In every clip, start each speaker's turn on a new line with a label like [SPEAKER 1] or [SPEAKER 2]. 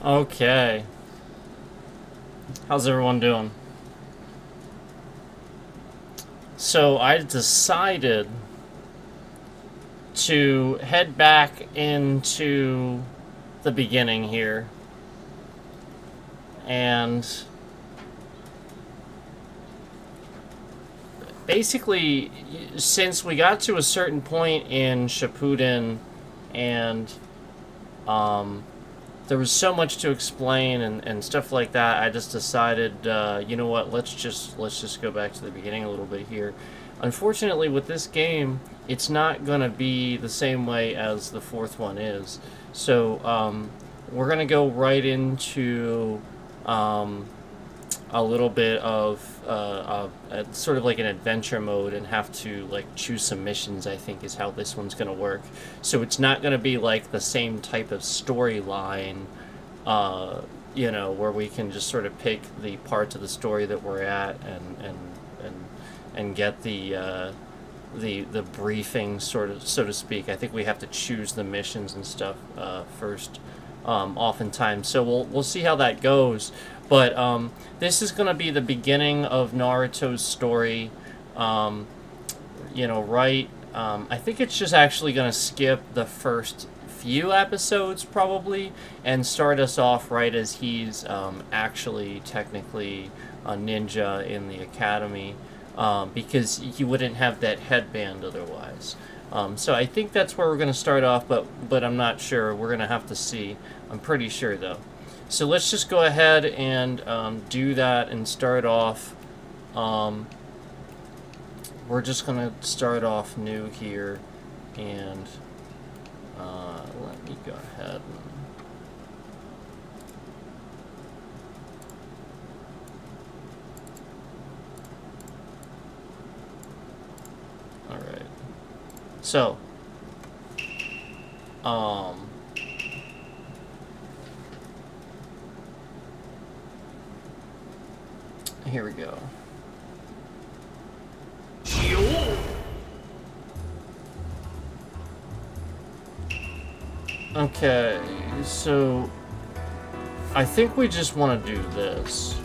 [SPEAKER 1] Okay. How's everyone doing? So I decided to head back into the beginning here. And basically, since we got to a certain point in Shippuden and there was so much to explain and stuff like that. I just decided, you know what? Let's just go back to the beginning a little bit here. Unfortunately, with this game, it's not gonna be the same way as the fourth one is. So we're gonna go right into a little bit of sort of like an adventure mode and have to like choose some missions. I think is how this one's gonna work. So it's not gonna be like the same type of storyline, where we can just sort of pick the parts of the story that we're at and get the briefing sort of, so to speak. I think we have to choose the missions and stuff first, oftentimes. So we'll see how that goes. But this is going to be the beginning of Naruto's story. Right? I think it's just actually going to skip the first few episodes, probably, and start us off right as he's actually technically a ninja in the academy, because he wouldn't have that headband otherwise. So I think that's where we're going to start off, but I'm not sure. We're going to have to see. I'm pretty sure, though. So let's just go ahead and do that and start off. We're just going to start off new here, and let me go ahead and... Alright. So, here we go. Okay, so I think we just want to do this.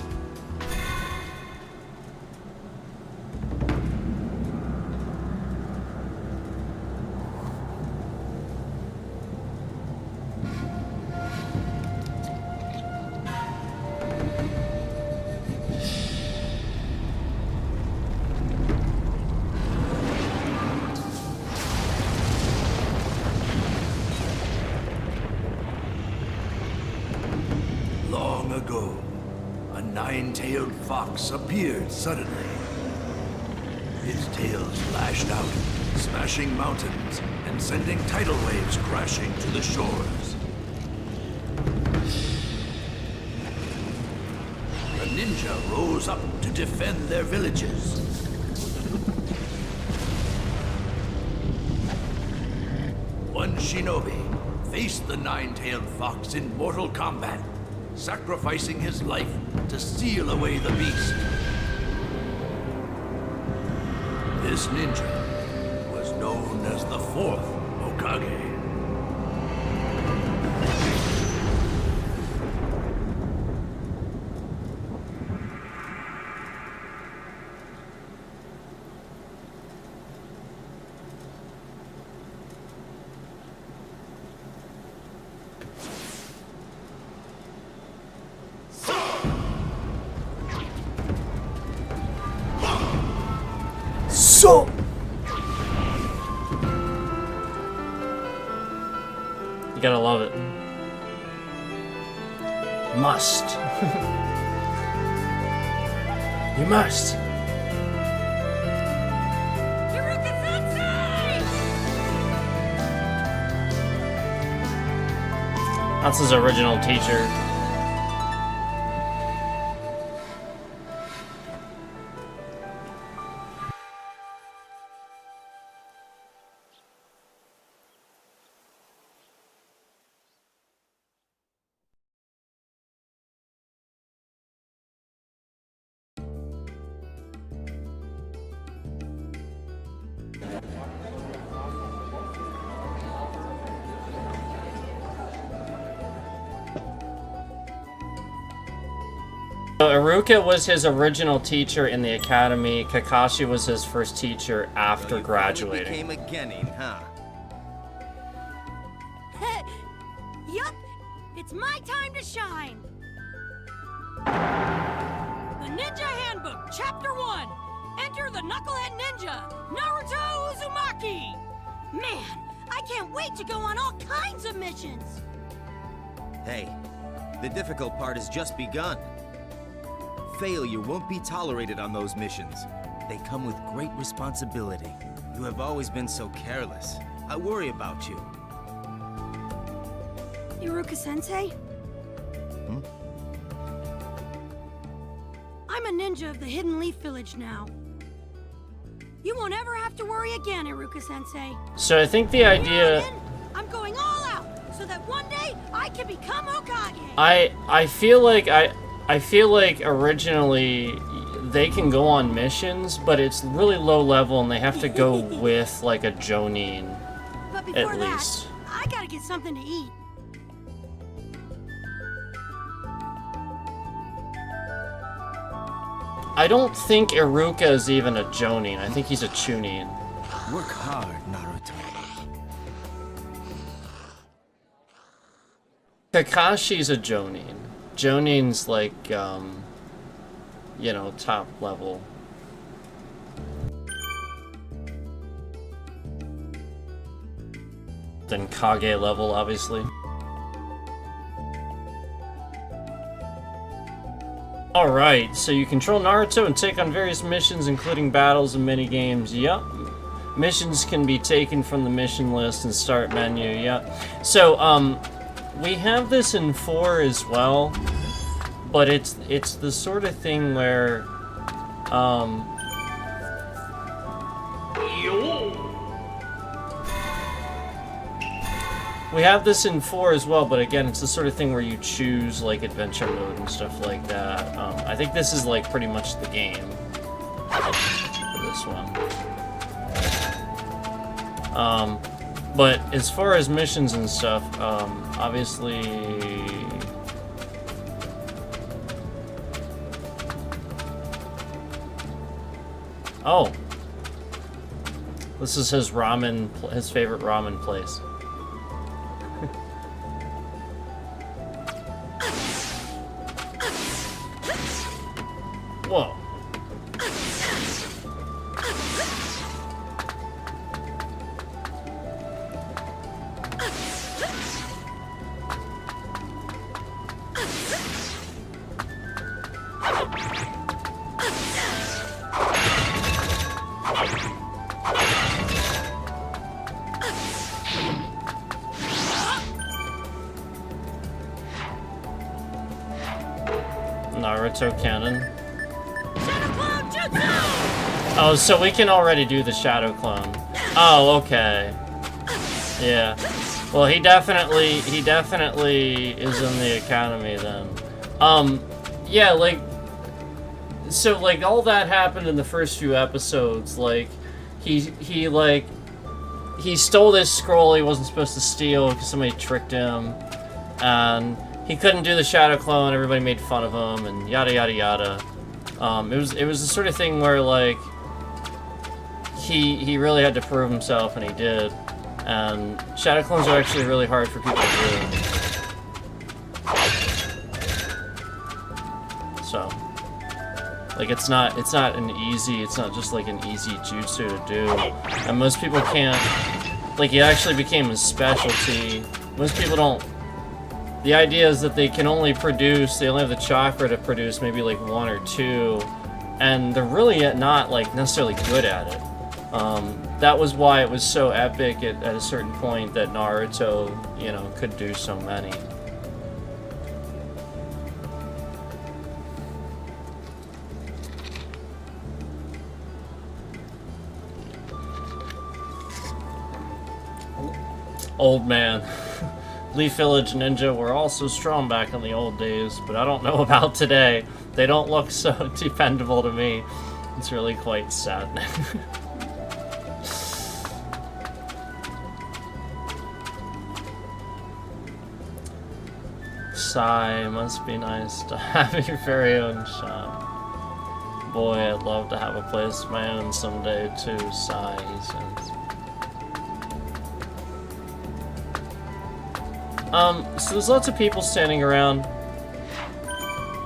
[SPEAKER 2] Appeared suddenly. Its tails lashed out, smashing mountains and sending tidal waves crashing to the shores. The ninja rose up to defend their villages. One shinobi faced the nine-tailed fox in mortal combat, sacrificing his life to seal away the beast. This ninja was known as the fourth Hokage.
[SPEAKER 1] So you gotta love it. Must. You must. That's his original teacher. So Iruka was his original teacher in the academy. Kakashi was his first teacher after graduating.
[SPEAKER 3] Became a genin, huh?
[SPEAKER 4] Yup, it's my time to shine. The Ninja Handbook, Chapter 1. Enter the Knucklehead Ninja, Naruto Uzumaki. Man, I can't wait to go on all kinds of missions.
[SPEAKER 3] Hey, the difficult part has just begun. Failure won't be tolerated on those missions. They come with great responsibility. You have always been so careless. I worry about you.
[SPEAKER 4] Iruka-sensei?
[SPEAKER 3] Hmm?
[SPEAKER 4] I'm a ninja of the Hidden Leaf Village now. You won't ever have to worry again, Iruka-sensei.
[SPEAKER 1] So I think the idea...
[SPEAKER 4] I'm going all out, so that one day I can become Hokage.
[SPEAKER 1] I feel like originally they can go on missions, but it's really low level and they have to go with like a Jonin
[SPEAKER 4] But before
[SPEAKER 1] at
[SPEAKER 4] that,
[SPEAKER 1] least.
[SPEAKER 4] I gotta get something to eat.
[SPEAKER 1] I don't think Iruka is even a Jonin. I think he's a Chunin.
[SPEAKER 3] Work hard, Naruto.
[SPEAKER 1] Kakashi's a Jonin. Jonin's like, you know, top level. Then Kage level, obviously. Alright, so you control Naruto and take on various missions, including battles and minigames. Yup. Missions can be taken from the mission list and start menu. Yup. So, we have this in 4 as well, but it's the sort of thing where, we have this in 4 as well, but again, it's the sort of thing where you choose, like, adventure mode and stuff like that. I think this is, like, pretty much the game for this one. But as far as missions and stuff, obviously... Oh! This is his favorite ramen place. Whoa. Naruto canon.
[SPEAKER 4] Shadow Clone Jutsu!
[SPEAKER 1] Oh, so we can already do the Shadow Clone. Oh, okay. Yeah. Well, he definitely is in the academy then. Yeah, like, so like all that happened in the first few episodes. Like, he stole this scroll he wasn't supposed to steal because somebody tricked him, and he couldn't do the Shadow Clone. Everybody made fun of him, and yada yada yada. It was the sort of thing where like he really had to prove himself, and he did. And Shadow Clones are actually really hard for people to do. So, like, it's not just like an easy jutsu to do. And most people can't, like, it actually became a specialty. Most people don't, the idea is that they only have the chakra to produce maybe like 1 or 2, and they're really not like necessarily good at it. That was why it was so epic at a certain point that Naruto, you know, could do so many. Old man. Leaf Village Ninja were also strong back in the old days, but I don't know about today. They don't look so dependable to me. It's really quite sad. Sigh, must be nice to have your very own shop. Boy, I'd love to have a place of my own someday too, sigh, he says. So there's lots of people standing around.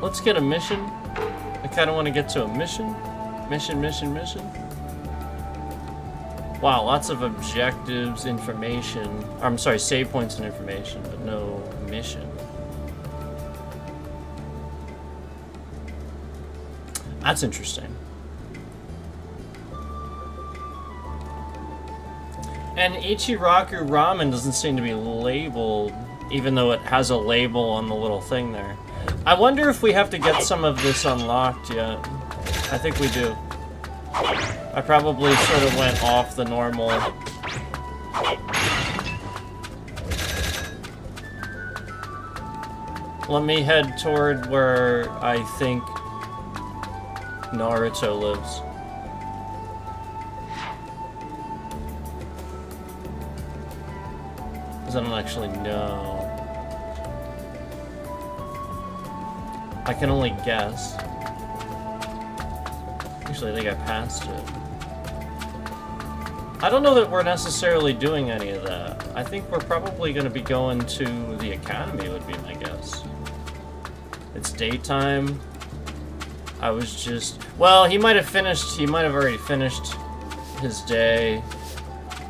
[SPEAKER 1] Let's get a mission. I kinda wanna get to a mission. Mission. Wow, lots of objectives, information. I'm sorry, save points and information, but no mission. That's interesting. And Ichiraku Ramen doesn't seem to be labeled, even though it has a label on the little thing there. I wonder if we have to get some of this unlocked yet. I think we do. I probably sort of went off the normal. Let me head toward where I think Naruto lives. Because I don't actually know. I can only guess. Actually, I think I passed it. I don't know that we're necessarily doing any of that. I think we're probably going to be going to the academy, would be my guess. It's daytime. I was just... Well, he might have already finished his day,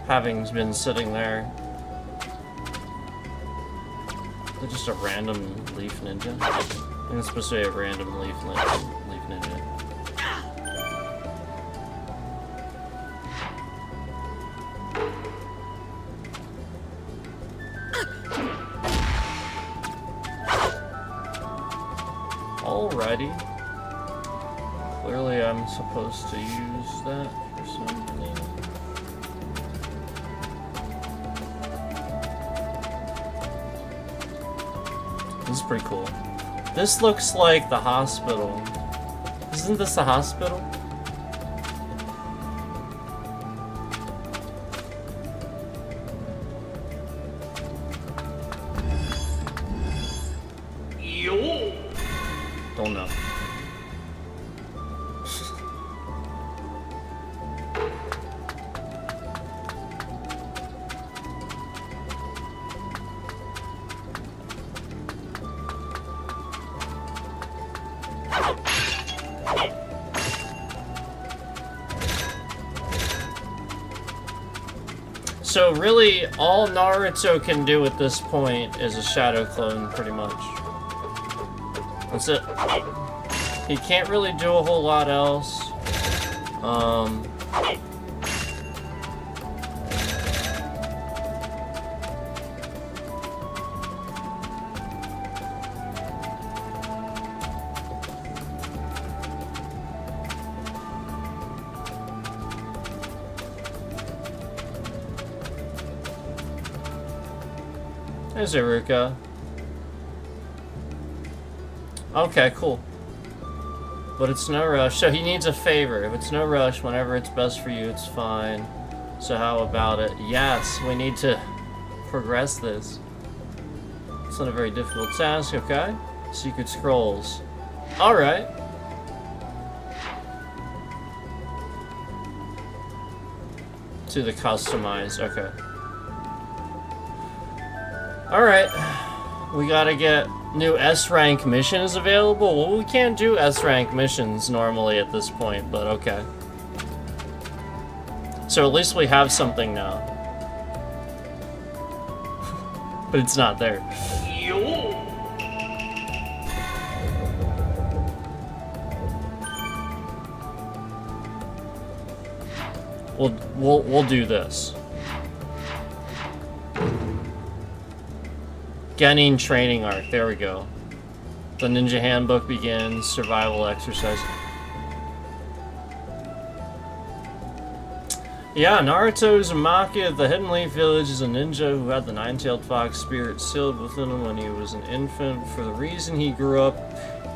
[SPEAKER 1] having been sitting there. Is it just a random leaf ninja? I think it's supposed to be a random leaf ninja. Alrighty. Clearly I'm supposed to use that for something. This is pretty cool. This looks like the hospital. Isn't this the hospital? Don't know. So really, all Naruto can do at this point is a shadow clone, pretty much. That's it. He can't really do a whole lot else. There's Iruka. Okay, cool. But it's no rush, so he needs a favor. If it's no rush, whenever it's best for you, it's fine. So how about it? Yes, we need to progress this. It's not a very difficult task, okay? Secret scrolls. Alright. To the customized, okay. Alright. We gotta get new S-rank missions available. Well, we can't do S-rank missions normally at this point, but okay. So at least we have something now. But it's not there. We'll do this. Genin training arc, there we go. The ninja handbook begins, survival exercise. Yeah, Naruto Uzumaki of the Hidden Leaf Village is a ninja who had the nine-tailed fox spirit sealed within him when he was an infant. For the reason he grew up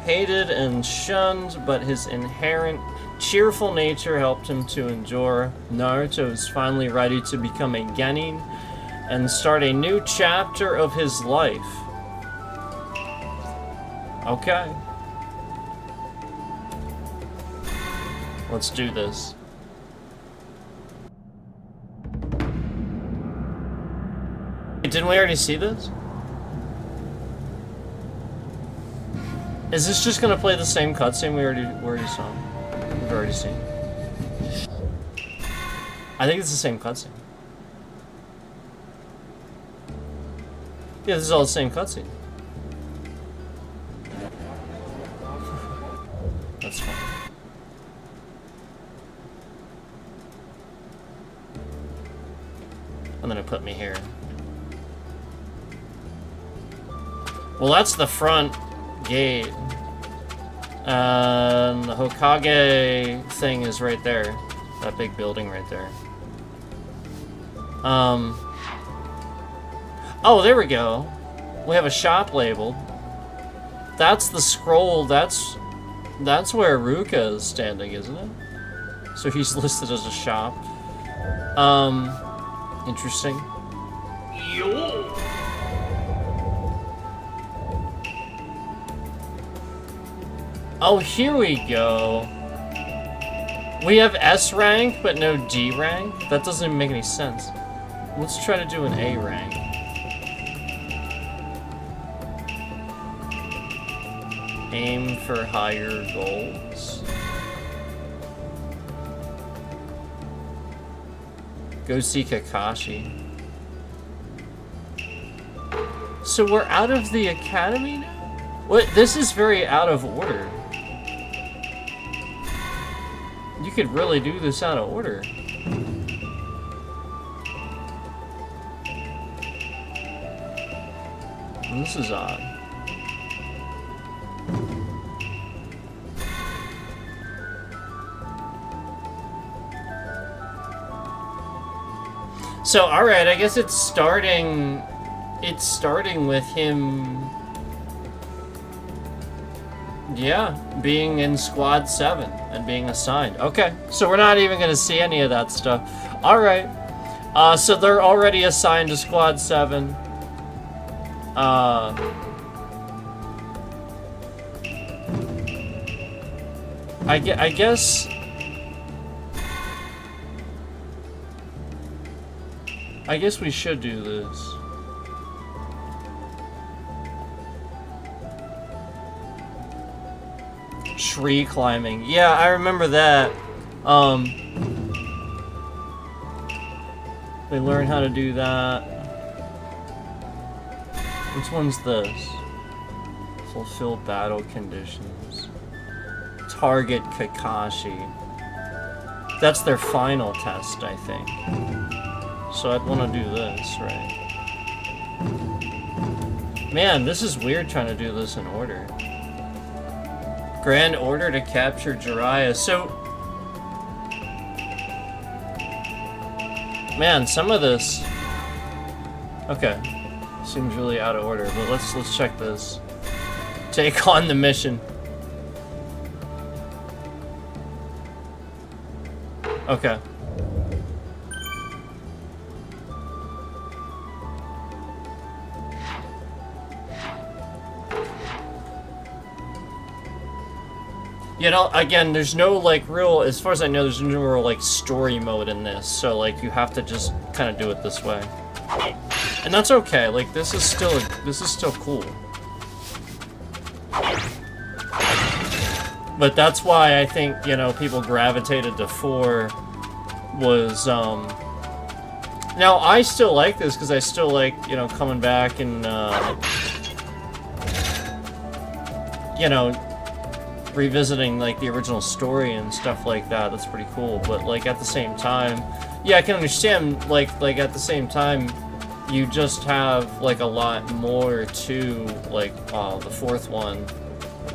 [SPEAKER 1] hated and shunned, but his inherent cheerful nature helped him to endure. Naruto is finally ready to become a genin and start a new chapter of his life. Okay. Let's do this. Didn't we already see this? Is this just gonna play the same cutscene we already saw? We've already seen. I think it's the same cutscene. Yeah, this is all the same cutscene. That's fine. And then it put me here. Well, that's the front gate. And the Hokage thing is right there. That big building right there. Oh, there we go. We have a shop labeled. That's the scroll. That's where Ruka is standing, isn't it? So he's listed as a shop. Interesting. Oh, here we go. We have S rank, but no D rank? That doesn't even make any sense. Let's try to do an A rank. Aim for higher goals. Go see Kakashi. So we're out of the academy now? What? This is very out of order. You could really do this out of order. This is odd. So, alright, I guess it's starting with him, yeah, being in Squad 7 and being assigned. Okay, so we're not even gonna see any of that stuff. Alright, so they're already assigned to Squad 7. I guess we should do this. Tree climbing. Yeah, I remember that. They learn how to do that. Which one's this? Fulfill battle conditions. Target Kakashi. That's their final test, I think. So I'd want to do this, right? Man, this is weird trying to do this in order. Grand order to capture Jiraiya. So, man, some of this, okay, seems really out of order. But let's check this. Take on the mission. Okay. You know, again, there's no, like, real, as far as I know, there's no real, like, story mode in this, so, like, you have to just kind of do it this way. And that's okay, like, this is still cool. But that's why I think, you know, people gravitated to 4 was, now, I still like this, because I still like, you know, coming back and, you know, revisiting like the original story and stuff like that. That's pretty cool. But like at the same time, yeah, I can understand like at the same time you just have like a lot more to like the 4th one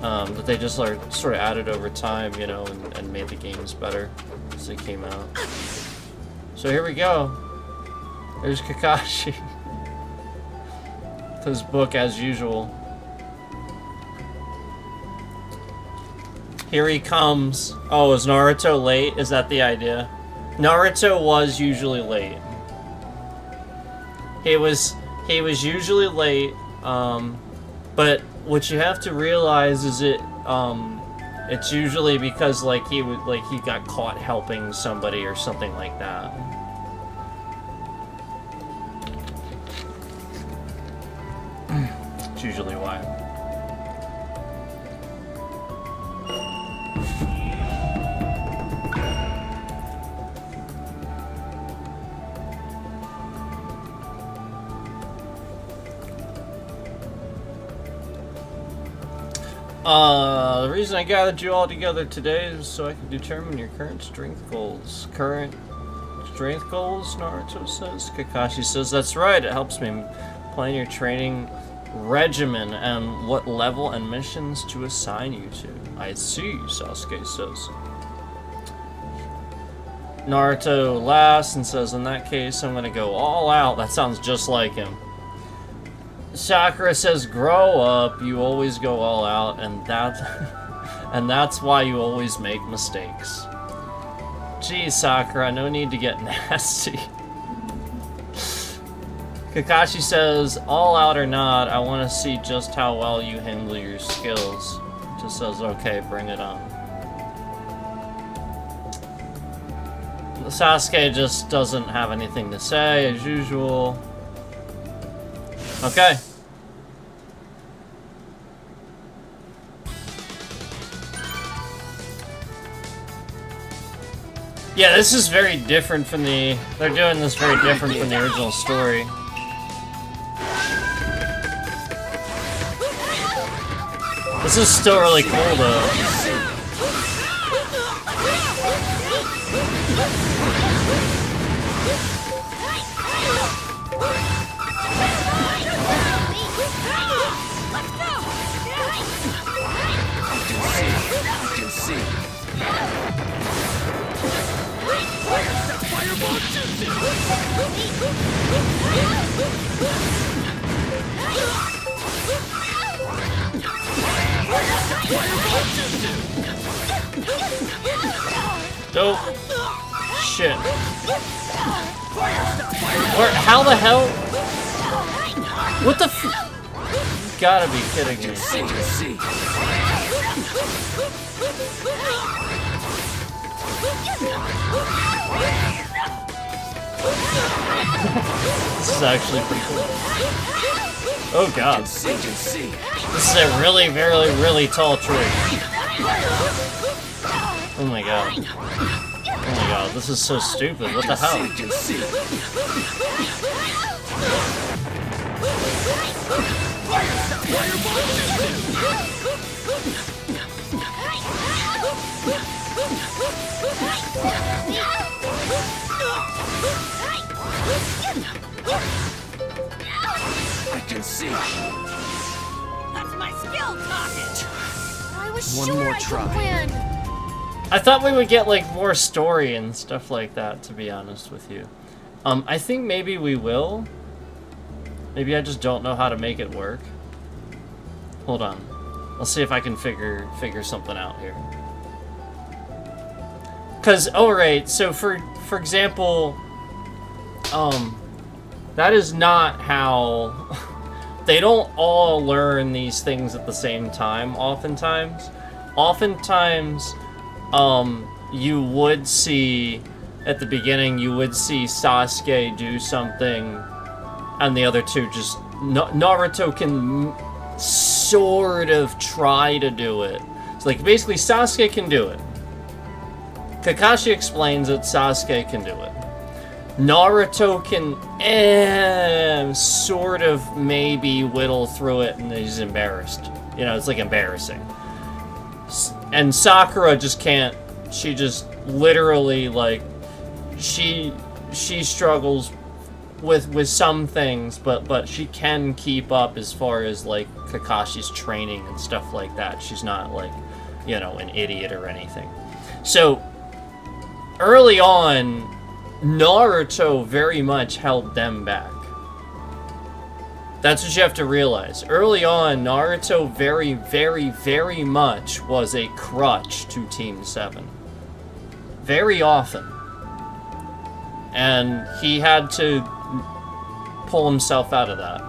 [SPEAKER 1] that they just sort of added over time, you know, and made the games better as they came out. So here we go. There's Kakashi. His book as usual. Here he comes. Oh, is Naruto late? Is that the idea? Naruto was usually late. He was usually late, but what you have to realize is it's usually because like he got caught helping somebody or something like that. It's usually why. The reason I gathered you all together today is so I can determine your current strength goals. Current strength goals, Naruto says. Kakashi says, that's right, it helps me plan your training regimen and what level and missions to assign you to. I see, Sasuke says. Naruto laughs and says, in that case, I'm gonna go all out. That sounds just like him. Sakura says, grow up, you always go all out, and that's why you always make mistakes. Geez, Sakura, no need to get nasty. Kakashi says, all out or not, I want to see just how well you handle your skills. Just says, okay, bring it on. Sasuke just doesn't have anything to say, as usual. Okay. Yeah, this is very different from the... They're doing this very different from the original story. This is still really cool, though.
[SPEAKER 2] I can see.
[SPEAKER 1] Dope. Shit. Where? How the hell? What the f? You gotta be kidding me. This is actually pretty cool. Oh god. This is a really, really, really tall tree. Oh my god. Oh my god, this is so stupid. What the hell?
[SPEAKER 2] I can see.
[SPEAKER 4] That's my skill talking.
[SPEAKER 5] I was
[SPEAKER 2] One
[SPEAKER 5] sure
[SPEAKER 2] more
[SPEAKER 5] I
[SPEAKER 2] try.
[SPEAKER 5] could win.
[SPEAKER 1] I thought we would get like more story and stuff like that, to be honest with you. I think maybe we will. Maybe I just don't know how to make it work. Hold on. I'll see if I can figure something out here. Cause alright, so for example, that is not how they don't all learn these things at the same time oftentimes. Oftentimes, you would see at the beginning, you would see Sasuke do something and the other two just Naruto can sort of try to do it. It's like basically Sasuke can do it. Kakashi explains it, Sasuke can do it. Naruto can sort of maybe whittle through it and he's embarrassed. You know, it's like embarrassing. And Sakura just can't, she just literally like, she struggles with some things, but she can keep up as far as like Kakashi's training and stuff like that. She's not like, you know, an idiot or anything. So early on, Naruto very much held them back. That's what you have to realize. Early on, Naruto very, very, very much was a crutch to Team 7. Very often. And he had to pull himself out of that.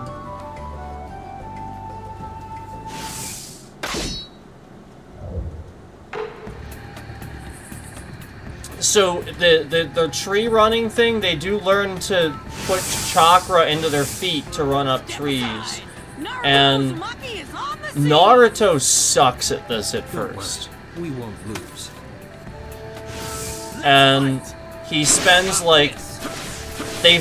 [SPEAKER 1] so the tree running thing, they do learn to put chakra into their feet to run up trees. And Naruto sucks at this at first.
[SPEAKER 3] We won't lose.
[SPEAKER 1] And he spends like they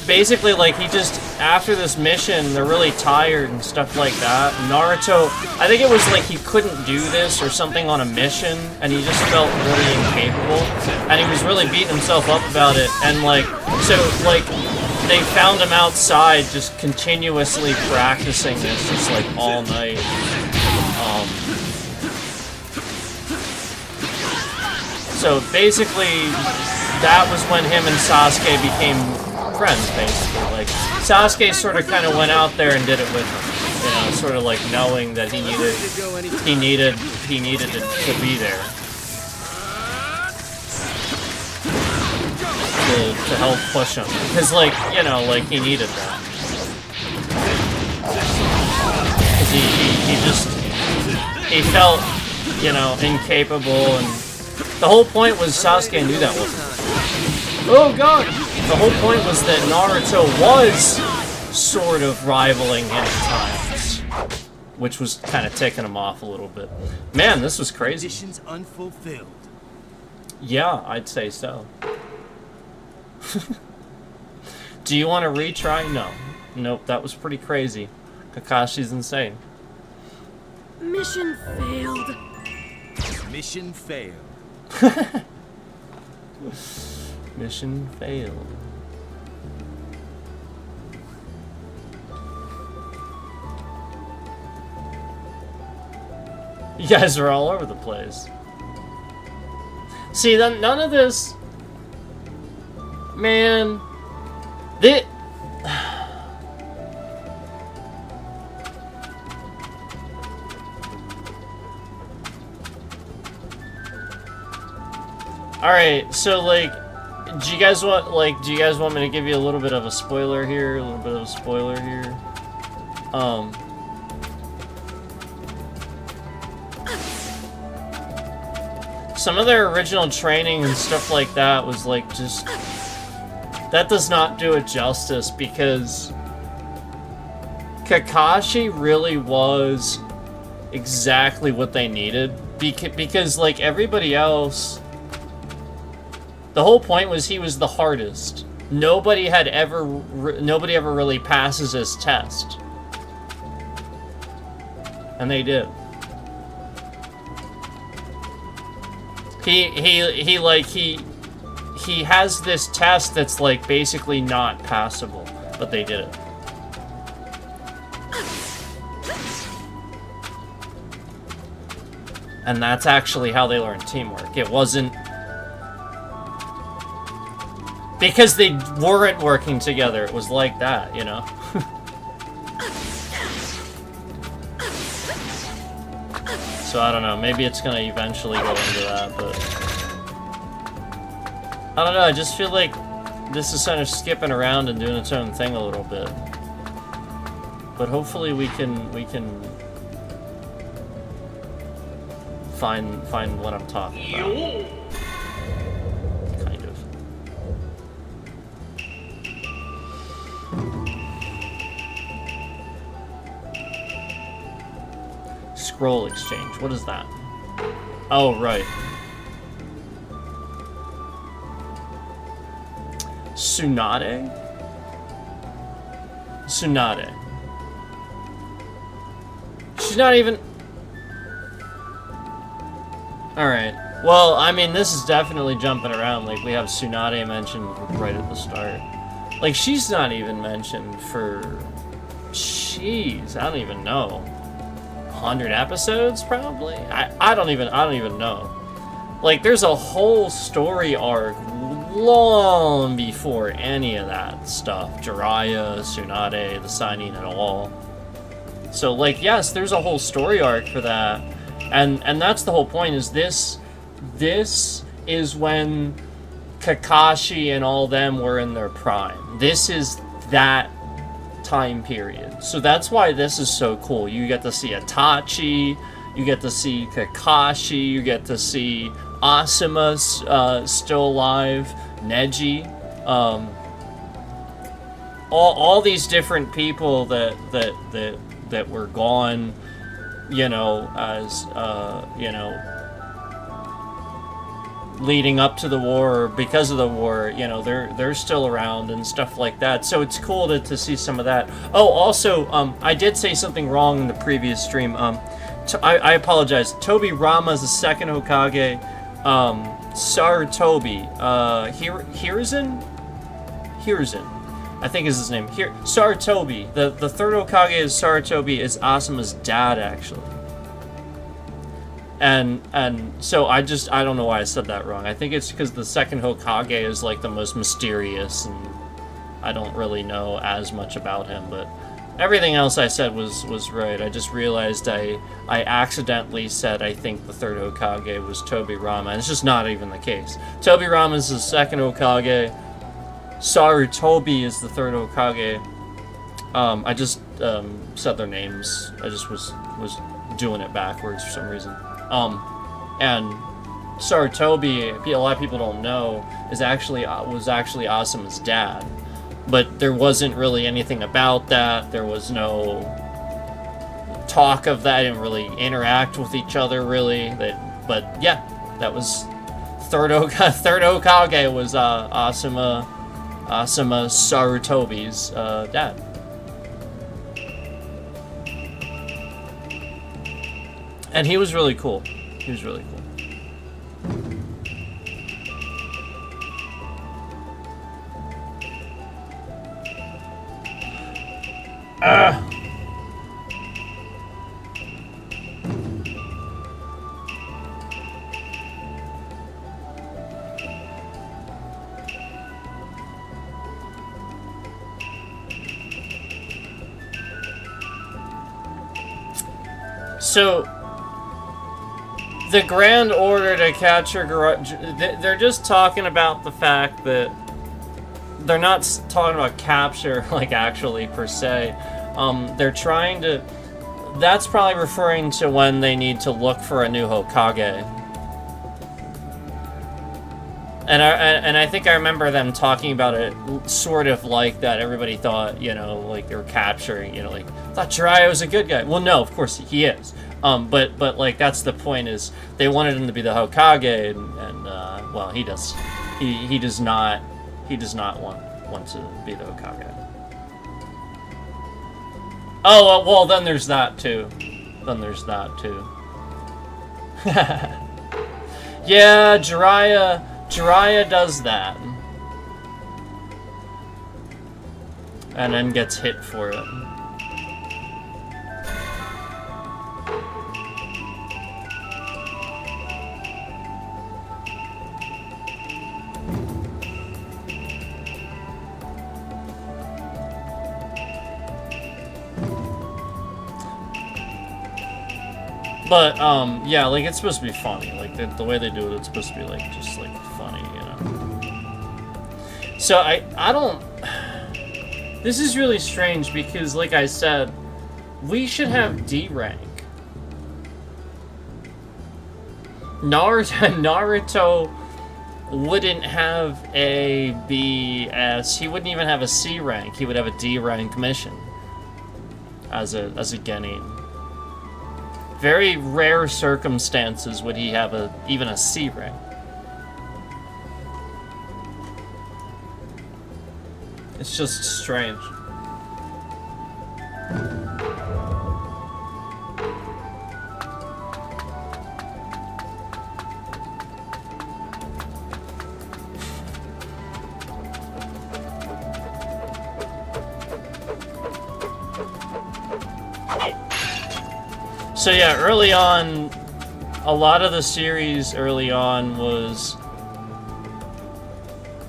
[SPEAKER 1] basically like he just after this mission they're really tired and stuff like that. Naruto, I think it was like he couldn't do this or something on a mission and he just felt really incapable and he was really beating himself up about it and like so like they found him outside just continuously practicing this just like all night. So basically, that was when him and Sasuke became friends, basically. Like, Sasuke sort of kind of went out there and did it with him. You know, sort of like knowing that he needed to be there. To help push him. Because, like, you know, like, he needed that. Because he felt, you know, incapable and... The whole point was Sasuke knew that wasn't. Oh god! The whole point was that Naruto was sort of rivaling him at times. Which was kind of ticking him off a little bit. Man, this was crazy.
[SPEAKER 3] Conditions unfulfilled.
[SPEAKER 1] Yeah, I'd say so. Do you want to retry? No. Nope, that was pretty crazy. Kakashi's insane.
[SPEAKER 4] Mission failed.
[SPEAKER 3] Mission failed.
[SPEAKER 1] Mission failed. You guys are all over the place. See, then none of this... Man... Alright, so like, do you guys want me to give you a little bit of a spoiler here? Some of their original training and stuff like that was like just... That does not do it justice because Kakashi really was exactly what they needed. Because like everybody else... The whole point was he was the hardest. Nobody ever really passes his test. And they did. He has this test that's like basically not passable, but they did it. And that's actually how they learned teamwork. It wasn't because they weren't working together. It was like that, you know? So I don't know, maybe it's gonna eventually go into that, but... I don't know, I just feel like this is kind of skipping around and doing its own thing a little bit. But hopefully we can find what I'm talking about. Kind of. Scroll exchange. What is that? Oh, right. Tsunade? Tsunade. She's not even... Alright. Well, I mean, this is definitely jumping around. Like, we have Tsunade mentioned right at the start. Like, she's not even mentioned for... Jeez, I don't even know. 100 episodes, probably? I don't even know. Like, there's a whole story arc long before any of that stuff. Jiraiya, Tsunade, the signing at all. So, like, yes, there's a whole story arc for that. And that's the whole point, is this is when Kakashi and all them were in their prime. This is that time period. So that's why this is so cool. You get to see Itachi, You get to see Kakashi. You get to see Asuma's still alive. Neji. All these different people that were gone, you know, as you know, leading up to the war or because of the war, you know, they're still around and stuff like that. So it's cool to see some of that. Oh, also, I did say something wrong in the previous stream. I apologize. Tobi Rama is the second Hokage. Sarutobi, Hiruzen, I think is his name. Sarutobi. The third Hokage is Sarutobi, is Asuma's dad, actually. And so I don't know why I said that wrong. I think it's because the second Hokage is like the most mysterious, and I don't really know as much about him, but everything else I said was right. I just realized I accidentally said I think the third Hokage was Tobi Rama, and it's just not even the case. Tobi Rama is the second Hokage. Sarutobi is the third Hokage. I just said their names. I just was doing it backwards for some reason. And Sarutobi, a lot of people don't know, was actually Asuma's dad. But there wasn't really anything about that. There was no talk of that. They didn't really interact with each other, really. But yeah, that was third Hokage was Asuma Sarutobi's dad. And he was really cool. He was really cool. So, the Grand Order to capture they're just talking about the fact that they're not talking about capture, like, actually, per se. They're trying to... That's probably referring to when they need to look for a new Hokage. And I think I remember them talking about it sort of like that. Everybody thought, you know, like they were capturing, you know, like, I thought Jiraiya was a good guy. Well, no, of course he is. But like, that's the point, is they wanted him to be the Hokage, and well, he does not want to be the Hokage. Oh, well, then there's that too. Yeah, Jiraiya does that. And then gets hit for it. But, yeah, like, it's supposed to be funny. Like, the way they do it, it's supposed to be, like, just, like, funny, you know? So, I don't... This is really strange because, like I said, we should have D rank. Naruto wouldn't have a B, S. He wouldn't even have a C rank. He would have a D rank mission as a genin. Very rare circumstances would he have even a C rank. It's just strange. So yeah, early on, a lot of the series early on was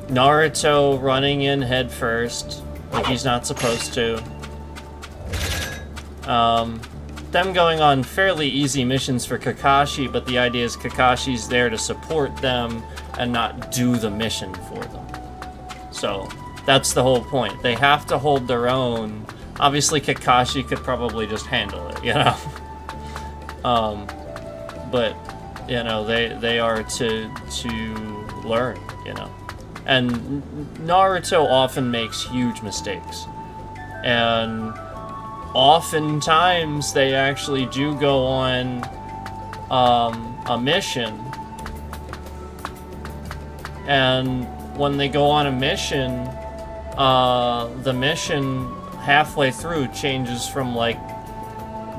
[SPEAKER 1] Naruto running in head first, like he's not supposed to. Them going on fairly easy missions for Kakashi, but the idea is Kakashi's there to support them and not do the mission for them. So that's the whole point. They have to hold their own. Obviously, Kakashi could probably just handle it, you know? But you know, they are to learn, you know. And Naruto often makes huge mistakes, and oftentimes they actually do go on a mission, and when they go on a mission, the mission halfway through changes from like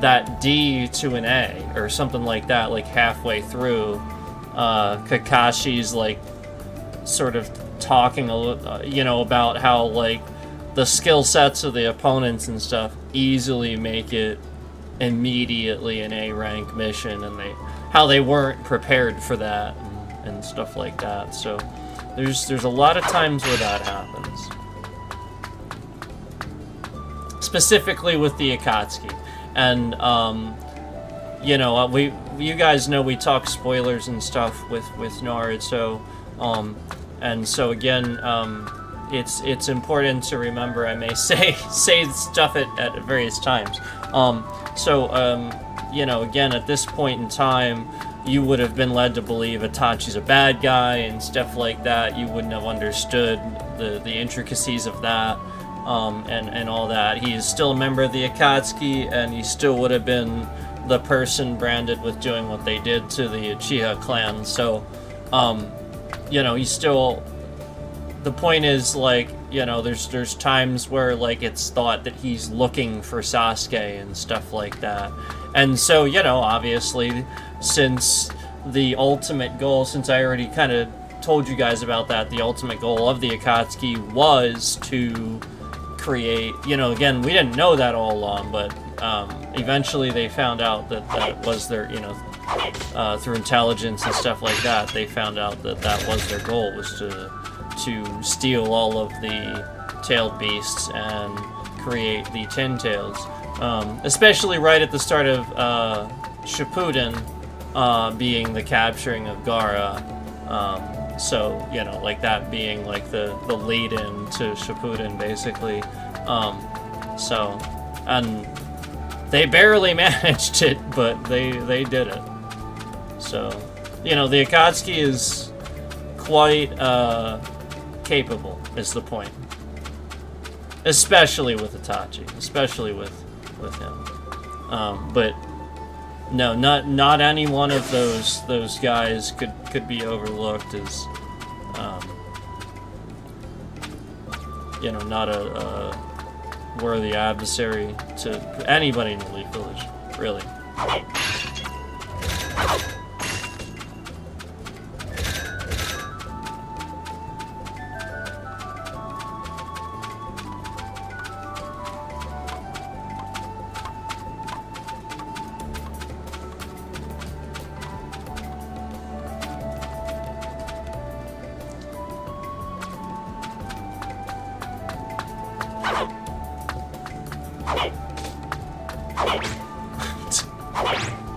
[SPEAKER 1] that D to an A or something like that, like halfway through. Kakashi's like sort of talking a little, you know, about how like the skill sets of the opponents and stuff easily make it immediately an A rank mission, and how they weren't prepared for that and stuff like that. So there's a lot of times where that happens, specifically with the Akatsuki. And you know, you guys know we talk spoilers and stuff with Naruto, and so again, it's important to remember. I may say stuff at various times. You know, again, at this point in time, you would have been led to believe Itachi's a bad guy and stuff like that. You wouldn't have understood the intricacies of that. And all that. He is still a member of the Akatsuki, and he still would have been the person branded with doing what they did to the Uchiha clan. So, you know, he's still... The point is, like, you know, there's times where, like, it's thought that he's looking for Sasuke and stuff like that. And so, you know, obviously, since the ultimate goal, since I already kind of told you guys about that, the ultimate goal of the Akatsuki was to create, you know, again, we didn't know that all along, but eventually they found out that that was their, you know, through intelligence and stuff like that, they found out that that was their goal, was to steal all of the tailed beasts and create the 10 tails. Especially right at the start of Shippuden, being the capturing of Gaara. So, you know, like that being like the lead-in to Shippuden, basically. So, and they barely managed it, but they did it. So, you know, the Akatsuki is quite capable, is the point. Especially with Itachi, especially with him. But no, not any one of those guys could be overlooked as, you know, not a worthy adversary to anybody in the Leaf Village, really.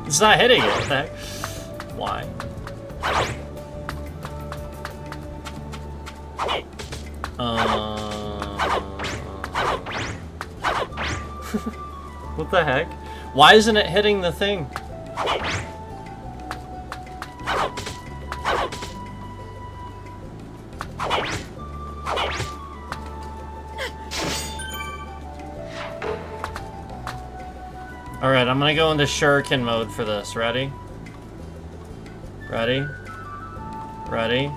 [SPEAKER 1] It's not hitting it. What the heck? Why? What the heck? Why isn't it hitting the thing? Alright, I'm gonna go into Shuriken mode for this. Ready? Ready? Ready?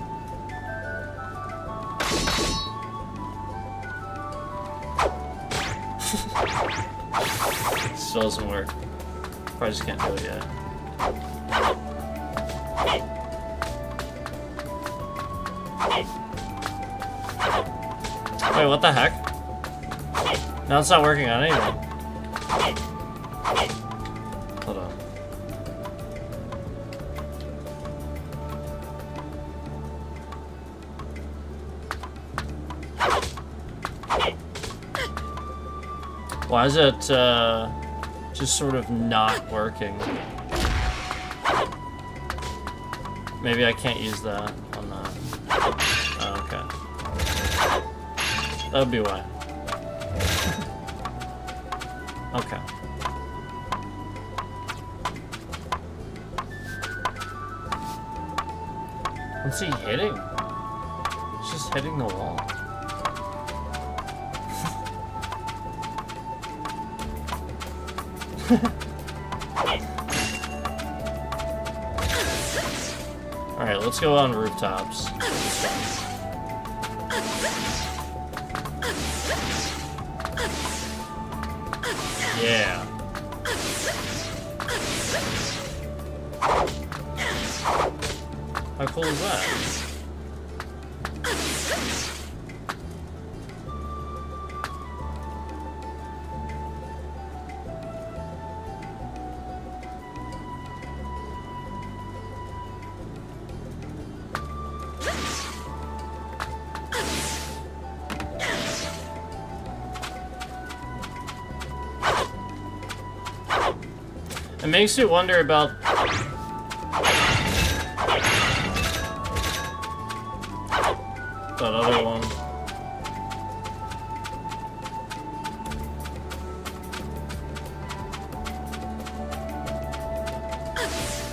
[SPEAKER 1] Still doesn't work. Probably just can't do it yet. Wait, what the heck? Now it's not working on anything. Hold on. Why is it just sort of not working? Maybe I can't use that on that. Oh, okay. That would be why. Okay. What's he hitting? He's just hitting the wall. Alright, let's go on rooftops. Yeah. How cool is that? It makes me wonder about that other one.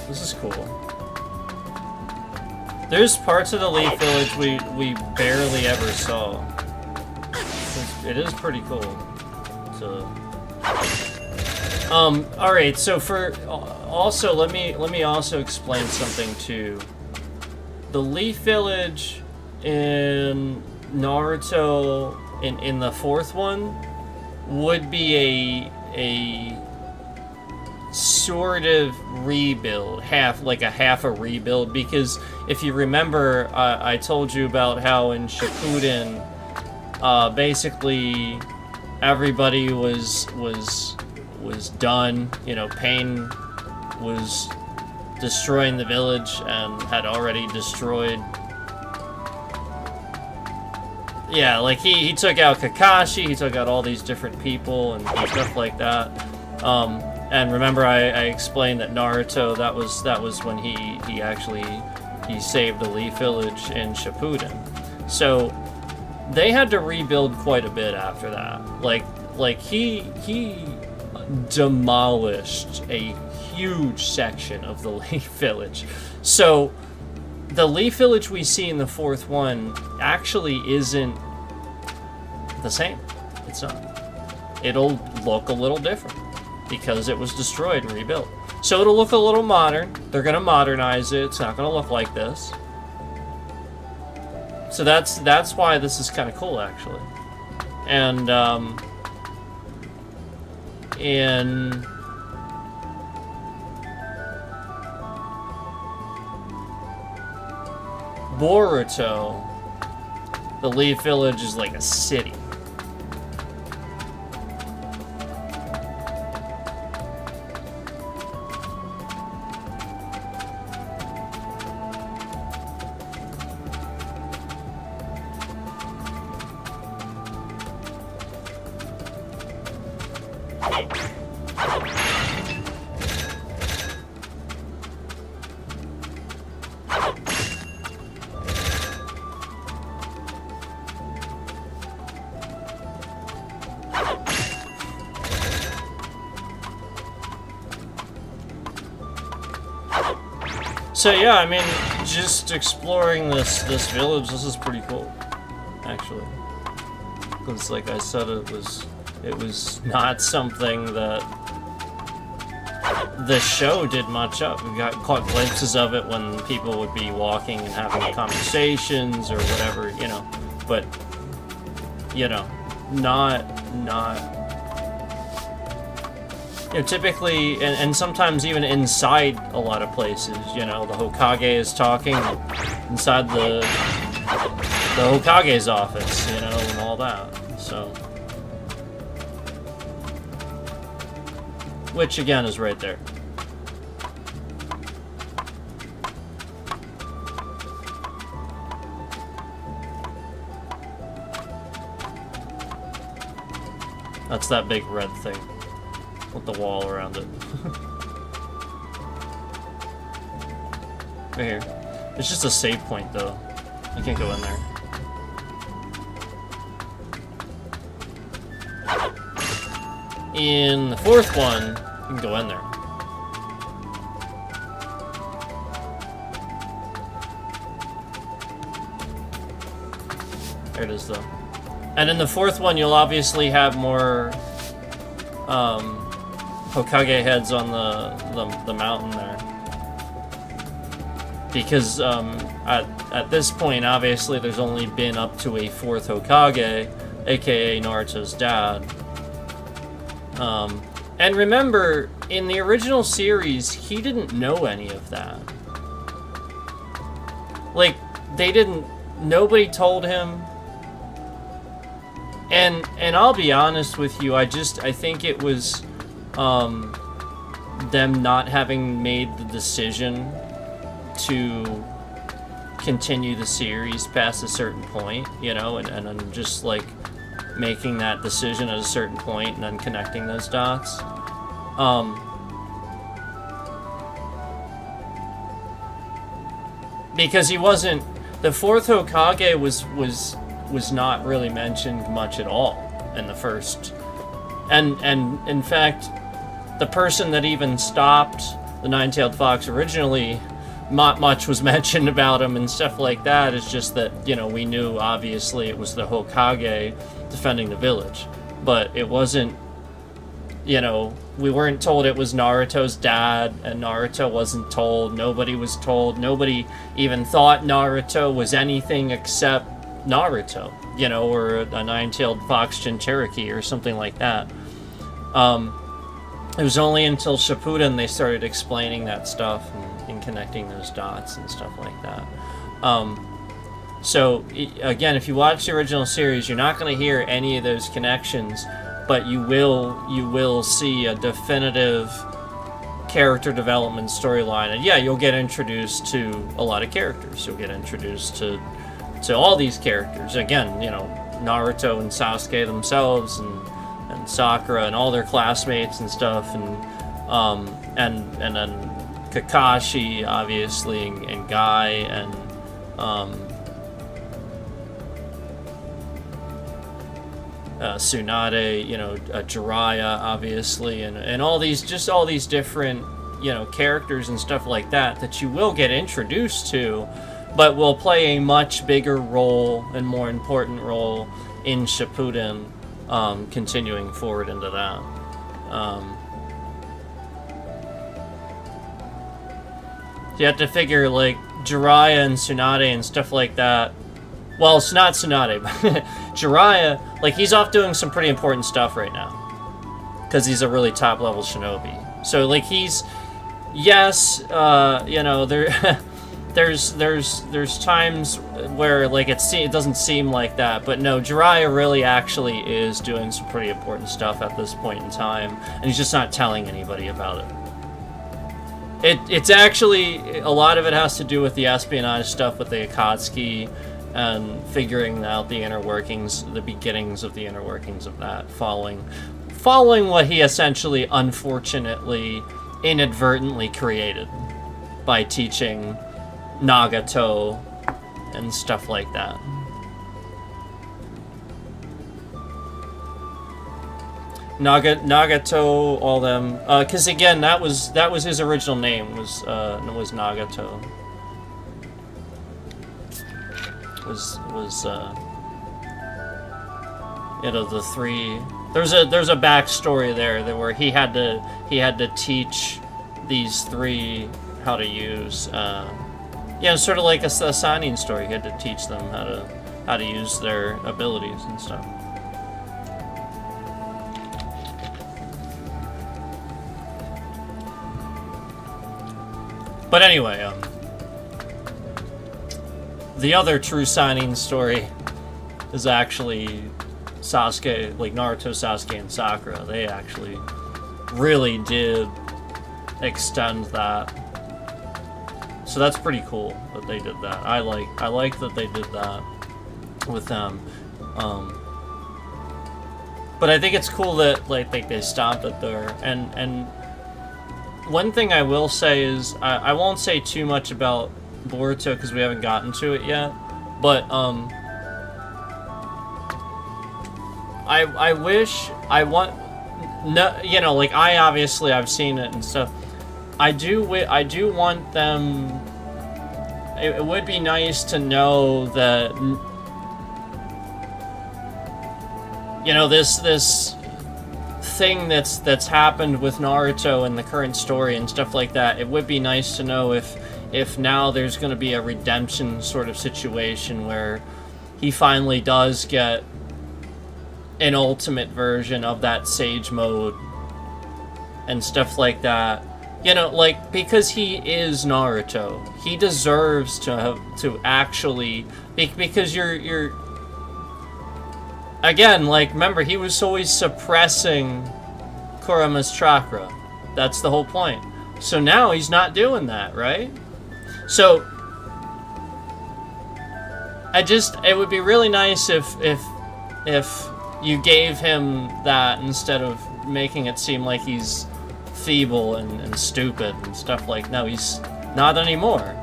[SPEAKER 1] This is cool. There's parts of the Leaf Village we barely ever saw. It is pretty cool. All right. So for also let me also explain something too. The Leaf Village in Naruto in the fourth one would be a sort of rebuild, half a rebuild, because if you remember, I told you about how in Shippuden, basically everybody was done. You know, Pain was destroying the village and had already destroyed. Yeah, like he took out Kakashi, he took out all these different people and stuff like that. And remember, I explained that Naruto, that was when he actually saved the Leaf Village in Shippuden. So they had to rebuild quite a bit after that. Like he demolished a huge section of the Leaf Village. So the Leaf Village we see in the fourth one actually isn't the same. It's not. It'll look a little different because it was destroyed and rebuilt. So it'll look a little modern. They're gonna modernize it. It's not gonna look like this. So that's why this is kind of cool, actually. And in Boruto, the Leaf Village is like a city. So yeah, I mean, just exploring this village, this is pretty cool, actually. Because like I said, it was not something that the show did much of. We caught glimpses of it when people would be walking and having conversations or whatever, you know. But you know, not. You know, typically, and sometimes even inside a lot of places, you know, the Hokage is talking inside the Hokage's office, you know, and all that. So, which again is right there. That's that big red thing with the wall around it. Right here. It's just a save point, though. You can't go in there. In the fourth one, you can go in there. There it is, though. And in the fourth one, you'll obviously have more Hokage heads on the mountain there. Because at this point, obviously, there's only been up to a fourth Hokage, aka Naruto's dad. And remember, in the original series, he didn't know any of that. Like, nobody told him. And I'll be honest with you, I think it was them not having made the decision to continue the series past a certain point, you know, and then just like making that decision at a certain point and then connecting those dots. Because he wasn't, the fourth Hokage was not really mentioned much at all in the first, and in fact, the person that even stopped the Nine-Tailed Fox originally, not much was mentioned about him and stuff like that. It's just that, you know, we knew obviously it was the Hokage defending the village, but it wasn't, you know, we weren't told it was Naruto's dad, and Naruto wasn't told, nobody was told, nobody even thought Naruto was anything except Naruto, you know, or a Nine-Tailed Fox Jinchuriki or something like that. It was only until Shippuden they started explaining that stuff and connecting those dots and stuff like that. So, again, if you watch the original series, you're not going to hear any of those connections, but you will see a definitive character development storyline. And yeah, you'll get introduced to a lot of characters. You'll get introduced to all these characters. Again, you know, Naruto and Sasuke themselves, and Sakura and all their classmates and stuff, and then Kakashi, obviously, and Guy, and Tsunade, you know, Jiraiya, obviously, and all these different, you know, characters and stuff like that you will get introduced to, but will play a much bigger role and more important role in Shippuden, continuing forward into that. You have to figure, like, Jiraiya and Tsunade and stuff like that. Well, it's not Tsunade, but Jiraiya, like, he's off doing some pretty important stuff right now, because he's a really top-level shinobi. So, like, he's, yes, you know, there's times where, like, it doesn't seem like that, but no, Jiraiya really actually is doing some pretty important stuff at this point in time, and he's just not telling anybody about it. It's actually, a lot of it has to do with the espionage stuff with the Akatsuki, and figuring out the inner workings, the beginnings of the inner workings of that, following what he essentially, unfortunately, inadvertently created by teaching Nagato and stuff like that. Nagato, all them, because again, that was his original name, was Nagato. Was you know, the three. There's a backstory there where he had to teach these three how to use. Yeah, sort of like a signing story. He had to teach them how to use their abilities and stuff. But anyway, the other true signing story is actually Sasuke, like Naruto, Sasuke, and Sakura. They actually really did extend that. So that's pretty cool that they did that. I like that they did that with them. But I think it's cool that like they stopped it there. And one thing I will say is I won't say too much about Boruto because we haven't gotten to it yet. But I wish I want no, you know, like I've seen it and stuff. I do want them. It would be nice to know that you know, this thing that's happened with Naruto and the current story and stuff like that, it would be nice to know if now there's going to be a redemption sort of situation where he finally does get an ultimate version of that Sage Mode and stuff like that. You know, like, because he is Naruto, he deserves to actually, because you're again, like, remember, he was always suppressing Kurama's chakra. That's the whole point. So now he's not doing that, right? So it would be really nice if you gave him that instead of making it seem like he's feeble and stupid and stuff like. No, he's not anymore.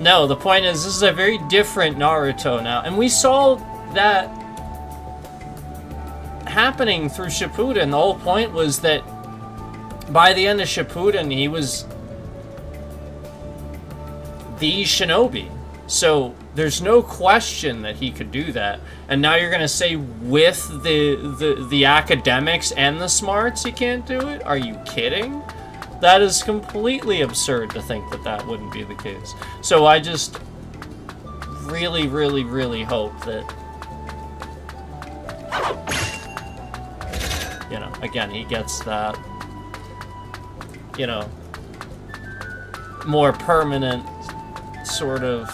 [SPEAKER 1] No, the point is, this is a very different Naruto now, and we saw that happening through Shippuden. The whole point was that by the end of Shippuden, he was the shinobi. So there's no question that he could do that. And now you're gonna say with the academics and the smarts he can't do it? Are you kidding? That is completely absurd to think that that wouldn't be the case. So I just really, really, really hope that, you know, again, he gets that, you know, more permanent sort of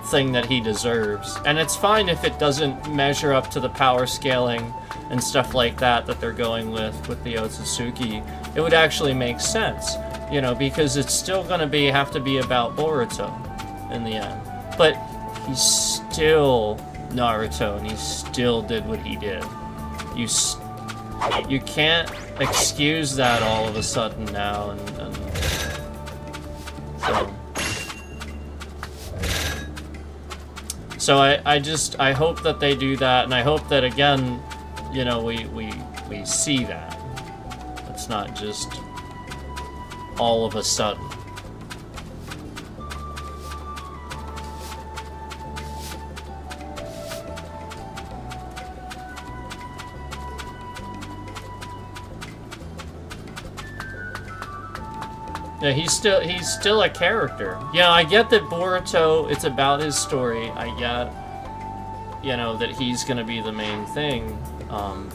[SPEAKER 1] thing that he deserves. And it's fine if it doesn't measure up to the power scaling and stuff like that they're going with the Otsutsuki. It would actually make sense, you know, because it's still gonna have to be about Boruto in the end. But he's still Naruto, and he still did what he did. You can't excuse that all of a sudden now, and so I hope that they do that, and I hope that, again, you know, we see that. It's not just all of a sudden. Yeah, he's still a character. Yeah, I get that Boruto, it's about his story. I get, you know, that he's gonna be the main thing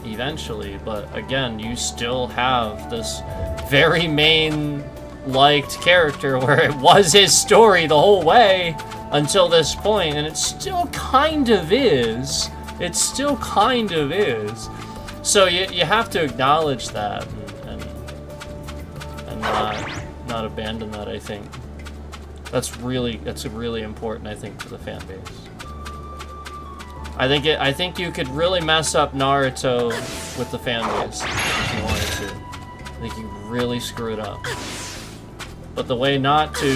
[SPEAKER 1] eventually. But again, you still have this very main-liked character where it was his story the whole way until this point, and it still kind of is. It still kind of is. So you have to acknowledge that and not abandon that. I think that's really important, I think, for the fan base. I think you could really mess up Naruto with the fan base if you wanted to. I think you really screw it up. But the way not to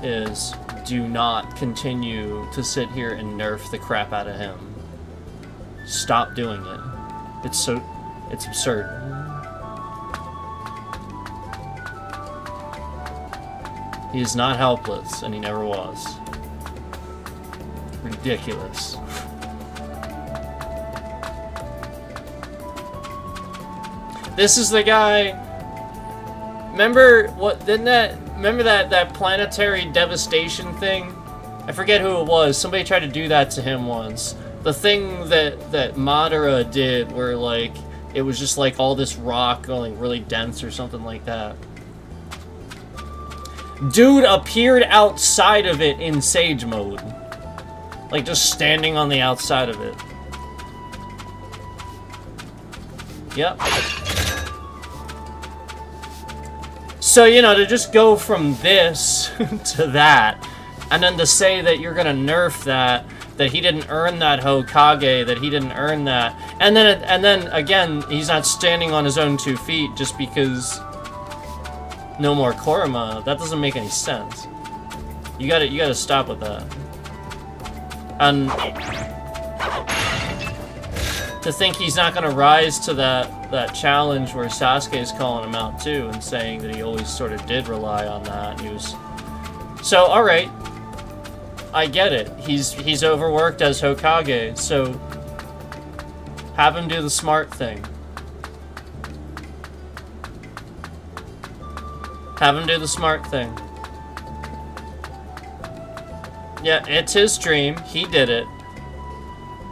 [SPEAKER 1] is do not continue to sit here and nerf the crap out of him. Stop doing it. It's absurd. He is not helpless, and he never was. Ridiculous. This is the guy. Remember that planetary devastation thing? I forget who it was. Somebody tried to do that to him once. The thing that Madara did, where like it was just like all this rock going really dense or something like that. Dude appeared outside of it in Sage Mode. Like just standing on the outside of it. Yep. So, you know, to just go from this to that, and then to say that you're gonna nerf that he didn't earn that Hokage, that he didn't earn that, and then again, he's not standing on his own 2 feet just because no more Kurama. That doesn't make any sense. You gotta stop with that. And to think he's not gonna rise to that challenge where Sasuke's calling him out too and saying that he always sort of did rely on that. And he was so alright. I get it. He's overworked as Hokage, so have him do the smart thing. Have him do the smart thing. Yeah, it's his dream. He did it.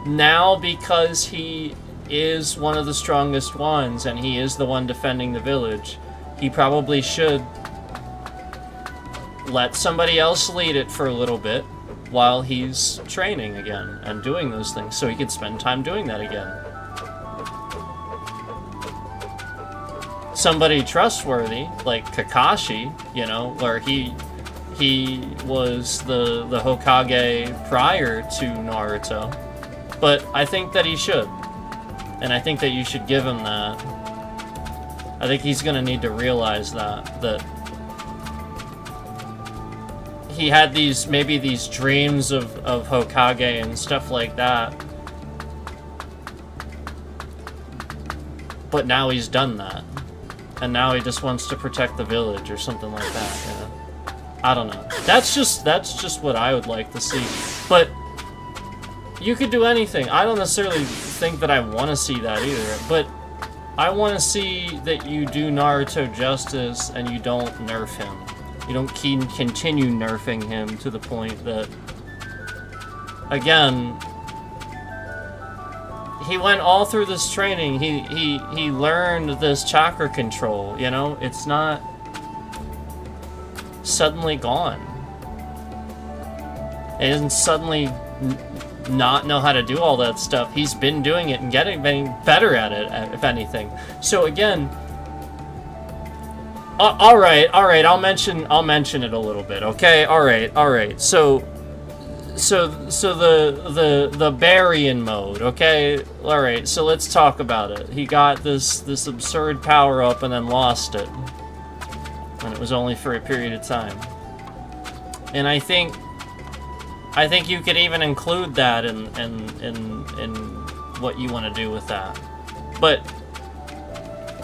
[SPEAKER 1] Now, because he is one of the strongest ones, and he is the one defending the village, he probably should let somebody else lead it for a little bit while he's training again and doing those things, so he can spend time doing that again. Somebody trustworthy, like Kakashi, you know, where he was the Hokage prior to Naruto. But I think that he should. And I think that you should give him that. I think he's gonna need to realize that he had maybe these dreams of Hokage and stuff like that. But now he's done that. And now he just wants to protect the village or something like that, you know? I don't know. That's just what I would like to see. But you could do anything. I don't necessarily think that I want to see that either, but I want to see that you do Naruto justice and you don't nerf him. You don't continue nerfing him to the point that, again, he went all through this training. He learned this chakra control, you know? It's not suddenly gone. It isn't suddenly not know how to do all that stuff. He's been doing it and getting better at it, if anything. So again, all right. I'll mention it a little bit. Okay. All right. So the Baryon mode. Okay. All right. So let's talk about it. He got this absurd power up and then lost it, and it was only for a period of time. And I think you could even include that in what you want to do with that. But,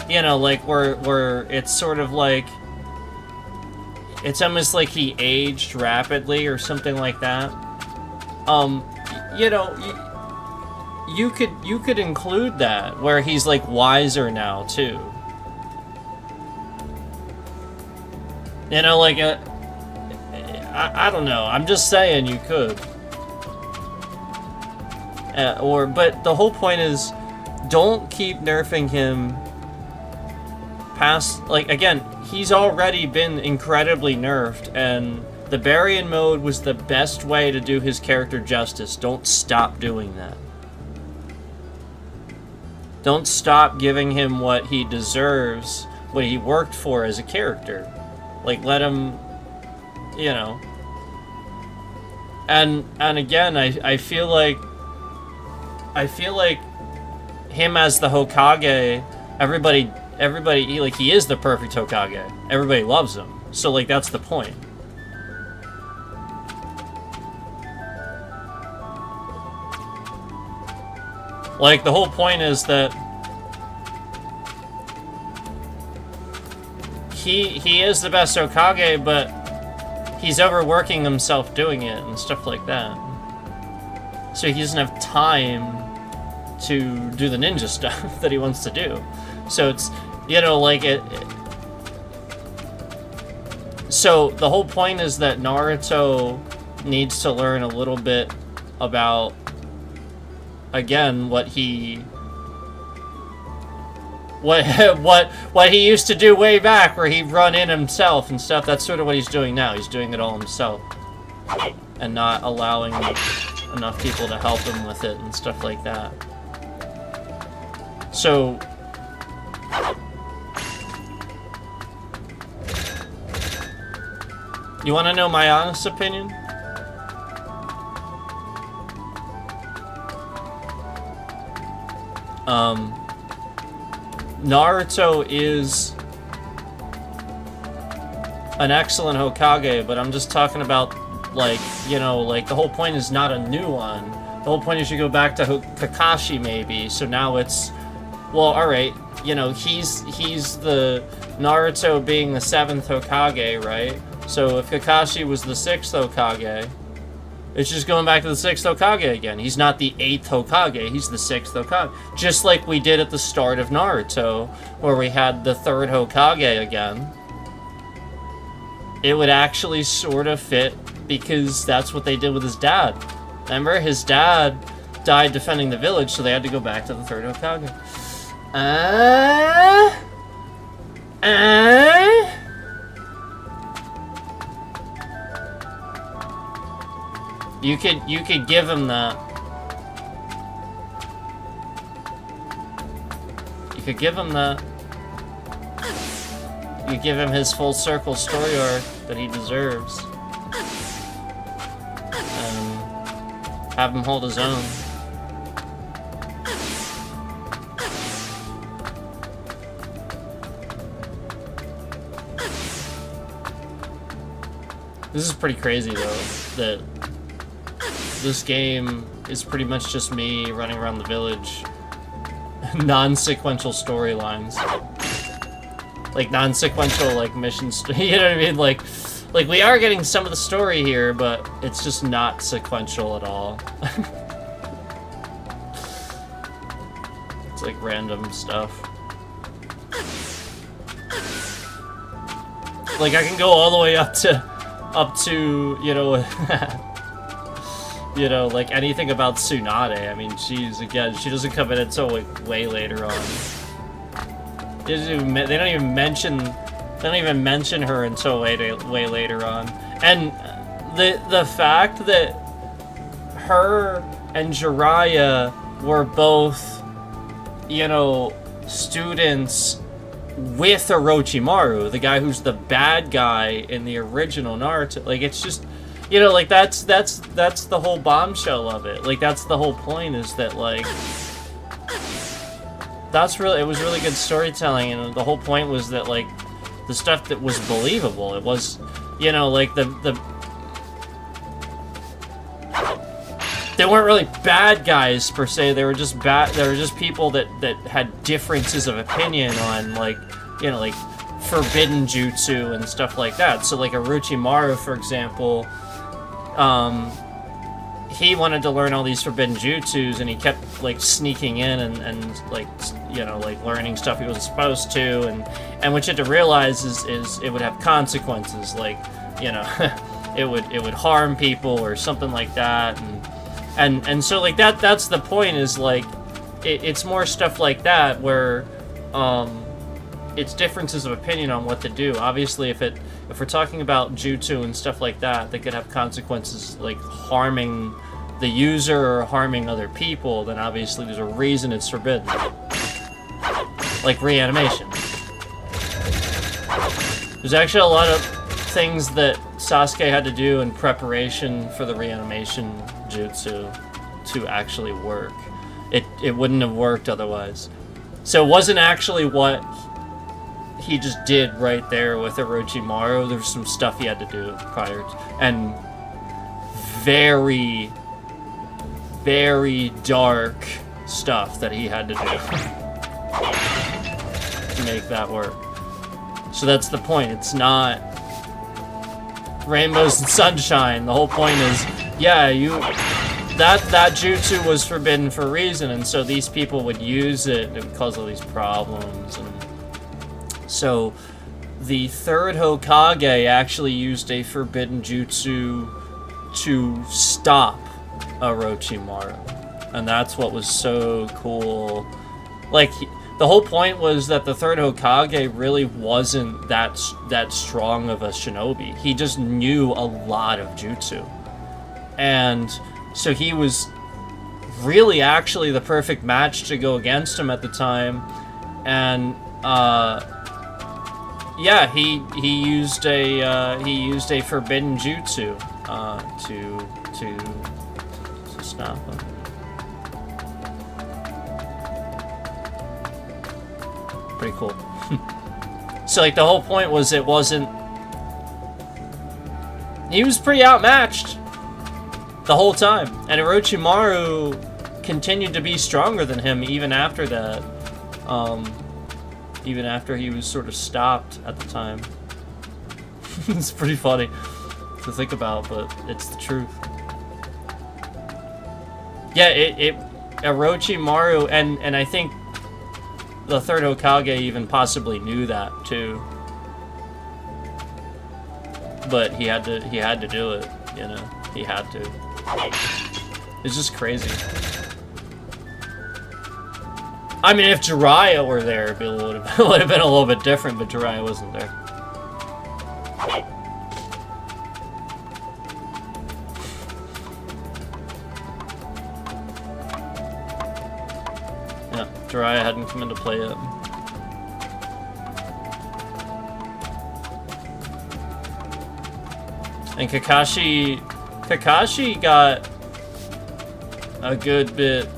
[SPEAKER 1] you know, like, where it's sort of like, it's almost like he aged rapidly or something like that. You know, you could include that, where he's, like, wiser now, too. You know, like, I don't know. I'm just saying you could. But the whole point is, don't keep nerfing him past, like, again, he's already been incredibly nerfed, and the Baryon mode was the best way to do his character justice. Don't stop doing that. Don't stop giving him what he deserves, what he worked for as a character. Like, let him, you know. And again, I feel like him as the Hokage, everybody, like, he is the perfect Hokage. Everybody loves him. So, like, that's the point. Like, the whole point is that he is the best Hokage, but he's overworking himself doing it and stuff like that. So he doesn't have time to do the ninja stuff that he wants to do. So it's, you know, like so the whole point is that Naruto needs to learn a little bit about, again, what he used to do way back, where he'd run in himself and stuff. That's sort of what he's doing now. He's doing it all himself and not allowing enough people to help him with it and stuff like that. So you want to know my honest opinion? Naruto is an excellent Hokage, but I'm just talking about, like, you know, like, the whole point is not a new one. The whole point is you go back to Kakashi, maybe. So now it's, well, alright, you know, he's the Naruto being the 7th Hokage, right? So if Kakashi was the 6th Hokage, It's just going back to the 6th Hokage again. He's not the 8th Hokage, he's the 6th Hokage. Just like we did at the start of Naruto, where we had the 3rd Hokage again. It would actually sort of fit, because that's what they did with his dad. Remember, his dad died defending the village, so they had to go back to the 3rd Hokage. You could give him that. You could give him that. You give him his full circle story arc that he deserves. And have him hold his own. This is pretty crazy though, that this game is pretty much just me running around the village. Non-sequential storylines. Like, non-sequential, like, missions. You know what I mean? Like, we are getting some of the story here, but it's just not sequential at all. It's like random stuff. Like, I can go all the way up to, you know, you know, like anything about Tsunade. I mean, she doesn't come in until like way later on. They don't even mention her until way later on. And the fact that her and Jiraiya were both, you know, students with Orochimaru, the guy who's the bad guy in the original Naruto. Like, it's just, you know, like, that's the whole bombshell of it. Like, that's the whole point, is that, like, it was really good storytelling, and the whole point was that, like, the stuff that was believable, it was, you know, like, they weren't really bad guys per se. They were just people that had differences of opinion on, like, you know, like forbidden jutsu and stuff like that. So like Orochimaru, for example, he wanted to learn all these forbidden jutsus, and he kept like sneaking in and like, you know, like learning stuff he wasn't supposed to, and what you had to realize is it would have consequences, like, you know, it would harm people or something like that, and so like that's the point, is like it's more stuff like that where it's differences of opinion on what to do. Obviously, if we're talking about jutsu and stuff like that could have consequences like harming the user or harming other people, then obviously there's a reason it's forbidden. Like reanimation. There's actually a lot of things that Sasuke had to do in preparation for the reanimation jutsu to actually work. It wouldn't have worked otherwise. So it wasn't actually what he just did right there with Orochimaru. There was some stuff he had to do prior to, and very, very dark stuff that he had to do to make that work. So that's the point. It's not rainbows and sunshine. The whole point is, yeah, that jutsu was forbidden for a reason, and so these people would use it, and it would cause all these problems. And so the 3rd Hokage actually used a forbidden jutsu to stop Orochimaru, and that's what was so cool. Like, the whole point was that the 3rd Hokage really wasn't that strong of a shinobi. He just knew a lot of jutsu, and so he was really actually the perfect match to go against him at the time. And yeah, he used a forbidden jutsu to stop him. Pretty cool. So like the whole point was he was pretty outmatched the whole time, and Orochimaru continued to be stronger than him even after that. Even after he was sort of stopped at the time. It's pretty funny to think about, but it's the truth. Yeah, Orochimaru, and I think the third Hokage even possibly knew that too. But he had to do it, you know. He had to. It's just crazy. I mean, if Jiraiya were there, it would have been a little bit different, but Jiraiya wasn't there. Yeah, Jiraiya hadn't come into play yet. And Kakashi got a good bit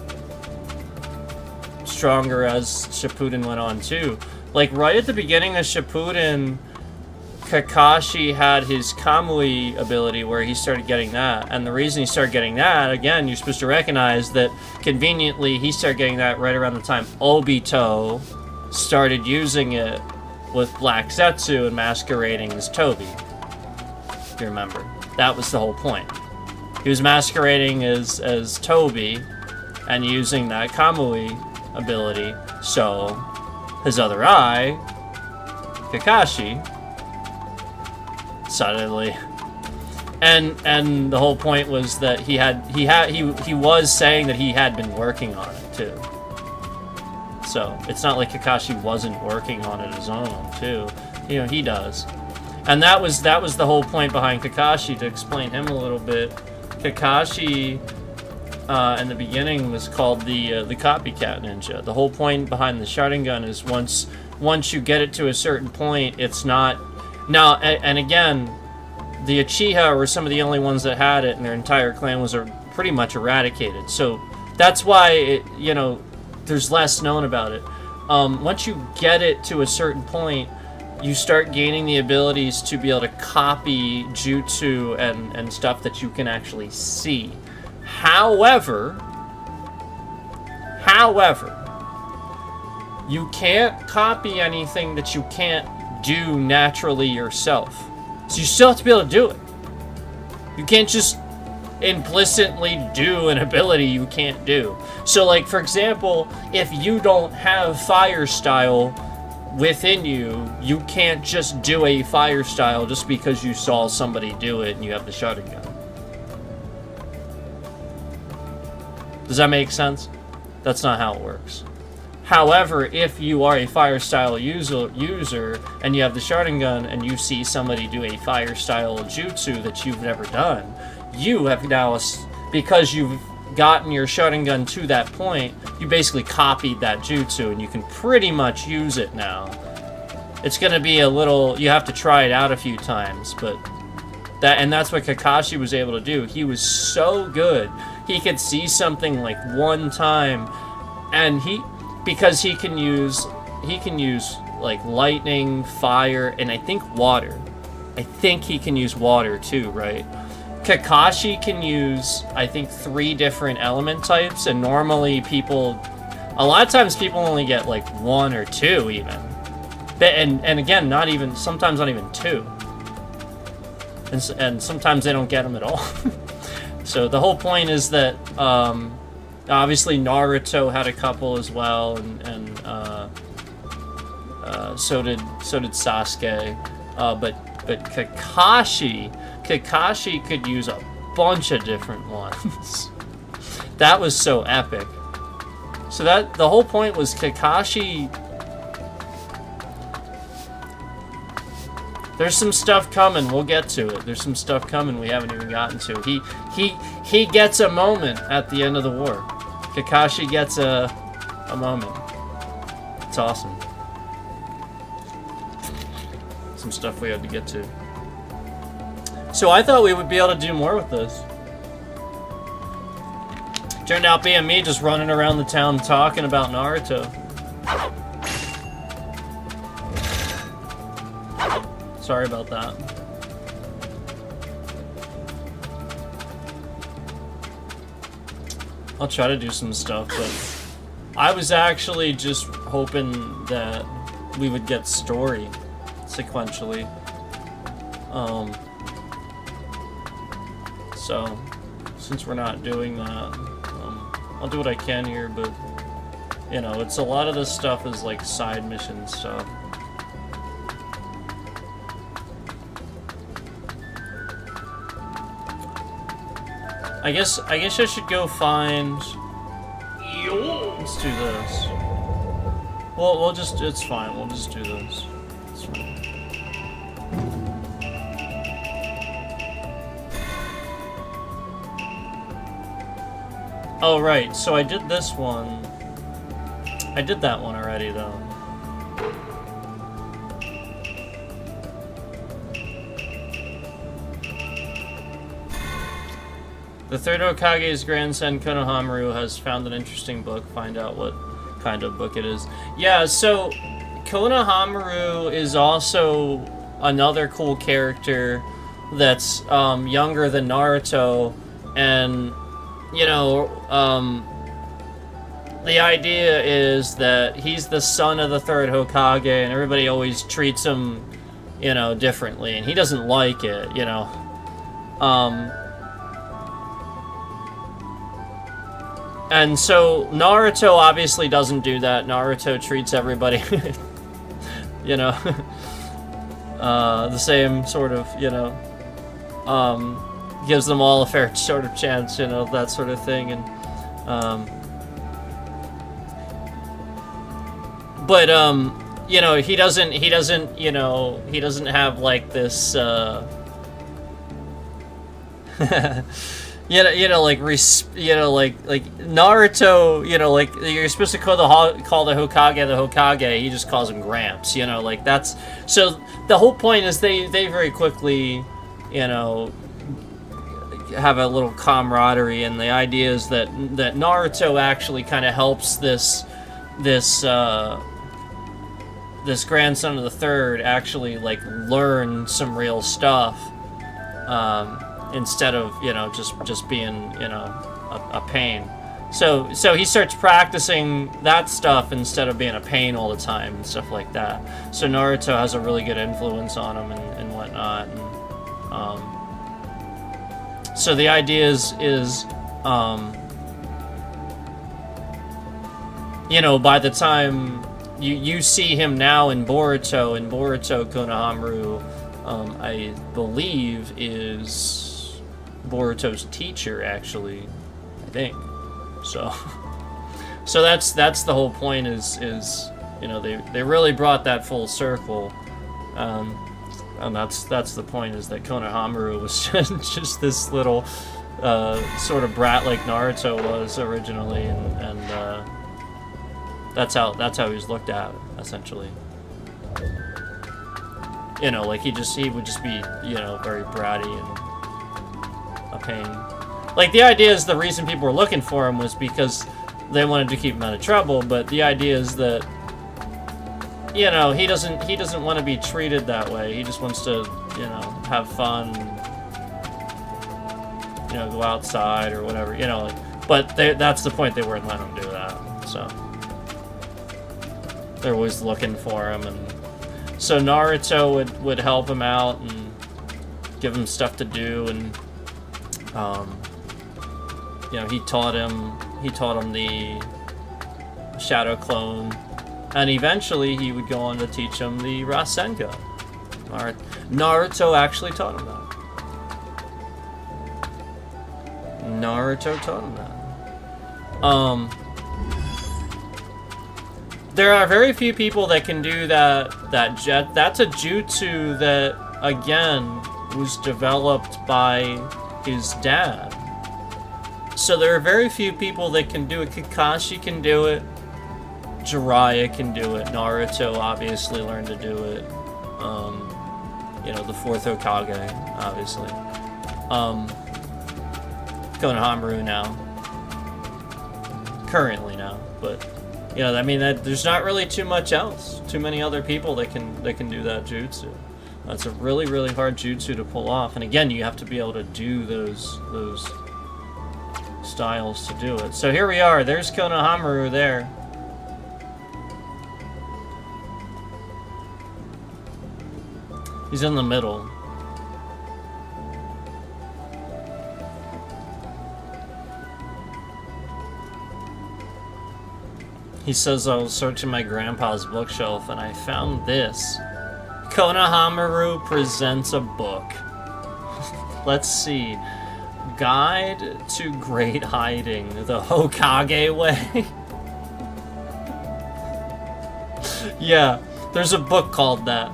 [SPEAKER 1] stronger as Shippuden went on too. Like right at the beginning of Shippuden, Kakashi had his Kamui ability where he started getting that. And the reason he started getting that, again, you're supposed to recognize that conveniently he started getting that right around the time Obito started using it with Black Zetsu and masquerading as Toby. If you remember. That was the whole point. He was masquerading as Toby and using that Kamui ability, so his other eye, Kakashi, suddenly, and the whole point was that he was saying that he had been working on it too. So it's not like Kakashi wasn't working on it his own too. You know, he does. And that was the whole point behind Kakashi, to explain him a little bit. Kakashi in the beginning was called the copycat ninja. The whole point behind the Sharingan is once you get it to a certain point, it's not now. And again, the Uchiha were some of the only ones that had it, and their entire clan was pretty much eradicated. So that's why there's less known about it. Once you get it to a certain point, you start gaining the abilities to be able to copy jutsu and stuff that you can actually see. However, you can't copy anything that you can't do naturally yourself. So you still have to be able to do it. You can't just implicitly do an ability you can't do. So like, for example, if you don't have fire style within you, you can't just do a fire style just because you saw somebody do it and you have the Sharingan. Does that make sense? That's not how it works. However, if you are a fire style user and you have the Sharingan and you see somebody do a fire style jutsu that you've never done, you have now, because you've gotten your Sharingan to that point, you basically copied that jutsu and you can pretty much use it now. It's gonna be a little, you have to try it out a few times, but that's what Kakashi was able to do. He was so good. He could see something like one time, and because he can use like lightning, fire, and I think water. I think he can use water too, right? Kakashi can use, I think, 3 different element types, and normally a lot of times people only get like 1 or 2 even. And again, sometimes not even 2. And sometimes they don't get them at all. So the whole point is that obviously Naruto had a couple as well, and so did Sasuke. But Kakashi could use a bunch of different ones. That was so epic. So that the whole point was Kakashi. There's some stuff coming. We'll get to it. There's some stuff coming we haven't even gotten to. He gets a moment at the end of the war. Kakashi gets a moment. It's awesome. Some stuff we had to get to. So I thought we would be able to do more with this. Turned out being me just running around the town talking about Naruto. Sorry about that. I'll try to do some stuff, but I was actually just hoping that we would get story sequentially. So since we're not doing that, I'll do what I can here, but you know, it's a lot of this stuff is like side mission stuff. I guess I should go find. Let's do this. Well, we'll just, it's fine. We'll just do this. It's fine. Oh, right. So I did this one. I did that one already, though. The third Hokage's grandson, Konohamaru, has found an interesting book. Find out what kind of book it is. Yeah, so Konohamaru is also another cool character that's younger than Naruto, and you know, the idea is that he's the son of the third Hokage, and everybody always treats him, you know, differently, and he doesn't like it, you know. And so Naruto obviously doesn't do that. Naruto treats everybody, you know, the same sort of, you know, gives them all a fair sort of chance, you know, that sort of thing. And but you know, he doesn't, you know, he doesn't have like this you know, like Naruto, you know, like you're supposed to call the Hokage. He just calls him Gramps, you know, like that's, so the whole point is they very quickly, you know, have a little camaraderie, and the idea is that Naruto actually kind of helps this grandson of the third actually like learn some real stuff. Instead of, you know, just being, you know, a pain. So he starts practicing that stuff instead of being a pain all the time and stuff like that. So Naruto has a really good influence on him and whatnot. And, so the idea is you know, by the time you see him now in Boruto, Konohamaru, I believe is Boruto's teacher, actually, I think. So that's the whole point. Is you know, they really brought that full circle, and that's the point. Is that Konohamaru was just this little sort of brat like Naruto was originally, and that's how he was looked at, essentially. You know, like he would just be, you know, very bratty and a pain. Like, the idea is the reason people were looking for him was because they wanted to keep him out of trouble, but the idea is that, you know, he doesn't want to be treated that way. He just wants to, you know, have fun, you know, go outside or whatever, you know, like, but that's the point, they weren't letting him do that, so they're always looking for him. And so Naruto would help him out and give him stuff to do, and you know, he taught him the Shadow Clone, and eventually he would go on to teach him the Rasengan. Naruto actually taught him that. There are very few people that can do that jet. That's a jutsu that, again, was developed by his dad. So there are very few people that can do it. Kakashi can do it. Jiraiya can do it. Naruto obviously learned to do it. You know, the fourth Hokage, obviously. Konohamaru now. Currently now, but you know, I mean, there's not really too much else. Too many other people that can do that jutsu. That's a really, really hard jutsu to pull off. And again, you have to be able to do those styles to do it. So here we are. There's Konohamaru there. He's in the middle. He says I was searching my grandpa's bookshelf and I found this. Konohamaru presents a book. Let's see. Guide to Great Hiding, the Hokage Way. Yeah, there's a book called that.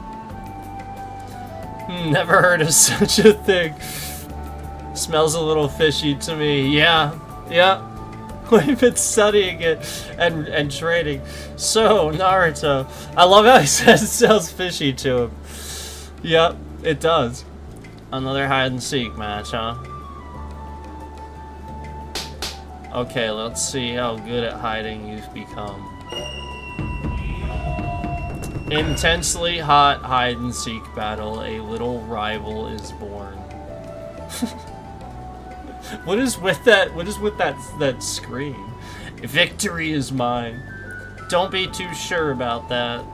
[SPEAKER 1] Never heard of such a thing. Smells a little fishy to me. Yeah. We've been studying it and trading. So, Naruto. I love how he says it smells fishy to him. Yep, it does. Another hide and seek match, huh? Okay, let's see how good at hiding you've become. Intensely hot hide and seek battle. A little rival is born. What is with that? What is with that screen? Victory is mine. Don't be too sure about that.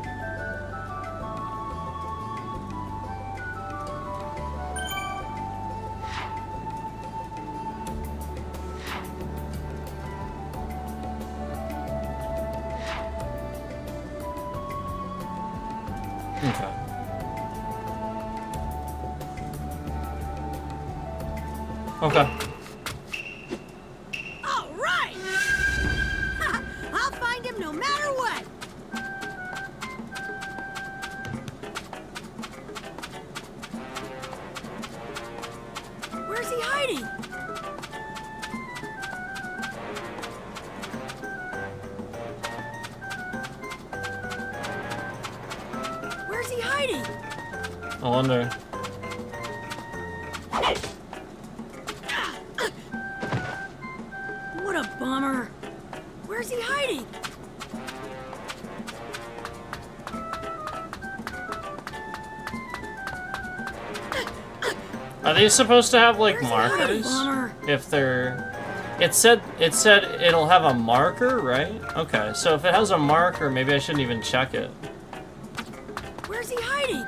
[SPEAKER 1] Okay. Okay.
[SPEAKER 4] All right! I'll find him no matter what! Where's he hiding? Where's he hiding?
[SPEAKER 1] I wonder.
[SPEAKER 4] What a bummer. Where's he hiding?
[SPEAKER 1] Are they supposed to have like
[SPEAKER 4] Where's he hiding?
[SPEAKER 1] markers?
[SPEAKER 4] Bummer.
[SPEAKER 1] If they're, it said it'll have a marker, right? Okay, so if it has a marker, maybe I shouldn't even check it.
[SPEAKER 4] Where's he hiding?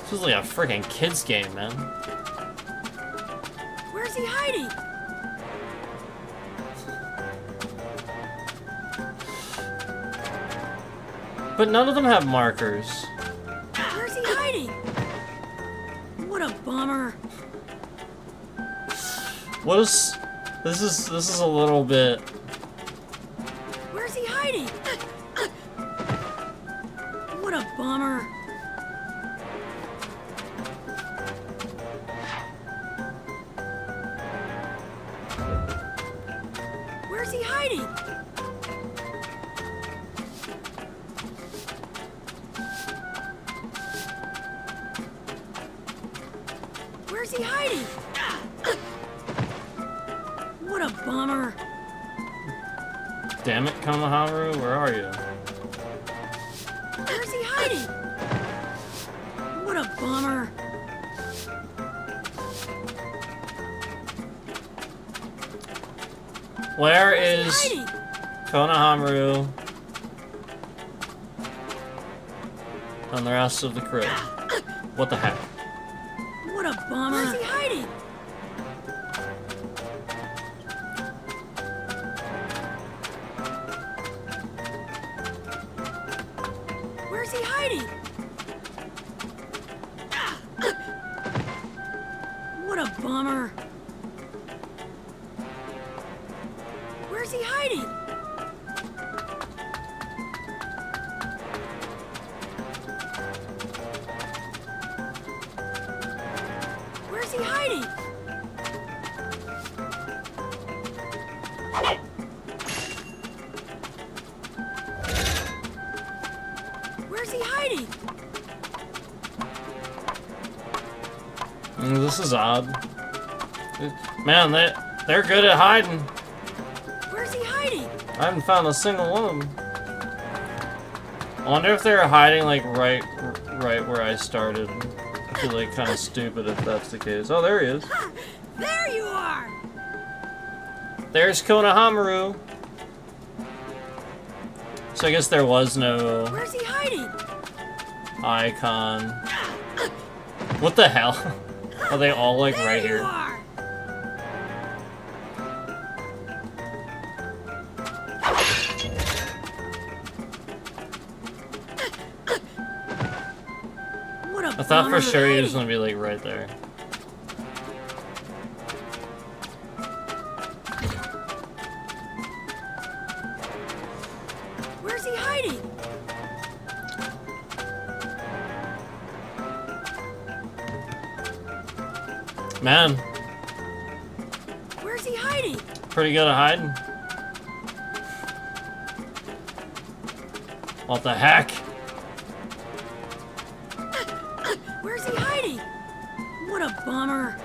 [SPEAKER 1] This is like a freaking kids game, man.
[SPEAKER 4] Where's he hiding?
[SPEAKER 1] But none of them have markers.
[SPEAKER 4] Where's he hiding? What a bummer.
[SPEAKER 1] What is this is a little bit.
[SPEAKER 4] Where's he hiding? What a bummer. Where's he hiding? Where's he hiding? What a bummer.
[SPEAKER 1] Damn it, Konohamaru, where are you?
[SPEAKER 4] Where's he hiding? What a bummer.
[SPEAKER 1] Where
[SPEAKER 4] Where's
[SPEAKER 1] is
[SPEAKER 4] he hiding?
[SPEAKER 1] Konohamaru and the rest of the crew? What the heck?
[SPEAKER 4] What a bummer. Where's he hiding? Where's he hiding? What a bummer. Where's he hiding? Where's he hiding? Where's he hiding?
[SPEAKER 1] This is odd. Man, they're good at hiding.
[SPEAKER 4] Where's he hiding?
[SPEAKER 1] I haven't found a single one of them. I wonder if they're hiding like right where I started. I feel like kind of stupid if that's the case. Oh, there he is.
[SPEAKER 4] Ha! There you are!
[SPEAKER 1] There's Konohamaru. So I guess there was no
[SPEAKER 4] Where's he hiding?
[SPEAKER 1] icon. What the hell? Are they all like
[SPEAKER 4] There
[SPEAKER 1] right
[SPEAKER 4] you
[SPEAKER 1] here?
[SPEAKER 4] are!
[SPEAKER 1] I thought for sure he was gonna be like right there.
[SPEAKER 4] Where's he hiding?
[SPEAKER 1] Man,
[SPEAKER 4] Where's he hiding?
[SPEAKER 1] pretty good at hiding. What the heck?
[SPEAKER 4] Where's he hiding? What a bummer.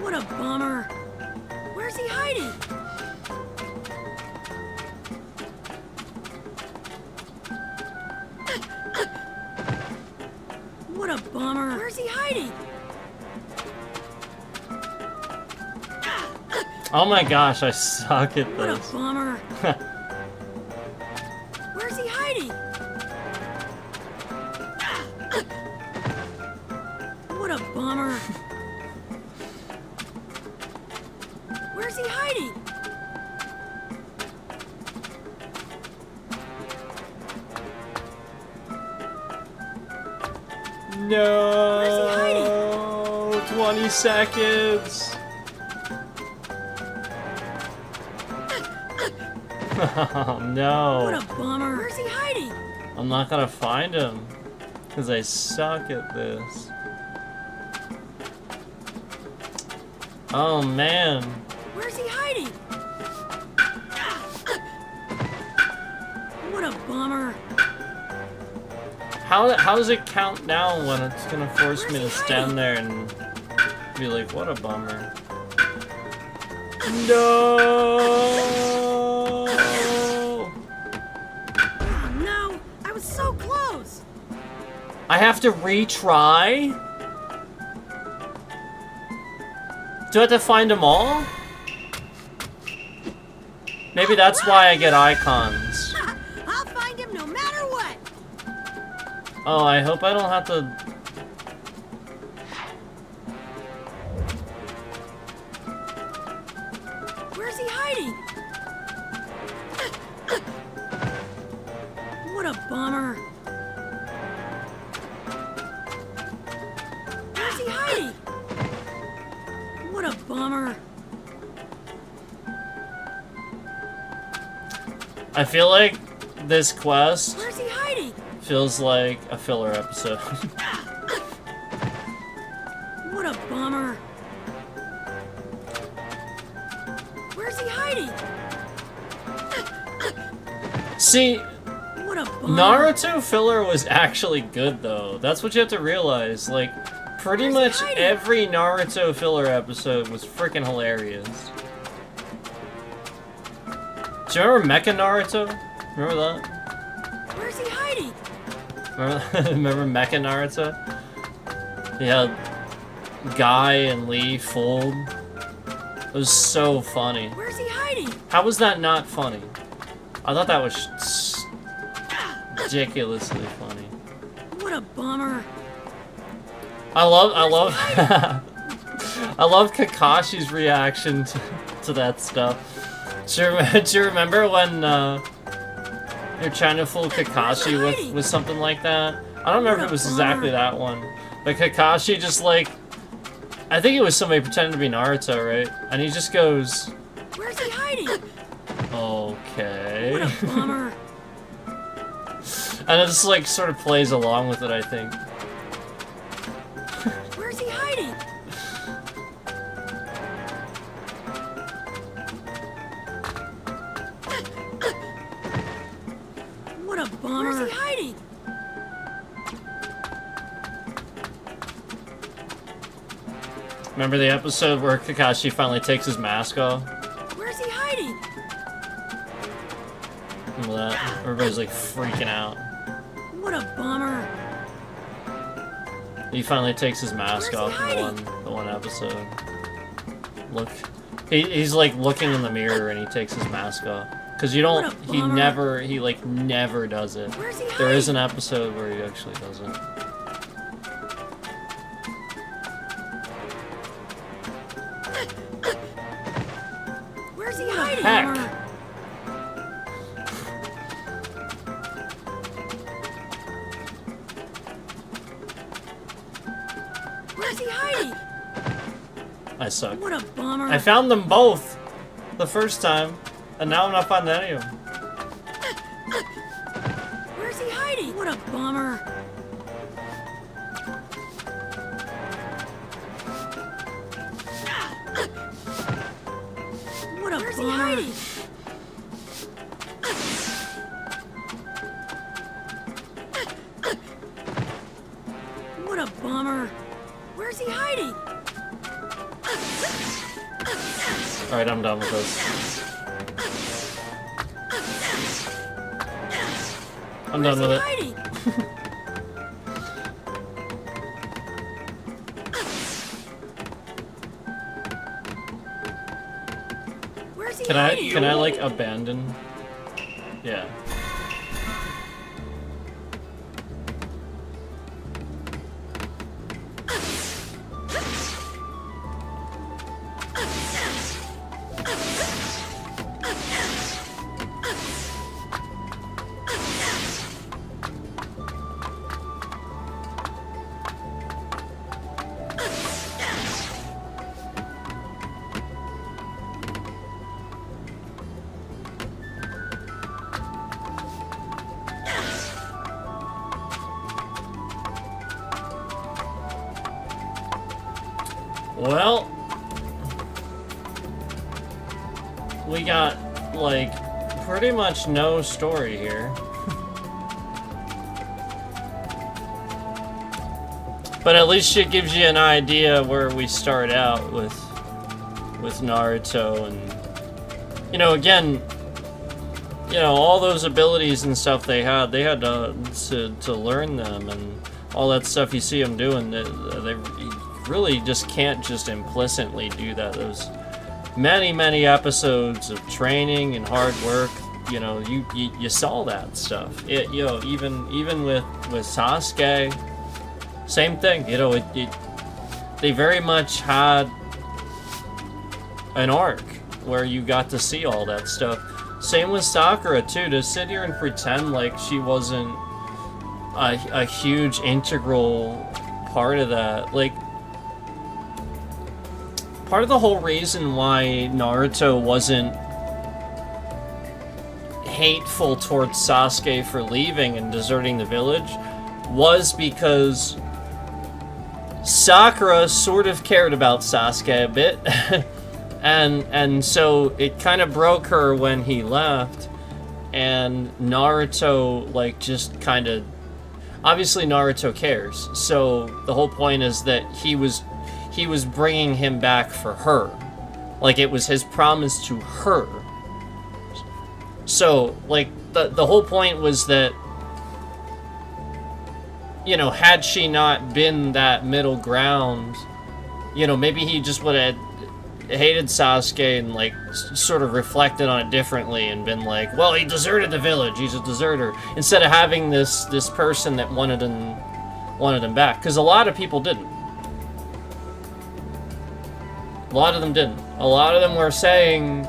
[SPEAKER 4] What a bummer. Where's he hiding? What a bummer. Where's he hiding?
[SPEAKER 1] Oh my gosh, I suck at
[SPEAKER 4] What a
[SPEAKER 1] this.
[SPEAKER 4] bummer. Where's he hiding? What a bummer. Where's he hiding?
[SPEAKER 1] No, 20 seconds. Oh no.
[SPEAKER 4] What a bummer. Where's he hiding?
[SPEAKER 1] I'm not gonna find him because I suck at this. Oh man.
[SPEAKER 4] Where's he hiding? What a bummer.
[SPEAKER 1] How does it count down when it's gonna force me to stand there and be like, what a bummer. No.
[SPEAKER 4] Oh no, I was so close.
[SPEAKER 1] I have to retry? Do I have to find them all? Maybe that's why I get icons.
[SPEAKER 4] I'll find him no matter what.
[SPEAKER 1] Oh, I hope I don't have to...
[SPEAKER 4] Where's he hiding? What a bummer. Where's he hiding? What a bummer.
[SPEAKER 1] I feel like this quest
[SPEAKER 4] Where's he hiding?
[SPEAKER 1] feels like a filler episode.
[SPEAKER 4] What a bummer. Where's he hiding?
[SPEAKER 1] See,
[SPEAKER 4] What a bummer.
[SPEAKER 1] Naruto filler was actually good though. That's what you have to realize. Like, pretty
[SPEAKER 4] Where's he
[SPEAKER 1] much
[SPEAKER 4] hiding?
[SPEAKER 1] every Naruto filler episode was freaking hilarious. Do you remember Mecha Naruto? Remember that?
[SPEAKER 4] Where's he hiding?
[SPEAKER 1] Remember Mecha Naruto? He had Guy and Lee fooled. It was so funny.
[SPEAKER 4] Where's he hiding?
[SPEAKER 1] How was that not funny? I thought that was ridiculously funny.
[SPEAKER 4] What a bummer.
[SPEAKER 1] I love I love Kakashi's reaction to that stuff. Do you remember when you're trying to fool Kakashi with something like that? I don't remember if it was exactly that one. But Kakashi just like, I think it was somebody pretending to be Naruto, right? And he just goes,
[SPEAKER 4] Where's he hiding?
[SPEAKER 1] okay.
[SPEAKER 4] What a bummer.
[SPEAKER 1] And it just like sort of plays along with it, I think.
[SPEAKER 4] Where's he hiding? What a bummer. Where's he hiding?
[SPEAKER 1] Remember the episode where Kakashi finally takes his mask off?
[SPEAKER 4] Where's he hiding?
[SPEAKER 1] Remember that? Everybody's like freaking out.
[SPEAKER 4] What a bummer.
[SPEAKER 1] He finally takes his mask
[SPEAKER 4] Where's he
[SPEAKER 1] off in the one episode. Look, he's like looking in the mirror and he takes his mask off. Cause you don't,
[SPEAKER 4] What a bummer.
[SPEAKER 1] he like never does it.
[SPEAKER 4] Where's he
[SPEAKER 1] There is
[SPEAKER 4] hiding?
[SPEAKER 1] an episode where he actually does it.
[SPEAKER 4] Where's he hiding?
[SPEAKER 1] Heck. suck.
[SPEAKER 4] What a bummer.
[SPEAKER 1] I found them both the first time, and now I'm not finding any of them.
[SPEAKER 4] Where's he hiding? What a bummer. What a Where's bummer. He hiding? What a bummer. Where's he hiding?
[SPEAKER 1] Alright, I'm done with this. I'm done with it.
[SPEAKER 4] Where's he
[SPEAKER 1] Can
[SPEAKER 4] hiding?
[SPEAKER 1] I like abandon? Yeah. Well, we got, like, pretty much no story here. But at least it gives you an idea where we start out with Naruto, and, you know, again, you know, all those abilities and stuff they had to learn them, and all that stuff you see them doing, they really just can't just implicitly do that. Those many episodes of training and hard work, you know, you saw that stuff. It, you know, even with Sasuke, same thing. You know, they very much had an arc where you got to see all that stuff. Same with Sakura too. To sit here and pretend like she wasn't a huge integral part of that, like, part of the whole reason why Naruto wasn't hateful towards Sasuke for leaving and deserting the village was because Sakura sort of cared about Sasuke a bit. and so it kind of broke her when he left, and Naruto, like, just kind of, obviously Naruto cares, so the whole point is that he was bringing him back for her. Like, it was his promise to her. So, like, the whole point was that, you know, had she not been that middle ground, you know, maybe he just would have hated Sasuke and, like, sort of reflected on it differently and been like, well, he deserted the village, he's a deserter, instead of having this person that wanted him back. Because a lot of people didn't. A lot of them didn't. A lot of them were saying,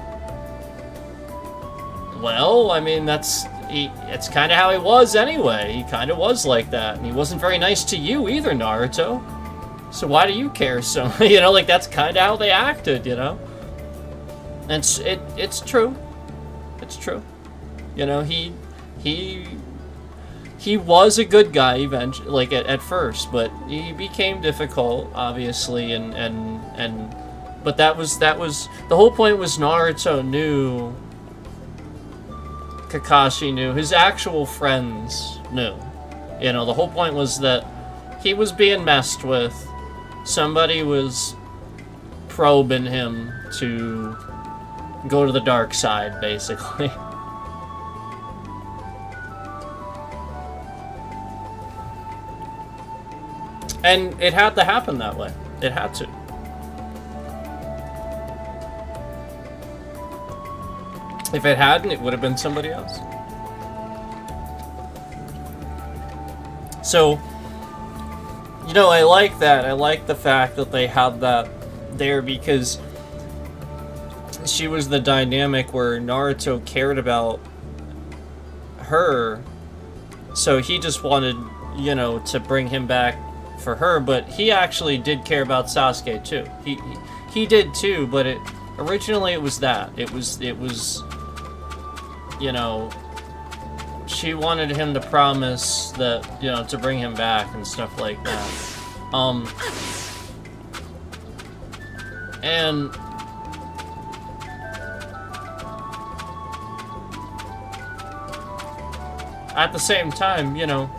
[SPEAKER 1] well, I mean, it's kind of how he was anyway. He kind of was like that. And he wasn't very nice to you either, Naruto. So why do you care so? You know, like, that's kind of how they acted, you know? And it's true. It's true. You know, he was a good guy eventually, like, at first, but he became difficult, obviously, but that was the whole point. Was Naruto knew, Kakashi knew, his actual friends knew. You know, the whole point was that he was being messed with. Somebody was probing him to go to the dark side, basically. And it had to happen that way. It had to. If it hadn't, it would have been somebody else. So, you know, I like that. I like the fact that they had that there, because she was the dynamic where Naruto cared about her, so he just wanted, you know, to bring him back for her, but he actually did care about Sasuke too. he did too, but originally it was that. It was, you know, she wanted him to promise that, you know, to bring him back and stuff like that. And at the same time, you know,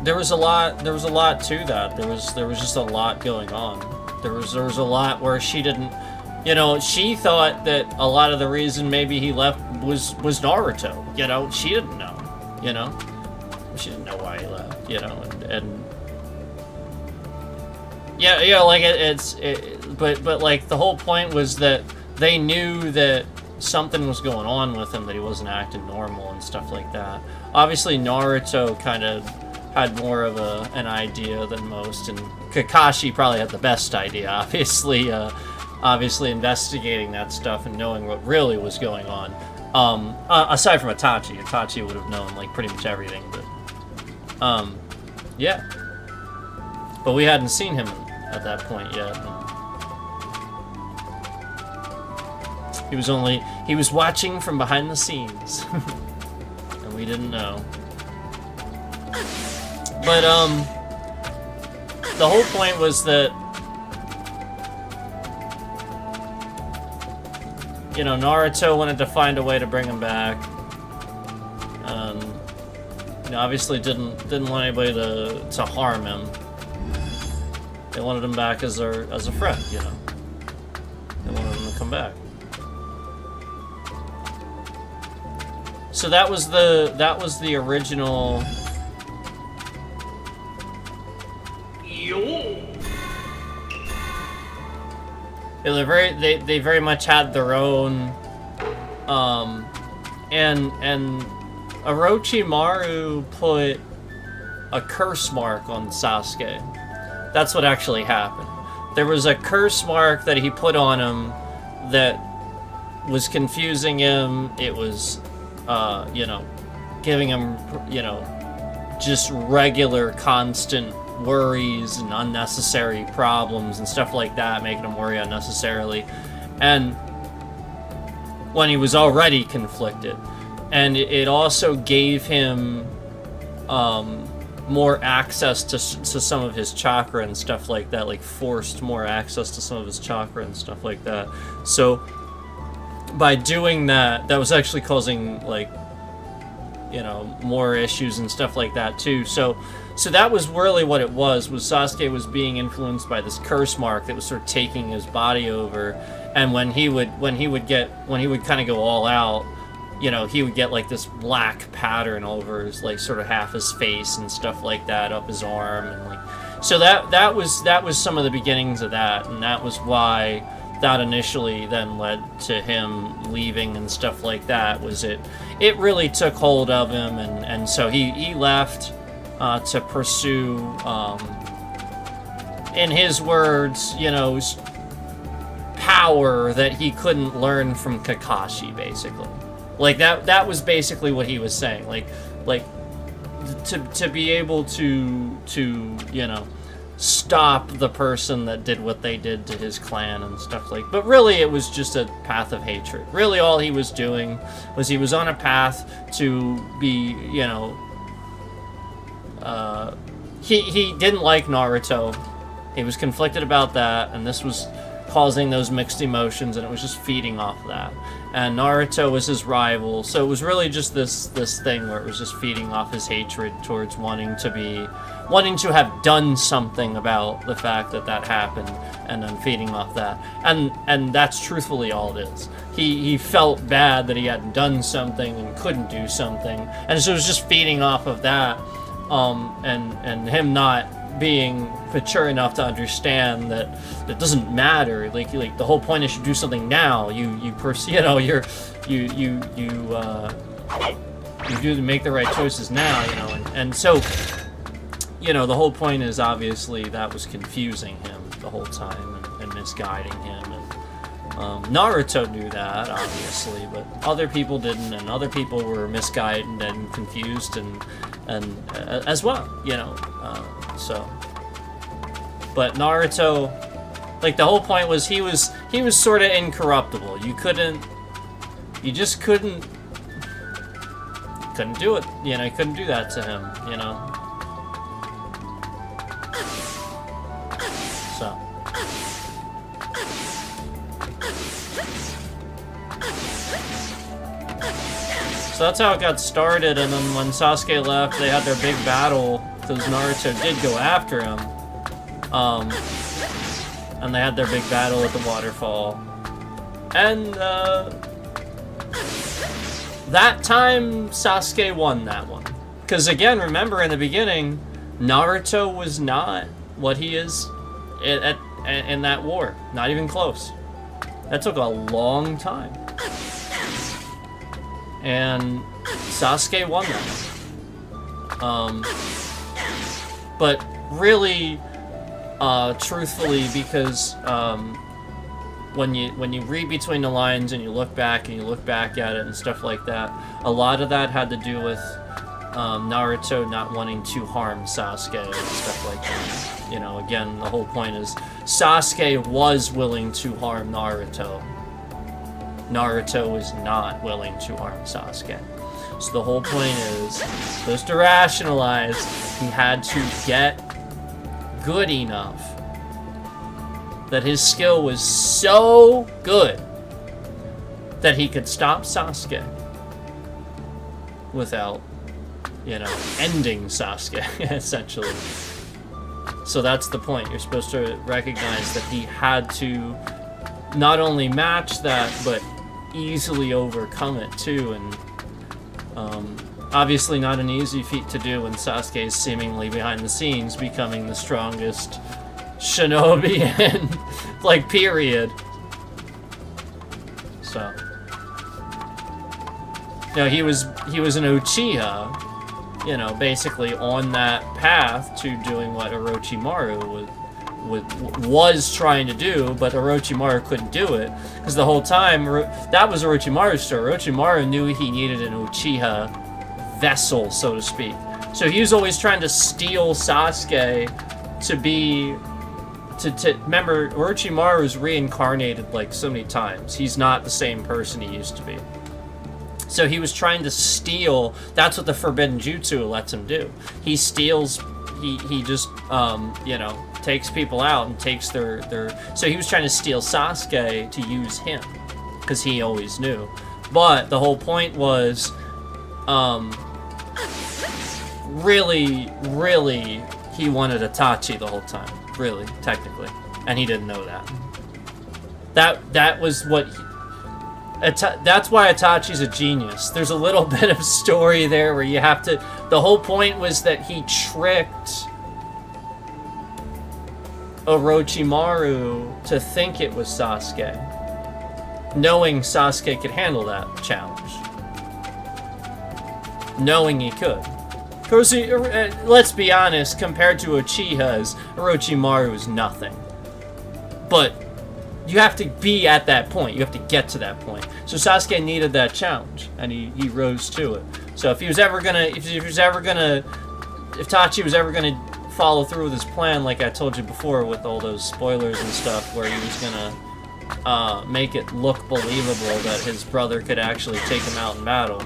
[SPEAKER 1] there was a lot to that. There was just a lot going on. There was a lot where she didn't, you know, she thought that a lot of the reason maybe he left was Naruto, you know. She didn't know, you know. She didn't know why he left, you know, and yeah, like but like the whole point was that they knew that something was going on with him, that he wasn't acting normal and stuff like that. Obviously, Naruto kind of had more of an idea than most, and Kakashi probably had the best idea, obviously investigating that stuff and knowing what really was going on. Aside from Itachi would have known like pretty much everything, but yeah. But we hadn't seen him at that point yet. He was watching from behind the scenes. And we didn't know. But, the whole point was that, you know, Naruto wanted to find a way to bring him back. You know, obviously didn't want anybody to harm him. They wanted him back as a friend, you know. They wanted him to come back. So that was the original. They very much had their own, and Orochimaru put a curse mark on Sasuke. That's what actually happened. There was a curse mark that he put on him that was confusing him. It was, you know, giving him, you know, just regular, constant worries and unnecessary problems and stuff like that, making him worry unnecessarily. And when he was already conflicted. And it also gave him more access to some of his chakra and stuff like that, like forced more access to some of his chakra and stuff like that. So by doing that, that was actually causing, like, you know, more issues and stuff like that too. So that was really what it was Sasuke was being influenced by this curse mark that was sort of taking his body over. And when he would kind of go all out, you know, he would get like this black pattern over his, like, sort of half his face and stuff like that, up his arm, and like, so that was some of the beginnings of that, and that was why that initially then led to him leaving and stuff like that. Was it really took hold of him, and so he left to pursue, in his words, you know, power that he couldn't learn from Kakashi, basically. Like, that was basically what he was saying. Like to be able to you know, stop the person that did what they did to his clan and stuff like. But really, it was just a path of hatred. Really, all he was doing was he was on a path to be, you know, he didn't like Naruto. He was conflicted about that, and this was causing those mixed emotions, and it was just feeding off that. And Naruto was his rival, so it was really just this thing where it was just feeding off his hatred towards wanting to have done something about the fact that happened, and then feeding off that. And that's truthfully all it is. He felt bad that he hadn't done something and couldn't do something, and so it was just feeding off of that, and him not being mature enough to understand that it doesn't matter. Like the whole point is you do something now. You do make the right choices now. You know, and so, you know, the whole point is obviously that was confusing him the whole time and misguiding him. And Naruto knew that, obviously, but other people didn't, and other people were misguided and confused and as well. You know, so But Naruto, like, the whole point was he was sort of incorruptible. You just couldn't do it. You know, you couldn't do that to him, you know. So that's how it got started, and then when Sasuke left, they had their big battle, because Naruto did go after him. And they had their big battle at the waterfall. And, that time, Sasuke won that one. Because again, remember in the beginning, Naruto was not what he is in that war. Not even close. That took a long time. And Sasuke won that. But really, truthfully, because when you read between the lines and you look back at it and stuff like that, a lot of that had to do with Naruto not wanting to harm Sasuke and stuff like that. You know, again, the whole point is Sasuke was willing to harm Naruto. Naruto was not willing to harm Sasuke. So the whole point is, supposed to rationalize, he had to get good enough that his skill was so good that he could stop Sasuke without, you know, ending Sasuke, essentially. So that's the point. You're supposed to recognize that he had to not only match that, but easily overcome it too, and obviously not an easy feat to do when Sasuke is seemingly behind the scenes becoming the strongest shinobi in, like, period. So, you know, he was an Uchiha, you know, basically on that path to doing what Orochimaru was trying to do, but Orochimaru couldn't do it, because the whole time, that was Orochimaru's story. Orochimaru knew he needed an Uchiha vessel, so to speak. So he was always trying to steal Sasuke to remember, Orochimaru is reincarnated like so many times. He's not the same person he used to be. So he was trying to steal, that's what the Forbidden Jutsu lets him do. He steals, he just, you know, takes people out and takes their so he was trying to steal Sasuke to use him, because he always knew. But the whole point was, really, he wanted Itachi the whole time. Really, technically. And he didn't know that. That was what that's why Itachi's a genius. There's a little bit of story there where you have to, the whole point was that he tricked Orochimaru to think it was Sasuke, knowing Sasuke could handle that challenge. Knowing he could. Because, let's be honest, compared to Uchiha's, Orochimaru is nothing. But you have to be at that point. You have to get to that point. So Sasuke needed that challenge, and he rose to it. So if Itachi was ever gonna follow through with his plan, like I told you before, with all those spoilers and stuff, where he was gonna make it look believable that his brother could actually take him out in battle,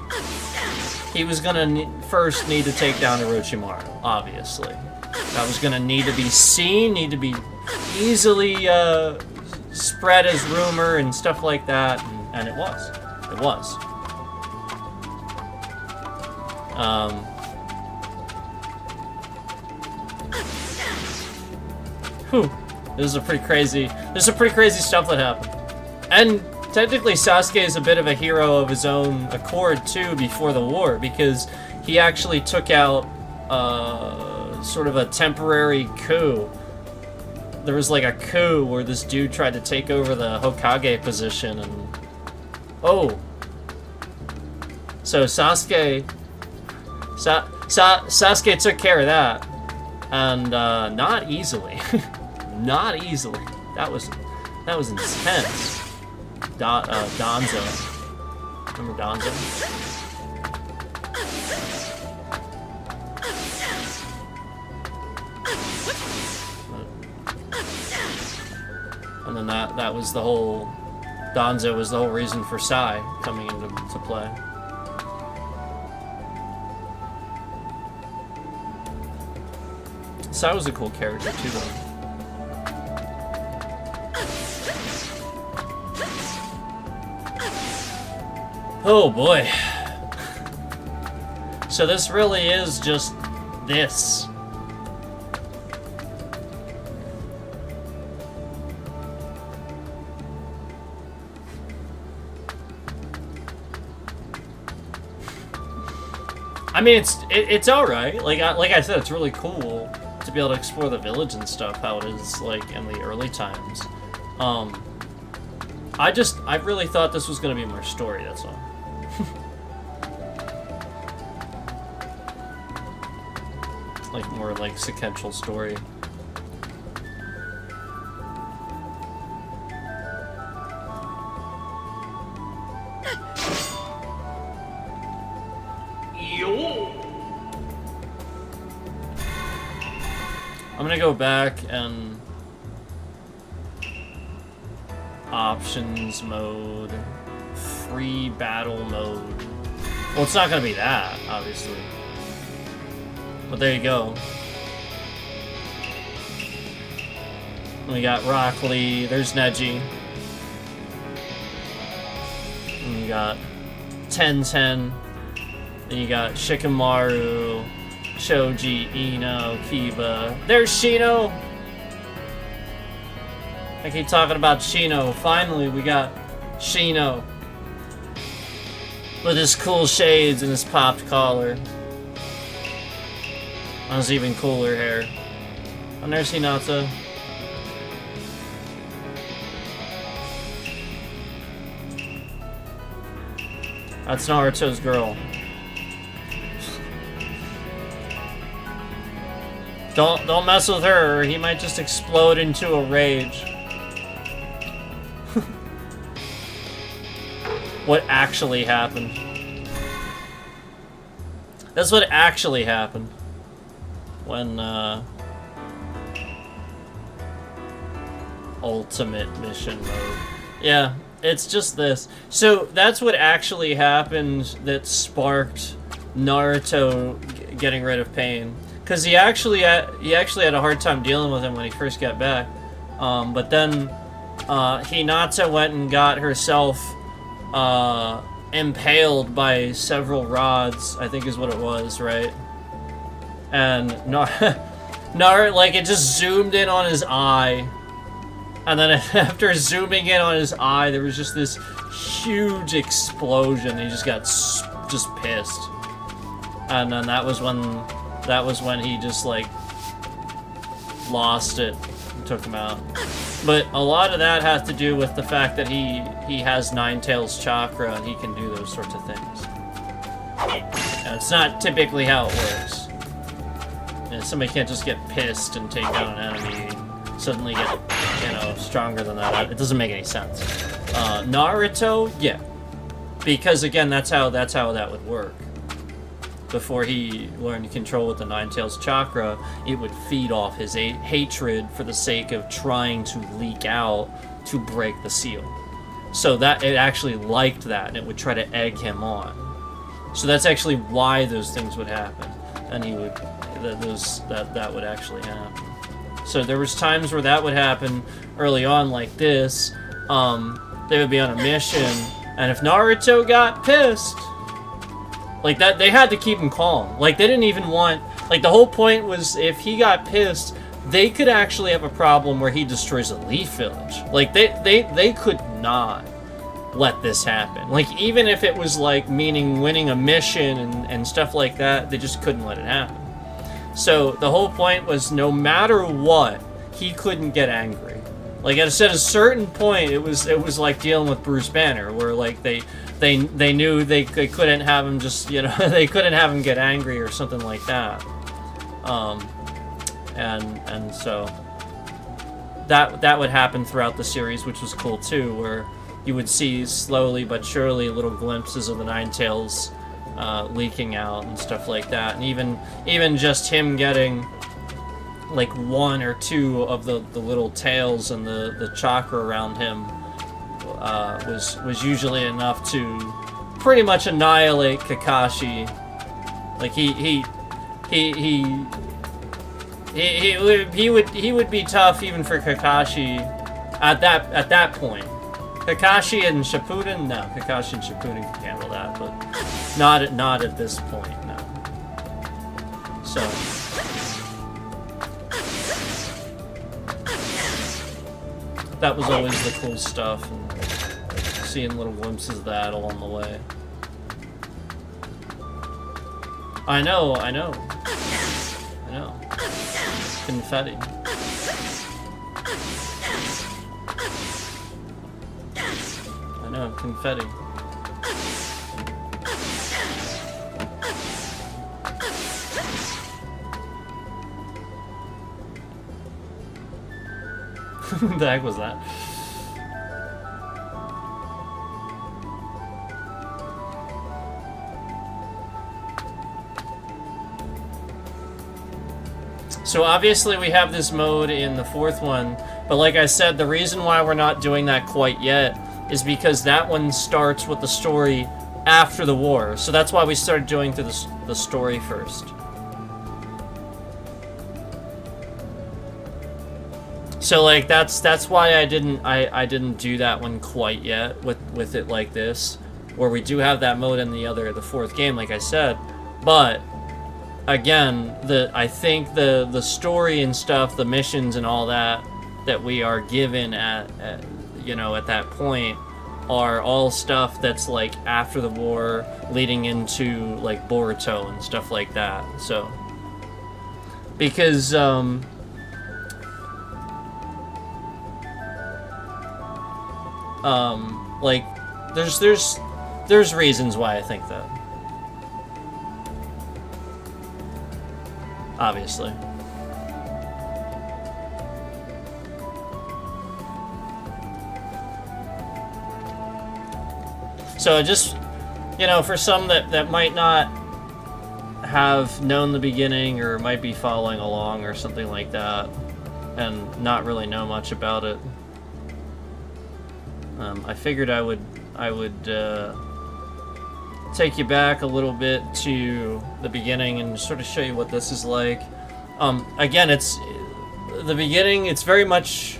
[SPEAKER 1] he was gonna first need to take down Orochimaru, obviously. That was gonna need to be seen, need to be easily spread as rumor and stuff like that, and it was. It was. This is a pretty crazy. There's some pretty crazy stuff that happened, and technically Sasuke is a bit of a hero of his own accord too before the war, because he actually took out sort of a temporary coup. There was like a coup where this dude tried to take over the Hokage position, and so Sasuke took care of that, and not easily. Not easily. That was intense. Danzo. Remember Danzo? And then that was the whole... Danzo was the whole reason for Sai coming into play. Sai was a cool character too, though. Oh boy. So this really is just this. I mean, it's all right. Like I said, it's really cool to be able to explore the village and stuff, how it is like in the early times. I really thought this was gonna be more story. That's all. Like more like sequential story. I'm gonna go back and options mode, free battle mode. Well, it's not gonna be that, obviously. But there you go. We got Rock Lee, there's Neji. And you got Tenten. Then you got Shikamaru, Shoji, Ino, Kiba. There's Shino! I keep talking about Shino. Finally, we got Shino. With his cool shades and his popped collar. And his even cooler hair. And there's Hinata. That's Naruto's girl. Don't mess with her, or he might just explode into a rage. What actually happened? That's what actually happened. When, ultimate mission mode. Yeah, it's just this. So, that's what actually happened that sparked Naruto getting rid of Pain. Because he actually had a hard time dealing with him when he first got back. But then Hinata went and got herself impaled by several rods, I think is what it was, right? And like it just zoomed in on his eye. And then after zooming in on his eye, there was just this huge explosion. He just got just pissed. And then that was when he just like lost it and took him out. But a lot of that has to do with the fact that he has Nine Tails chakra and he can do those sorts of things. And it's not typically how it works. And somebody can't just get pissed and take down an enemy and suddenly get, stronger than that. It doesn't make any sense. Naruto, yeah. Because again, that's how that would work. Before he learned to control with the Nine Tails chakra, it would feed off his hatred for the sake of trying to leak out to break the seal. So that it actually liked that, and it would try to egg him on. So that's actually why those things would happen, and that would actually happen. So there was times where that would happen early on, like this. They would be on a mission, and if Naruto got pissed. Like, that, they had to keep him calm. Like, they didn't even want... Like, the whole point was, if he got pissed, they could actually have a problem where he destroys a Leaf Village. Like, they could not let this happen. Like, even if it was, like, meaning winning a mission and stuff like that, they just couldn't let it happen. So, the whole point was, no matter what, he couldn't get angry. Like, at a certain point, it was like dealing with Bruce Banner, where, like, they knew they couldn't have him just, they couldn't have him get angry or something like that. And so that would happen throughout the series, which was cool too, where you would see slowly but surely little glimpses of the Nine Tails leaking out and stuff like that. And even just him getting like one or two of the little tails and the chakra around him was usually enough to pretty much annihilate Kakashi. Like he would be tough even for Kakashi at that point. Kakashi and Shippuden, no. Kakashi and Shippuden can handle that, but not at this point, no. So that was always the cool stuff, and seeing little glimpses of that along the way. I know. Confetti. I know, confetti. What the heck was that? So obviously we have this mode in the 4th one, but like I said, the reason why we're not doing that quite yet is because that one starts with the story after the war. So that's why we started doing through the story first. So like that's why I didn't do that one quite yet with it like this, where we do have that mode in the 4th game, like I said, but again, I think the story and stuff, the missions and all that we are given at that point are all stuff that's like after the war, leading into like Boruto and stuff like that. So because like there's reasons why I think that. Obviously. So just, for some that might not have known the beginning or might be following along or something like that and not really know much about it, I figured I would take you back a little bit to the beginning and sort of show you what this is like. Again, it's the beginning. It's very much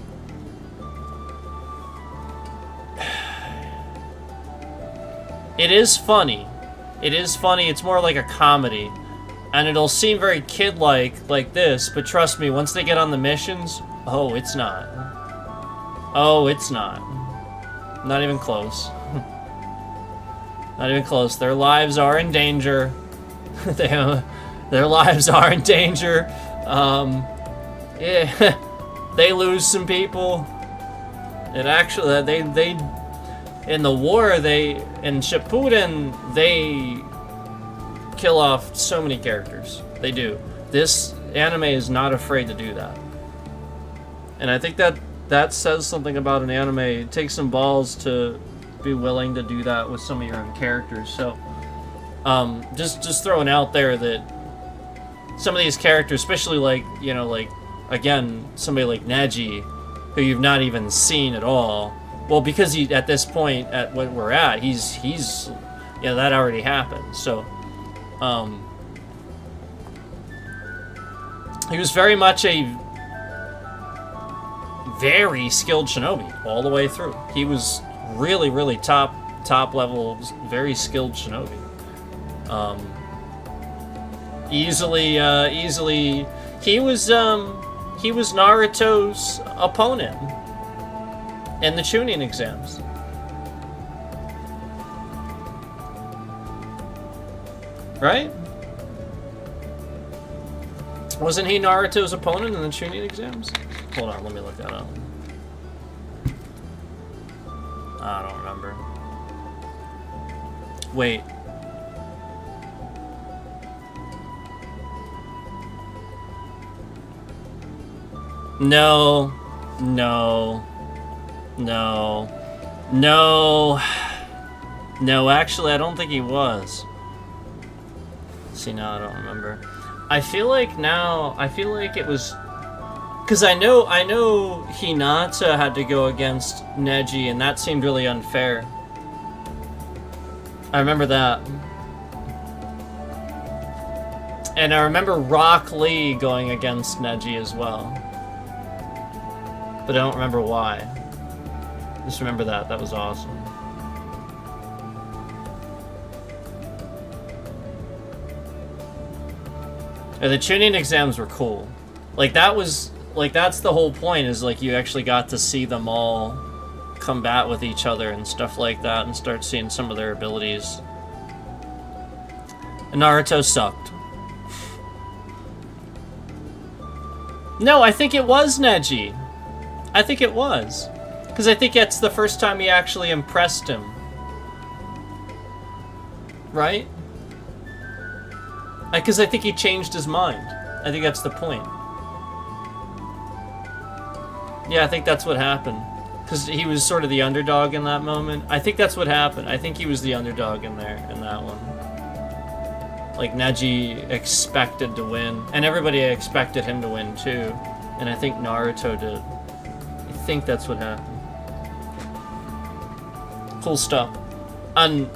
[SPEAKER 1] it is funny. It's more like a comedy, and it'll seem very kid-like this, but trust me, once they get on the missions, it's not. It's not. Not even close. Not even close. Their lives are in danger. Their lives are in danger. Yeah, they lose some people. It actually, they in the war, in Shippuden, they kill off so many characters. They do. This anime is not afraid to do that. And I think that says something about an anime. It takes some balls to be willing to do that with some of your own characters. So just throwing out there that some of these characters, especially like again, somebody like Neji, who you've not even seen at all, well, because he, at this point at what we're at, he's that already happened. So he was very much a very skilled shinobi all the way through. He was really top level, very skilled shinobi. Easily he was Naruto's opponent in the Chunin exams. Right? Wasn't he Naruto's opponent in the Chunin exams? Hold on, let me look that up. I don't remember. Wait. No, actually, I don't think he was. See, now I don't remember. I feel like it was Because I know Hinata had to go against Neji, and that seemed really unfair. I remember that. And I remember Rock Lee going against Neji as well. But I don't remember why. Just remember that. That was awesome. And the tuning exams were cool. Like, that was... Like, that's the whole point, is, like, you actually got to see them all combat with each other and stuff like that, and start seeing some of their abilities. And Naruto sucked. No, I think it was Neji. I think it was. Because I think it's the first time he actually impressed him. Right? Because I think he changed his mind. I think that's the point. Yeah, I think that's what happened. Because he was sort of the underdog in that moment. I think that's what happened. I think he was the underdog in there, in that one. Like, Neji expected to win. And everybody expected him to win, too. And I think Naruto did. I think that's what happened. Cool stuff. And,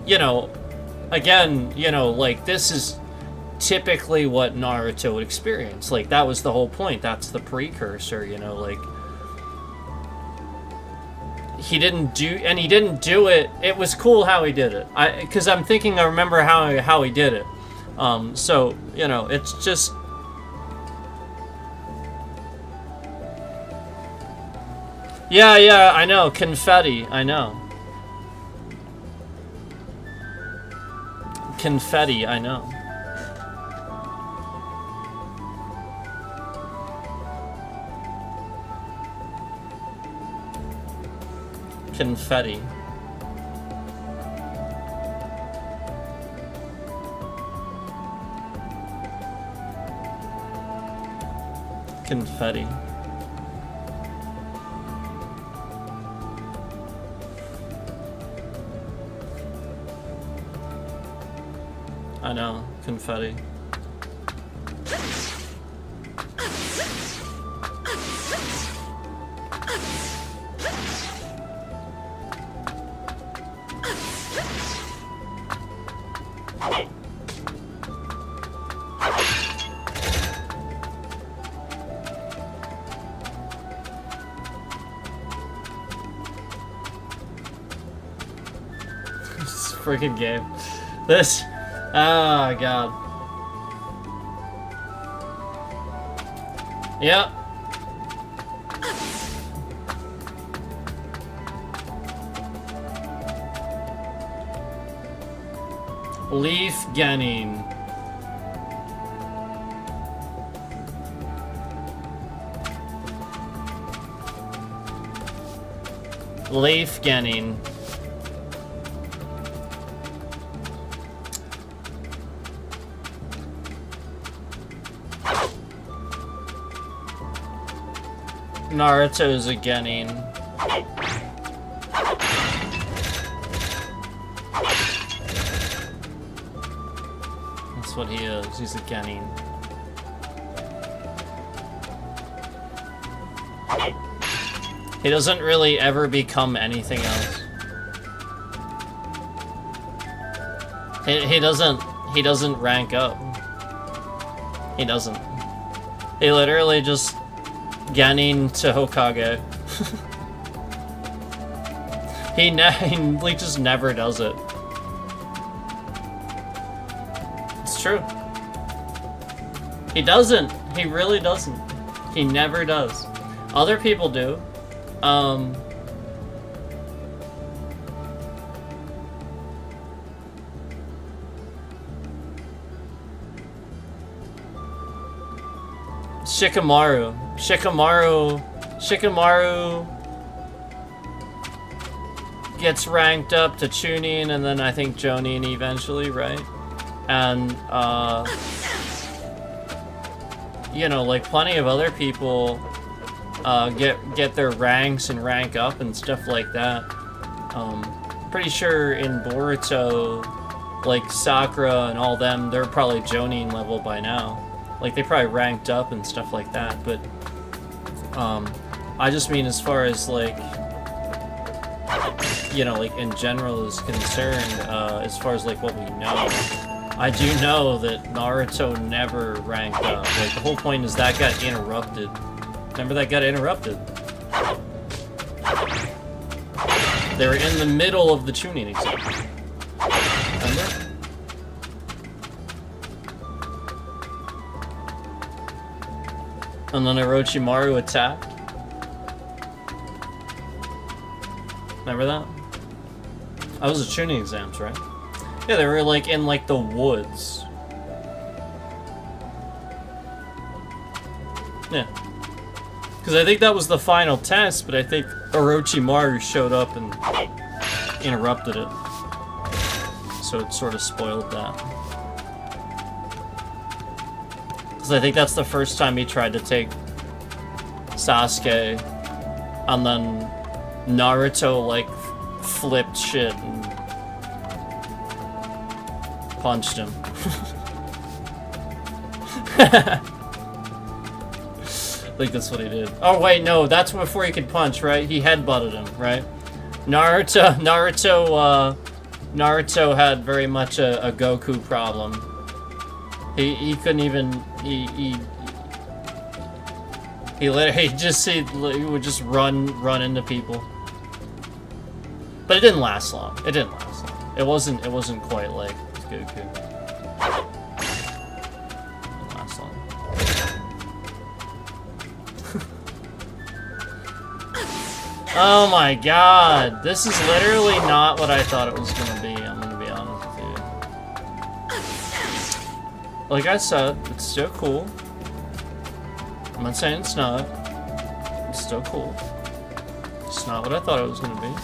[SPEAKER 1] you know, again, you know, like, this is typically what Naruto would experience. Like, that was the whole point. That's the precursor, you know, like... He didn't do it. It was cool how he did it. Because I'm thinking I remember how he did it. So, you know, it's just... Yeah, I know. Confetti, I know. Confetti, I know. Confetti. Confetti. I know, confetti. This freaking game. This. Oh, God. Yep. Leaf Genin. Leaf Genin. Naruto's a Genin. That's what he is. He's a Genin. He doesn't really ever become anything else. He doesn't rank up. He doesn't. He literally just Genin to Hokage. He just never does it. It's true. He doesn't. He really doesn't. He never does. Other people do. Shikamaru gets ranked up to Chunin, and then I think Jonin eventually, right? And, you know, like, plenty of other people get their ranks and rank up and stuff like that. Pretty sure in Boruto, like, Sakura and all them, they're probably Jonin level by now. Like, they probably ranked up and stuff like that, but, I just mean as far as, like, you know, like, in general is concerned, as far as, like, what we know, I do know that Naruto never ranked up. Like, the whole point is that got interrupted. Remember that got interrupted? They were in the middle of the Chunin exam. Remember? And then Orochimaru attacked. Remember that? That was the Chunin exams, right? Yeah, they were like in like the woods. Yeah. Because I think that was the final test, but I think Orochimaru showed up and interrupted it. So it sort of spoiled that. Because I think that's the first time he tried to take Sasuke, and then Naruto, like, flipped shit and punched him. I think that's what he did. Oh wait, no, that's before he could punch, right? He headbutted him, right? Naruto had very much a Goku problem. He couldn't even he would just run into people. But it didn't last long. It didn't last long. It wasn't quite like Goku. Didn't last long. Oh my god, this is literally not what I thought it was gonna be, I'm gonna be honest with you. Like I said, it's still cool. I'm not saying it's not. It's still cool. It's not what I thought it was gonna be.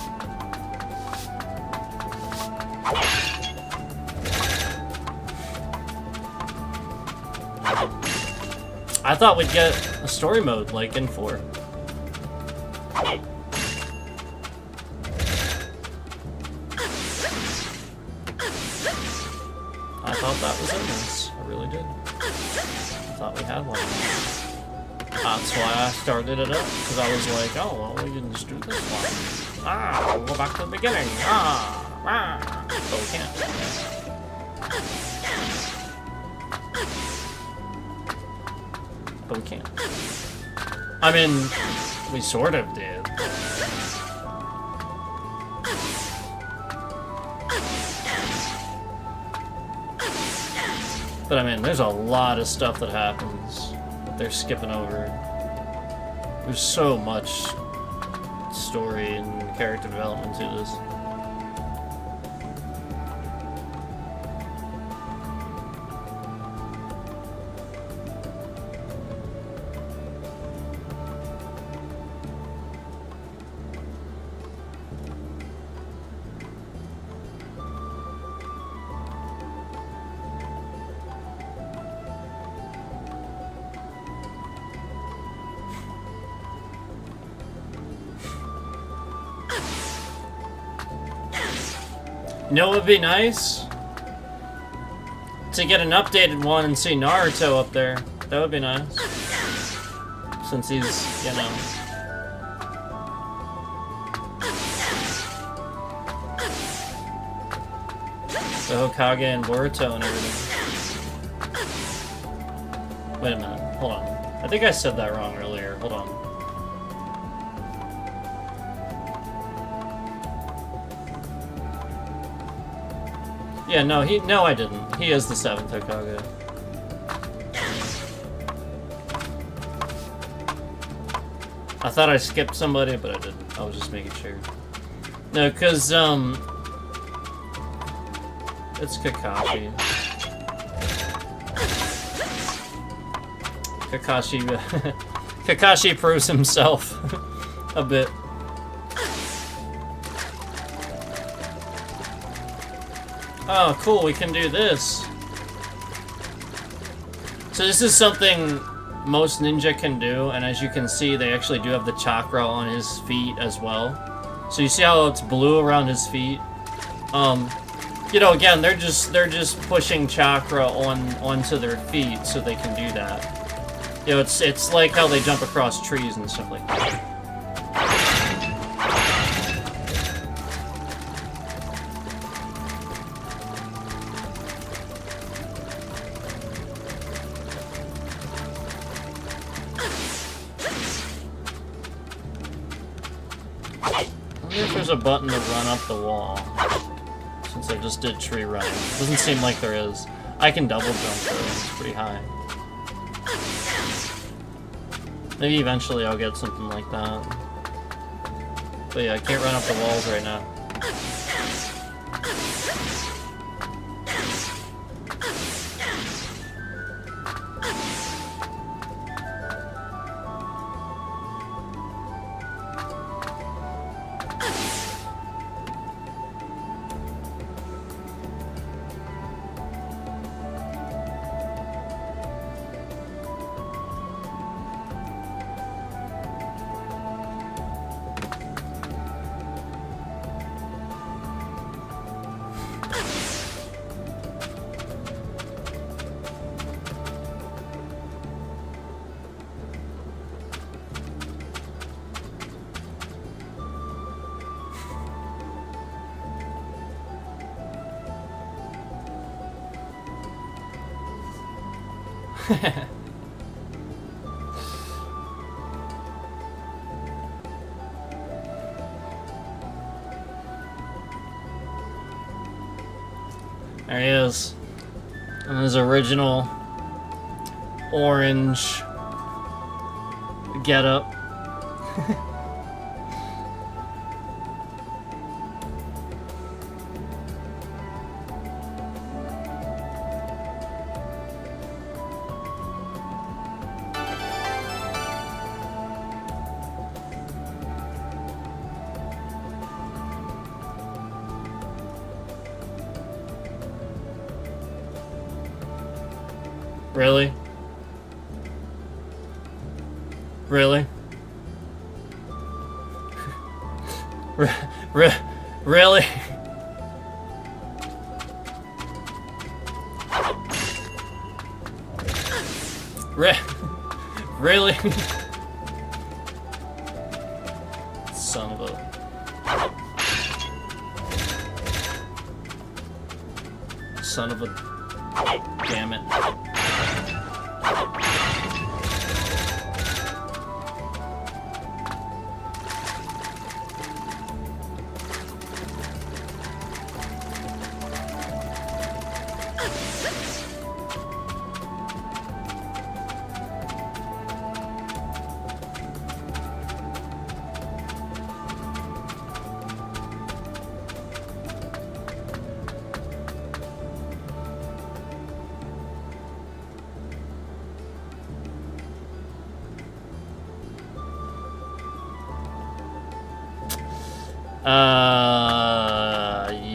[SPEAKER 1] I thought we'd get a story mode like in 4. I thought that was in this. I really did. I thought we had one. That's why I started it up, because I was like, oh, well, we can just do this one. Ah, we'll go back to the beginning. But we can't. But we can't. I mean, we sort of did. But I mean, there's a lot of stuff that happens that they're skipping over. There's so much story and character development to this. You know what would be nice? To get an updated one and see Naruto up there. That would be nice. Since he's, you know... the Hokage and Boruto and everything. Wait a minute, hold on. I think I said that wrong earlier, hold on. Yeah, no, I didn't. He is the 7th Hokage. I thought I skipped somebody, but I didn't. I was just making sure. No, cause, it's Kakashi. Kakashi proves himself a bit. Oh, cool, we can do this. So this is something most ninja can do, and as you can see, they actually do have the chakra on his feet as well. So you see how it's blue around his feet? you know, again, they're just pushing chakra onto their feet so they can do that. You know, it's like how they jump across trees and stuff like that. I wonder if there's a button to run up the wall. Since I just did tree running. Doesn't seem like there is. I can double jump though, it's pretty high. Maybe eventually I'll get something like that. But yeah, I can't run up the walls right now. There he is. In his original orange getup. Really? Really? Really? Really? Son of a... Son of a... Damn it.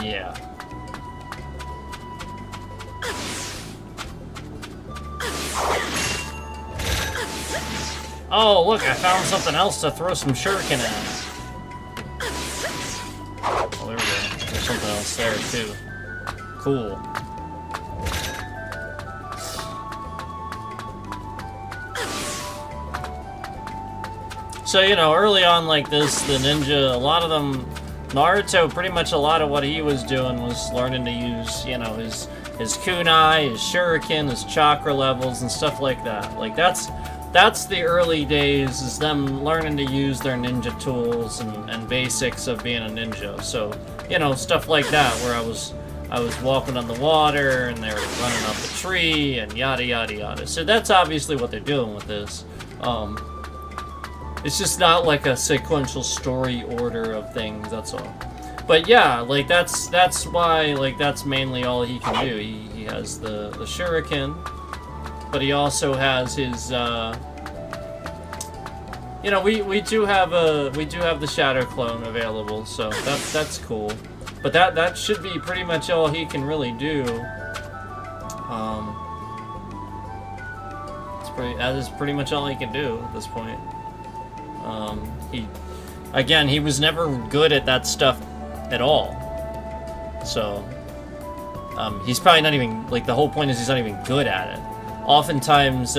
[SPEAKER 1] Yeah. Oh, look, I found something else to throw some shuriken at. Oh, there we go. There's something else there, too. Cool. So, you know, early on like this, the ninja, a lot of them, Naruto, pretty much a lot of what he was doing was learning to use, you know, his kunai, his shuriken, his chakra levels, and stuff like that. Like, that's the early days, is them learning to use their ninja tools and basics of being a ninja. So, you know, stuff like that, where I was walking on the water, and they were running up a tree, and yada, yada, yada. So that's obviously what they're doing with this. It's just not like a sequential story order of things, that's all. But yeah, like that's why, like, that's mainly all he can do. He has the shuriken, but he also has his you know, we do have the shadow clone available, so that's cool. But that should be pretty much all he can really do. That is pretty much all he can do at this point. He was never good at that stuff at all. So, He's probably not even, like, the whole point is he's not even good at it. Oftentimes,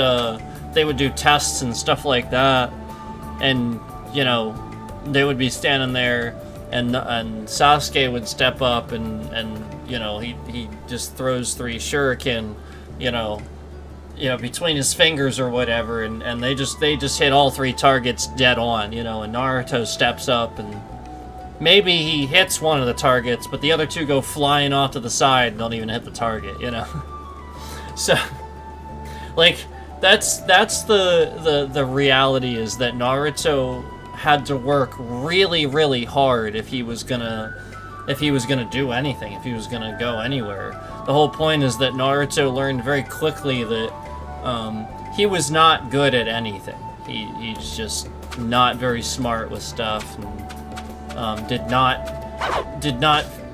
[SPEAKER 1] they would do tests and stuff like that, and, you know, they would be standing there, and Sasuke would step up, and you know, he just throws 3 shuriken, you know, between his fingers or whatever, and they just hit all 3 targets dead on, you know, and Naruto steps up, and maybe he hits one of the targets, but the other 2 go flying off to the side and don't even hit the target, you know. So, like, that's the reality, is that Naruto had to work really, really hard if he was gonna do anything, if he was gonna go anywhere. The whole point is that Naruto learned very quickly that he was not good at anything. He's just not very smart with stuff, and did not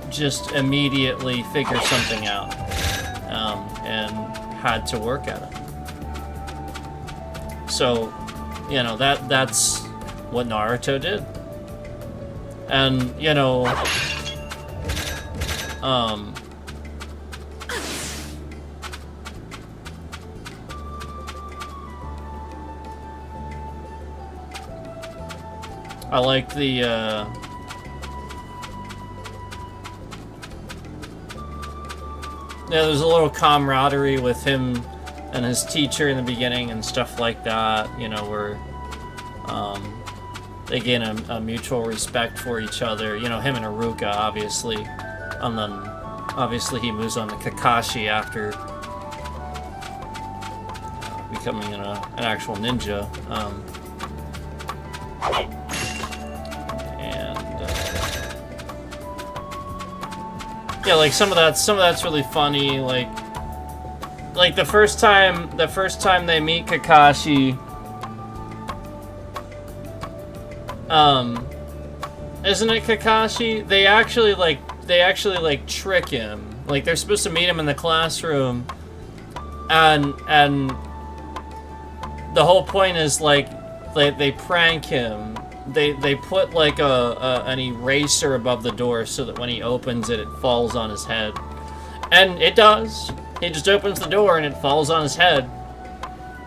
[SPEAKER 1] just immediately figure something out, and had to work at it. So, you know, that's what Naruto did. And, you know, I like the, yeah, there's a little camaraderie with him and his teacher in the beginning and stuff like that, you know, where, they gain a mutual respect for each other. You know, him and Iruka, obviously. And then, obviously, he moves on to Kakashi after becoming an actual ninja. Yeah, like some of that's really funny. Like the first time they meet Kakashi. Isn't it Kakashi? They actually trick him. Like, they're supposed to meet him in the classroom, and the whole point is, like, they prank him. They put, like, an eraser above the door so that when he opens it, it falls on his head. And it does. He just opens the door and it falls on his head.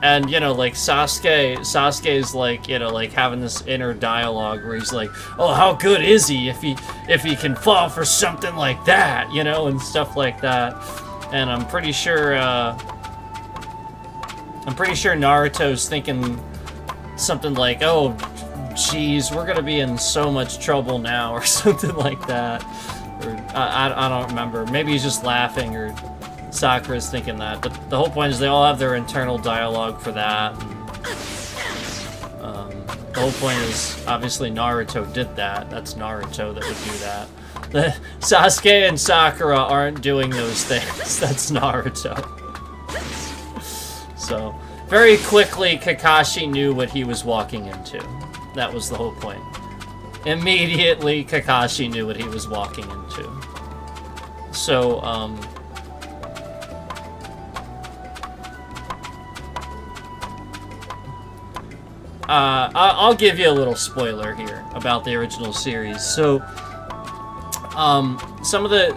[SPEAKER 1] And, you know, like, Sasuke's, like, you know, like, having this inner dialogue where he's like, oh, how good is he if he can fall for something like that, you know, and stuff like that. And I'm pretty sure Naruto's thinking something like, oh, geez, we're gonna be in so much trouble now, or something like that. Or, I don't remember. Maybe he's just laughing, or Sakura's thinking that, but the whole point is they all have their internal dialogue for that. And, the whole point is, obviously, Naruto did that. That's Naruto that would do that. Sasuke and Sakura aren't doing those things. That's Naruto. So, very quickly, Kakashi knew what he was walking into. That was the whole point. Immediately, Kakashi knew what he was walking into. So, I'll give you a little spoiler here about the original series. So, some of the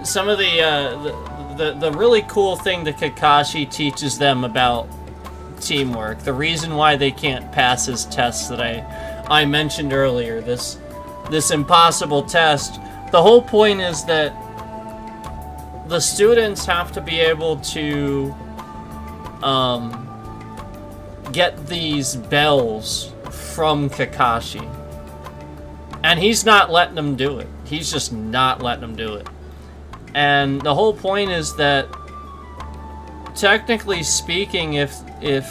[SPEAKER 1] really cool thing that Kakashi teaches them about teamwork, the reason why they can't pass his tests that I mentioned earlier, this impossible test, the whole point is that the students have to be able to get these bells from Kakashi. And he's not letting them do it. He's just not letting them do it. And the whole point is that, technically speaking, if 3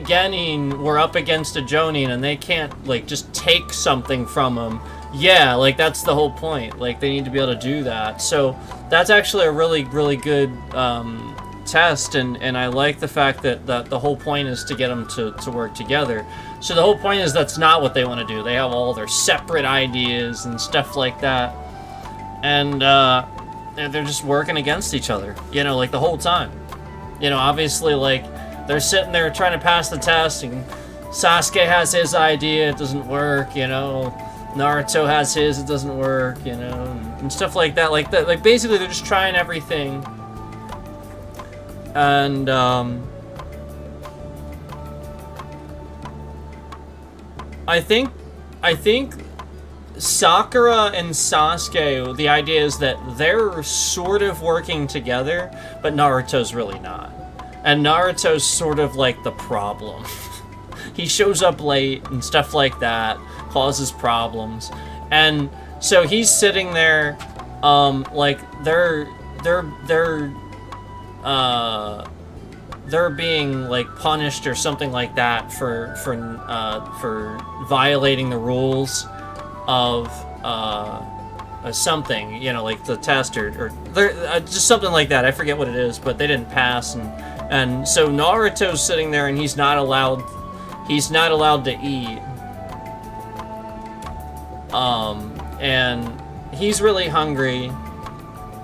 [SPEAKER 1] Genin were up against a Jonin and they can't, like, just take something from them, yeah, like, that's the whole point. Like, they need to be able to do that. So, that's actually a really, really good test, and I like the fact that the whole point is to get them to work together. So the whole point is that's not what they want to do. They have all their separate ideas and stuff like that, and they're just working against each other, you know, like, the whole time. You know, obviously, like, they're sitting there trying to pass the test, and Sasuke has his idea, it doesn't work, you know. Naruto has his, it doesn't work, you know, and stuff like that. Like basically they're just trying everything. And I think Sakura and Sasuke, the idea is that they're sort of working together, but Naruto's really not. And Naruto's sort of like the problem. He shows up late and stuff like that, causes problems. And so he's sitting there, like they're being like punished or something like that for violating the rules of something, you know, like the test or just something like that. I forget what it is, but they didn't pass, and so Naruto's sitting there and he's not allowed to eat, and he's really hungry,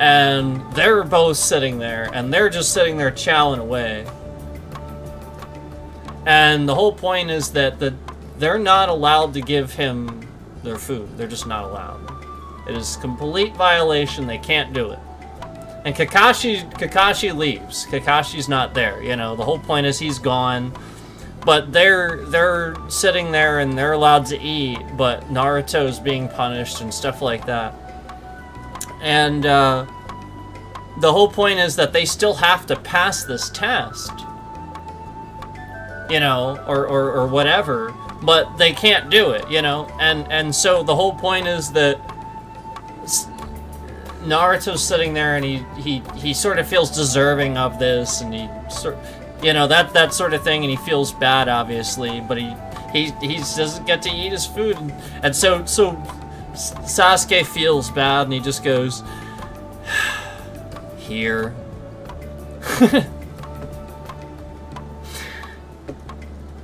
[SPEAKER 1] and they're both sitting there and they're just sitting there chowing away. And the whole point is that they're not allowed to give him their food. They're just not allowed. It is complete violation. They can't do it. And Kakashi leaves. Kakashi's not there. You know, the whole point is he's gone. But they're sitting there and they're allowed to eat, but Naruto's being punished and stuff like that. And the whole point is that they still have to pass this test. You know, or whatever, but they can't do it, you know, and so the whole point is that Naruto's sitting there and he sort of feels deserving of this, and he sort, you know, that sort of thing, and he feels bad, obviously, but he doesn't get to eat his food, and so Sasuke feels bad, and he just goes, here.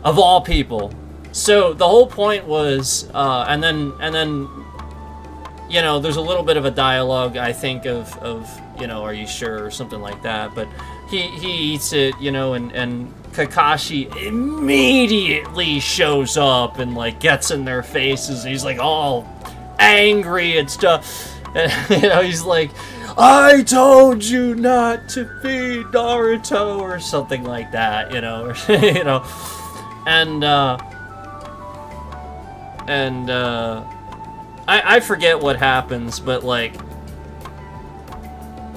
[SPEAKER 1] Of all people. So the whole point was, and then, you know, there's a little bit of a dialogue, I think, of you know, are you sure, or something like that. But he eats it, you know, and Kakashi immediately shows up and like gets in their faces. And he's like all angry and stuff. And, you know, he's like, I told you not to feed Naruto, or something like that, you know, or, you know. And I forget what happens, but like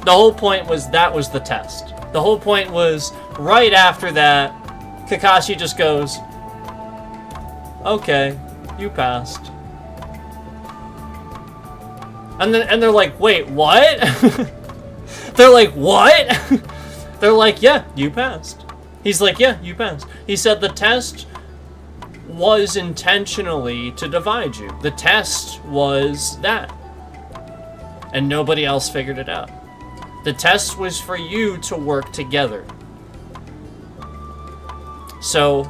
[SPEAKER 1] the whole point was that was the test. The whole point was right after that, Kakashi just goes, okay, you passed. And they're like, wait, what? They're like, what? They're like, yeah, you passed. He's like, yeah, you passed. He said the test was intentionally to divide you. The test was that. And nobody else figured it out. The test was for you to work together. So,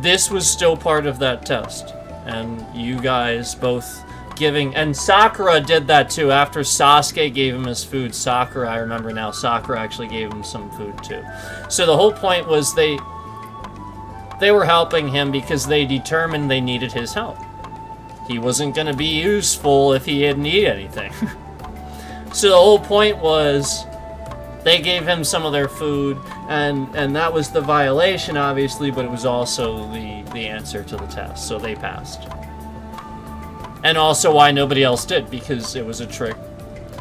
[SPEAKER 1] this was still part of that test. And you guys both giving... And Sakura did that too. After Sasuke gave him his food, Sakura, I remember now, Sakura actually gave him some food too. So the whole point was they were helping him because they determined they needed his help. He wasn't going to be useful if he didn't eat anything. So the whole point was they gave him some of their food, and that was the violation, obviously, but it was also the answer to the test, so they passed. And also why nobody else did, because it was a trick.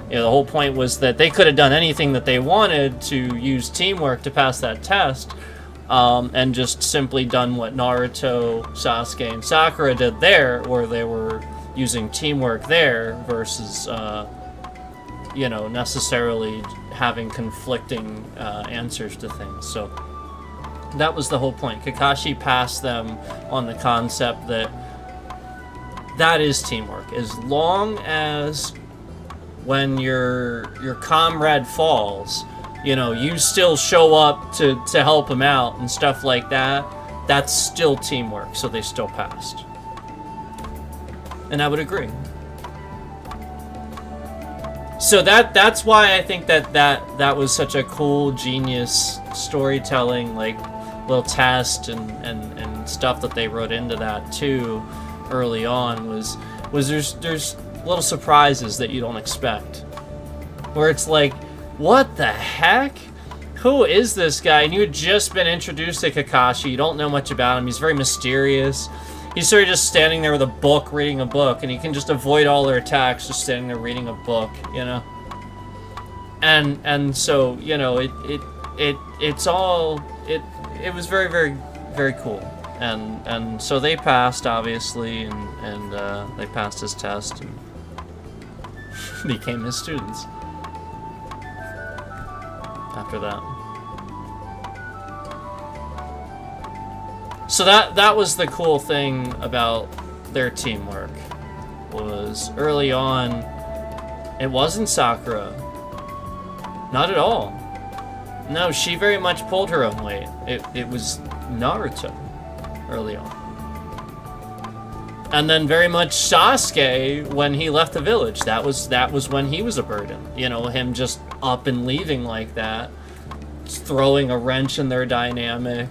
[SPEAKER 1] You know, the whole point was that they could have done anything that they wanted to use teamwork to pass that test, and just simply done what Naruto, Sasuke, and Sakura did there, where they were using teamwork there versus, you know, necessarily having conflicting answers to things. So that was the whole point. Kakashi passed them on the concept that that is teamwork. As long as when your comrade falls, you know, you still show up to help him out and stuff like that, that's still teamwork, so they still passed. And I would agree. So that's why I think that was such a cool, genius storytelling, like, little test and stuff that they wrote into that too early on, was was there's little surprises that you don't expect, where it's like, what the heck? Who is this guy? And you had just been introduced to Kakashi. You don't know much about him. He's very mysterious. He's sort of just standing there with a book, reading a book, and he can just avoid all their attacks just standing there reading a book, you know? And so, you know, it was very, very, very cool. And so they passed, obviously, and they passed his test and became his students after that. So that was the cool thing about their teamwork, was early on, it wasn't Sakura. Not at all. No, she very much pulled her own weight. It was Naruto early on. And then very much Sasuke when he left the village. That was when he was a burden. You know, him just up and leaving like that, throwing a wrench in their dynamic.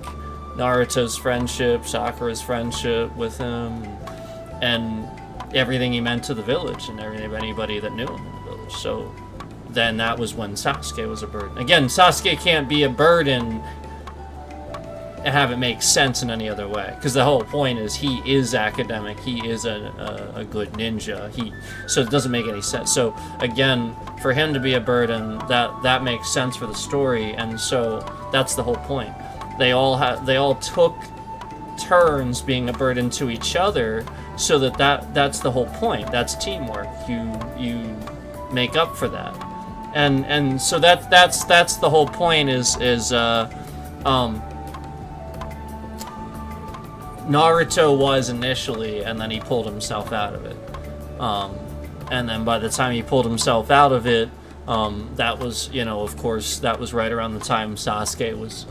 [SPEAKER 1] Naruto's friendship, Sakura's friendship with him, and everything he meant to the village and anybody that knew him in the village. So then that was when Sasuke was a burden. Again, Sasuke can't be a burden and have it make sense in any other way, because the whole point is he is academic, he is a good ninja, so it doesn't make any sense. So again, for him to be a burden, that makes sense for the story, and so that's the whole point. They all took turns being a burden to each other, so that's the whole point. That's teamwork. You make up for that, and so that's the whole point. Is Naruto was initially, and then he pulled himself out of it, and then by the time he pulled himself out of it, that was, you know, of course, that was right around the time Sasuke was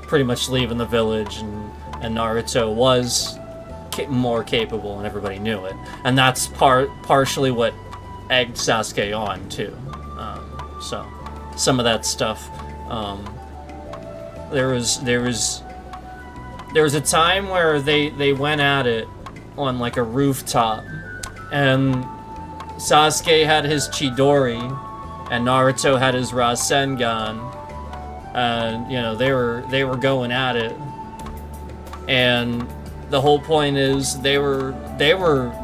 [SPEAKER 1] pretty much leaving the village, and Naruto was more capable, and everybody knew it, and that's partially what egged Sasuke on too. So some of that stuff, there was a time where they went at it on like a rooftop, and Sasuke had his Chidori and Naruto had his Rasengan. And you know, they were going at it, and the whole point is they were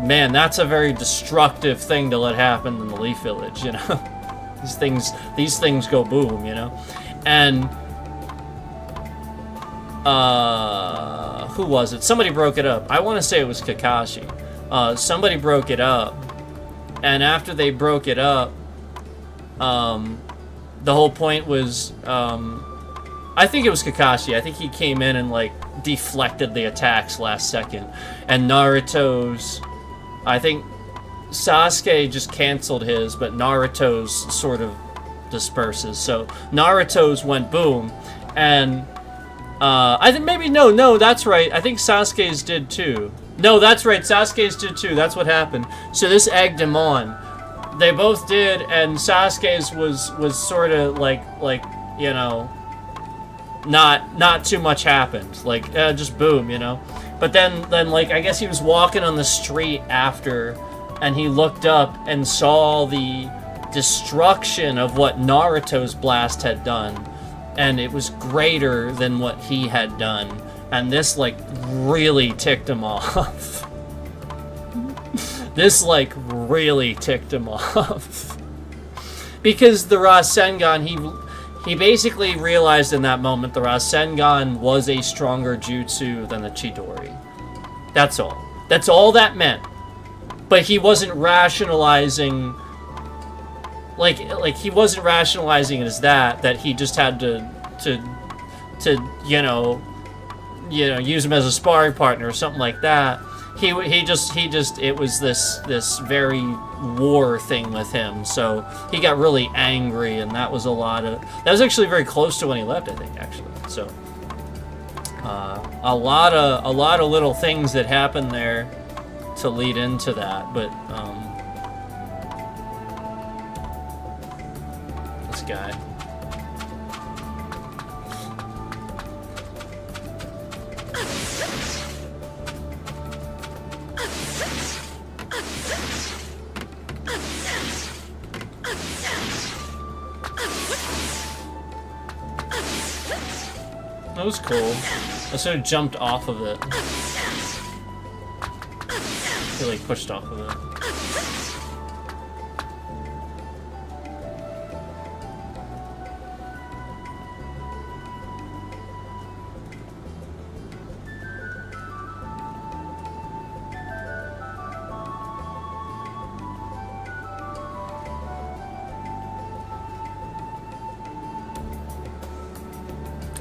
[SPEAKER 1] man, that's a very destructive thing to let happen in the Leaf Village, you know. these things go boom, you know. And who was it? Somebody broke it up. I want to say it was Kakashi. Somebody broke it up, and after they broke it up, the whole point was, I think it was Kakashi. I think he came in and like deflected the attacks last second, and Naruto's, I think Sasuke just canceled his, but Naruto's sort of disperses. So Naruto's went boom, and I think maybe no, that's right. I think Sasuke's did too. No, that's right. Sasuke's did too. That's what happened. So this egged him on. They both did, and Sasuke's was sort of like you know, not too much happened, like just boom, you know. But then like I guess he was walking on the street after, and he looked up and saw the destruction of what Naruto's blast had done, and it was greater than what he had done, and this like really ticked him off. This like really ticked him off. Because the Rasengan, he basically realized in that moment the Rasengan was a stronger jutsu than the Chidori. That's all. That's all that meant. But he wasn't rationalizing, like he wasn't rationalizing it as that he just had to you know use him as a sparring partner or something like that. He just it was this very war thing with him, so he got really angry, and that was actually very close to when he left, I think, actually. So a lot of little things that happened there to lead into that, but this guy. That was cool. I sort of jumped off of it. He like pushed off of it.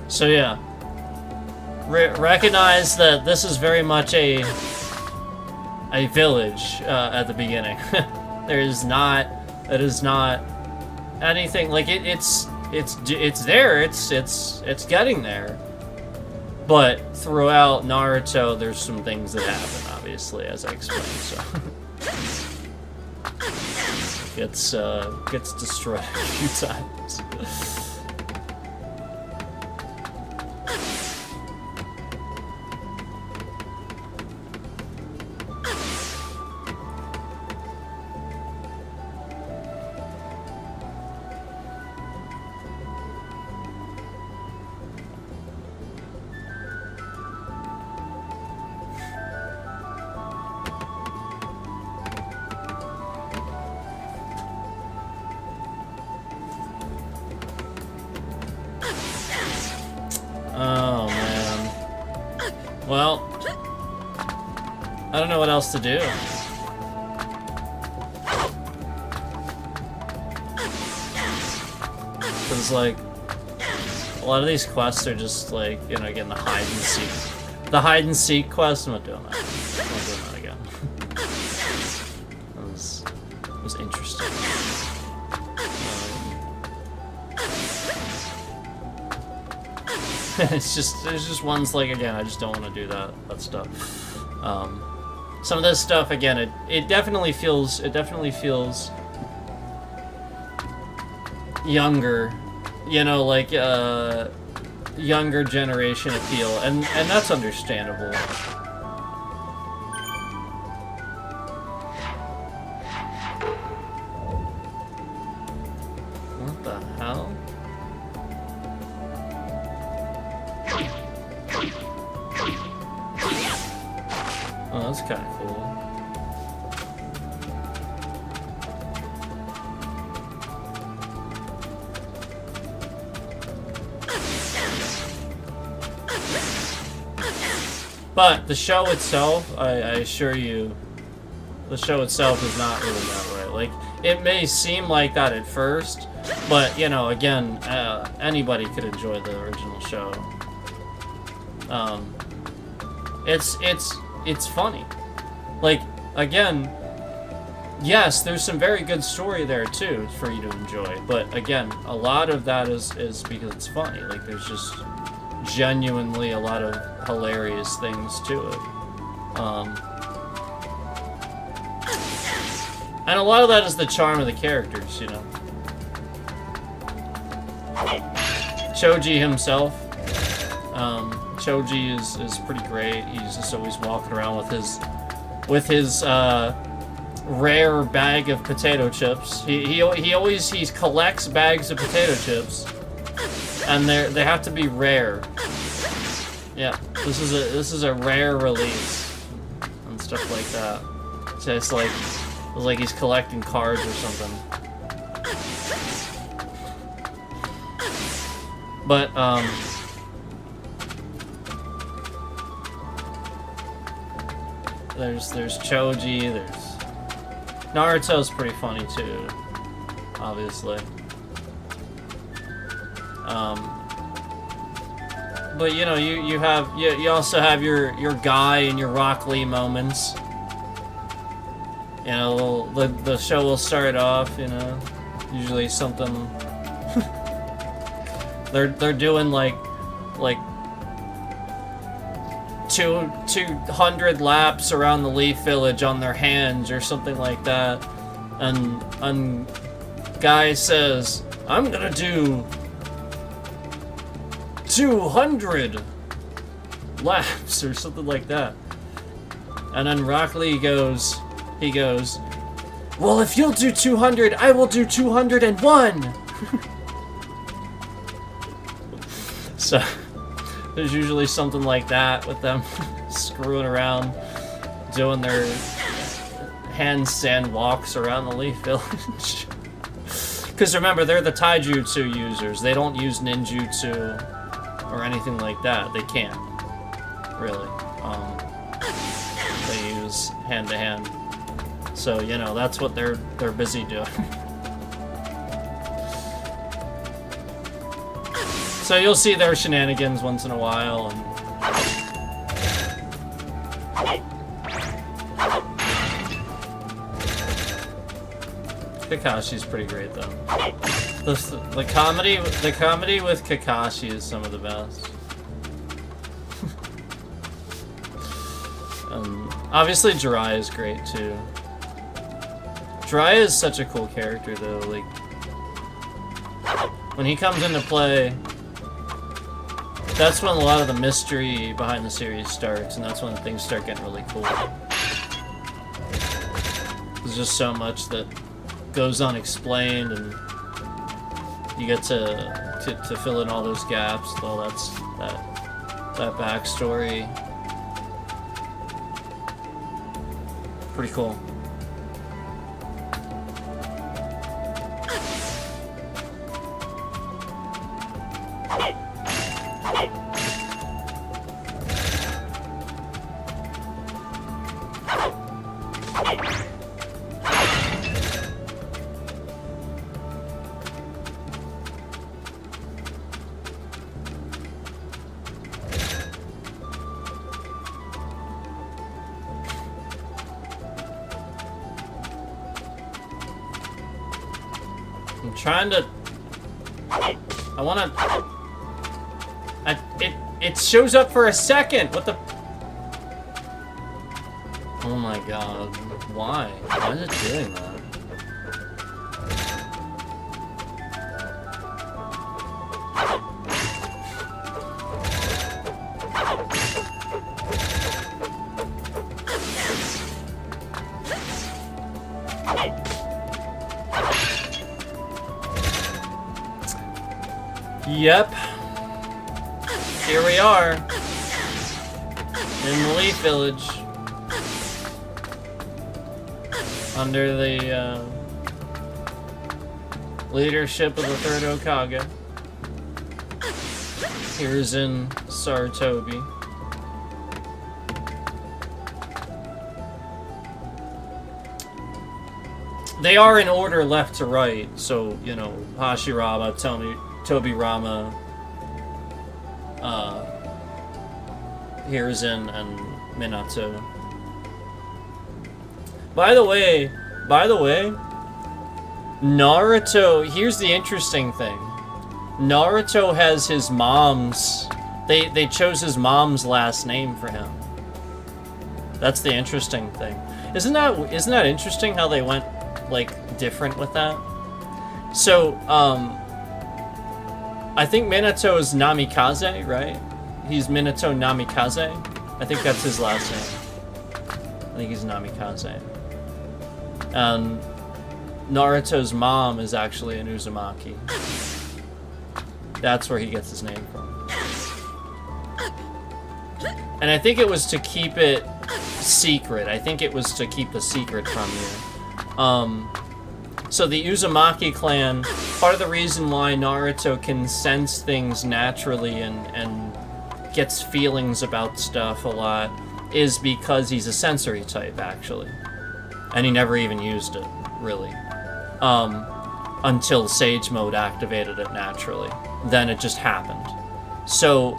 [SPEAKER 1] So yeah, recognize that this is very much a village at the beginning. It is not anything like it's there. It's getting there. But throughout Naruto, there's some things that happen, obviously, as I explained. So gets destroyed a few times. Oh, man. Well, I don't know what else to do. Because, like, a lot of these quests are just, like, you know, again, the hide and seek. The hide and seek quest, I'm not doing that. I'm not doing that again. That was interesting. It's just, there's just ones like, again, I just don't want to do that stuff. Some of this stuff, again, it definitely feels younger, you know, like, younger generation appeal, and that's understandable. What the hell? Oh, that's kind of cool. But the show itself, I assure you, the show itself is not really that way. Like, it may seem like that at first, but, you know, again, anybody could enjoy the original show. It's funny. Like, again, yes, there's some very good story there too for you to enjoy, but again, a lot of that is because it's funny. Like, there's just genuinely a lot of hilarious things to it. And a lot of that is the charm of the characters, you know. Choji himself, Choji is pretty great. He's just always walking around with his rare bag of potato chips. He always collects bags of potato chips, and they have to be rare. Yeah, this is a rare release and stuff like that. So it's like he's collecting cards or something. But there's Choji, there's Naruto's pretty funny too, obviously. But you know, you also have your Guy and your Rock Lee moments. You know, the show will start off, you know, usually something. they're doing like 200 laps around the Leaf Village on their hands or something like that, and Guy says, "I'm gonna do 200 laps," or something like that. And then Rock Lee goes, well, if you'll do 200, I will do 201. So there's usually something like that with them screwing around, doing their handstand walks around the Leaf Village. Because remember, they're the taijutsu users. They don't use ninjutsu or anything like that. They can't, really. They use hand-to-hand. So, you know, that's what they're busy doing. So you'll see their shenanigans once in a while, and Kakashi's pretty great though. The comedy with Kakashi is some of the best. Obviously Jiraiya is great too. Jiraiya is such a cool character though, like when he comes into play, that's when a lot of the mystery behind the series starts, and that's when things start getting really cool. There's just so much that goes unexplained, and you get to fill in all those gaps with all that backstory. Pretty cool. I'm trying to... I wanna... It shows up for a second! What the... Oh my god. Why? Why is it doing that? Yep. Here we are. In the Leaf Village. Under the leadership of the third Hokage. Here's in Sarutobi. They are in order left to right, so, you know, Hashirama, Tobirama, Hiruzen, and Minato. By the way, Naruto, here's the interesting thing. Naruto has his mom's, they chose his mom's last name for him. That's the interesting thing. Isn't that interesting how they went, like, different with that? So, I think Minato is Namikaze, right? He's Minato Namikaze. I think that's his last name. I think he's Namikaze. And Naruto's mom is actually an Uzumaki. That's where he gets his name from. And I think it was to keep it secret. I think it was to keep a secret from you. So the Uzumaki clan, part of the reason why Naruto can sense things naturally and gets feelings about stuff a lot is because he's a sensory type, actually. And he never even used it, really. Until Sage Mode activated it naturally. Then it just happened. So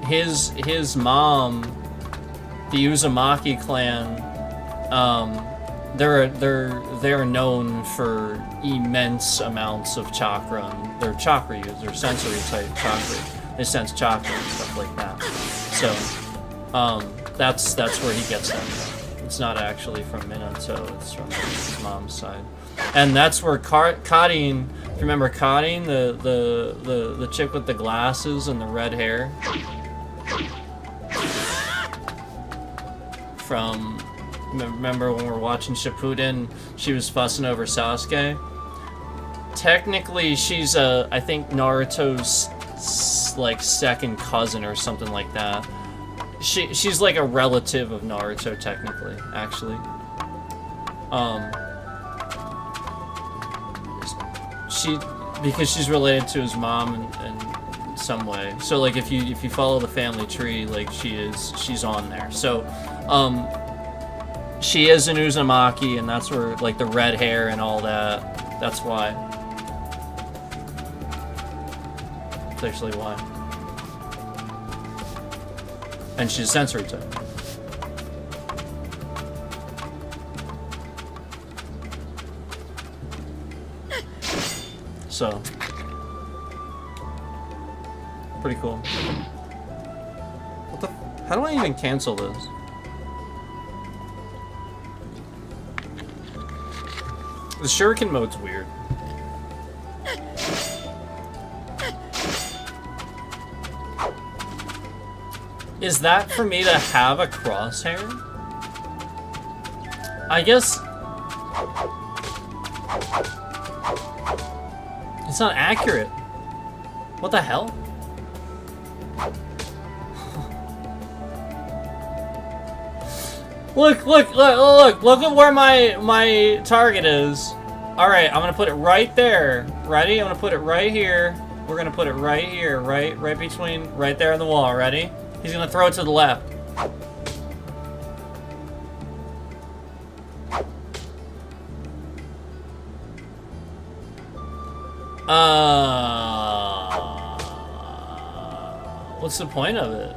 [SPEAKER 1] his mom, the Uzumaki clan, they're known for immense amounts of chakra, and they're chakra users, they're sensory type chakra. They sense chakra and stuff like that. So, that's where he gets them from. It's not actually from Minato, it's from his mom's side. And that's where Kadin, if you remember Kadin, the chick with the glasses and the red hair? From remember when we were watching Shippuden, she was fussing over Sasuke. Technically, she's I think Naruto's like second cousin or something like that. She's like a relative of Naruto, technically, actually. Because she's related to his mom in some way. So like if you follow the family tree, like she's on there. So she is an Uzumaki, and that's where like the red hair and all that. That's why. That's actually why. And she's sensory type. So, pretty cool. What the? How do I even cancel this? The shuriken mode's weird. Is that for me to have a crosshair? I guess... It's not accurate. What the hell? Look at where my target is. Alright, I'm gonna put it right there. Ready? I'm gonna put it right here. We're gonna put it right here, right between, right there on the wall. Ready? He's gonna throw it to the left. What's the point of it?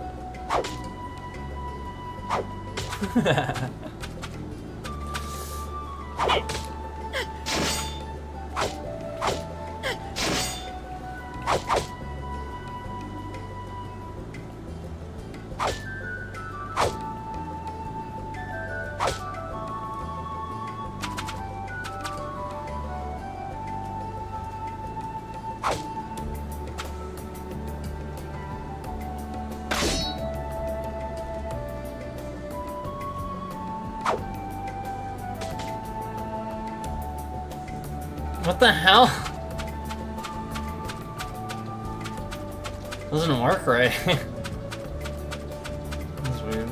[SPEAKER 1] What the hell? Doesn't work right. That's weird.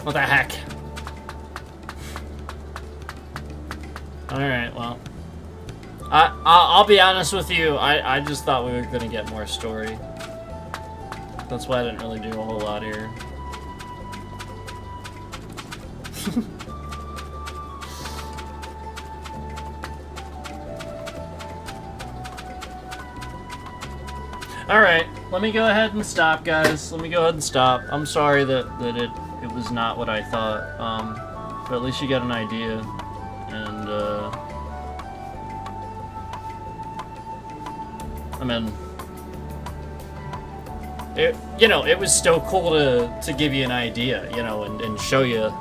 [SPEAKER 1] What the heck? Alright, well. I'll be honest with you, I just thought we were gonna get more story. That's why I didn't really do a whole lot here. Alright, let me go ahead and stop, guys. Let me go ahead and stop. I'm sorry that it was not what I thought. But at least you got an idea. And, I mean... it was still cool to give you an idea, and show you.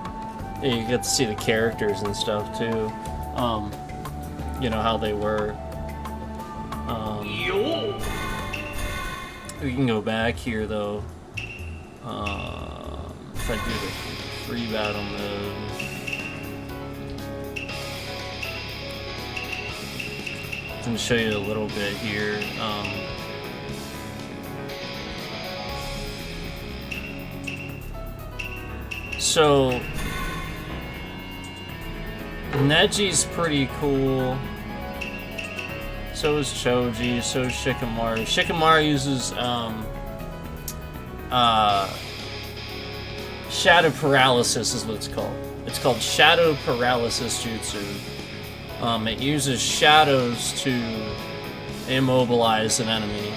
[SPEAKER 1] You get to see the characters and stuff, too. How they were. We can go back here, though. If I do the free battle mode. I'm going to show you a little bit here. So Neji's pretty cool. So is Choji, so is Shikamaru. Shikamaru uses, Shadow Paralysis is what it's called. It's called Shadow Paralysis Jutsu. It uses shadows to immobilize an enemy.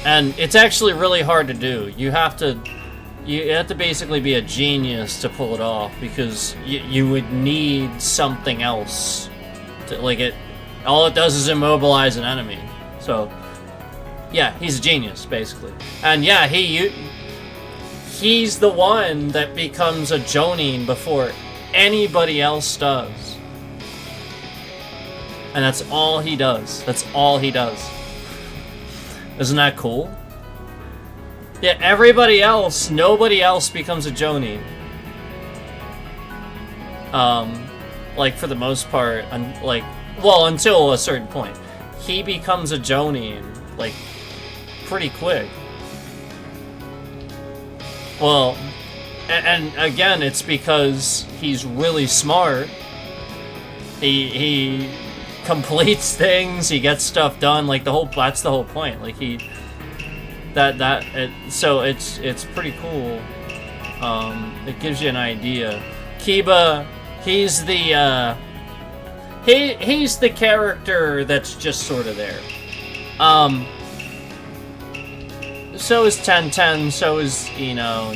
[SPEAKER 1] And it's actually really hard to do. You have to basically be a genius to pull it off, because you would need something else to, like, it. All it does is immobilize an enemy. So, yeah, he's a genius, basically. And yeah, he's the one that becomes a Jonin before anybody else does. And that's all he does. That's all he does. Isn't that cool? Yeah, everybody else, nobody else becomes a Jonin. Like, for the most part, well, until a certain point. He becomes a Jonin, like, pretty quick. Well, and again, it's because he's really smart. He completes things, he gets stuff done, like, that's the whole point. Like, so it's pretty cool. It gives you an idea. Kiba, he's the character that's just sort of there. So is Tenten, so is Ino.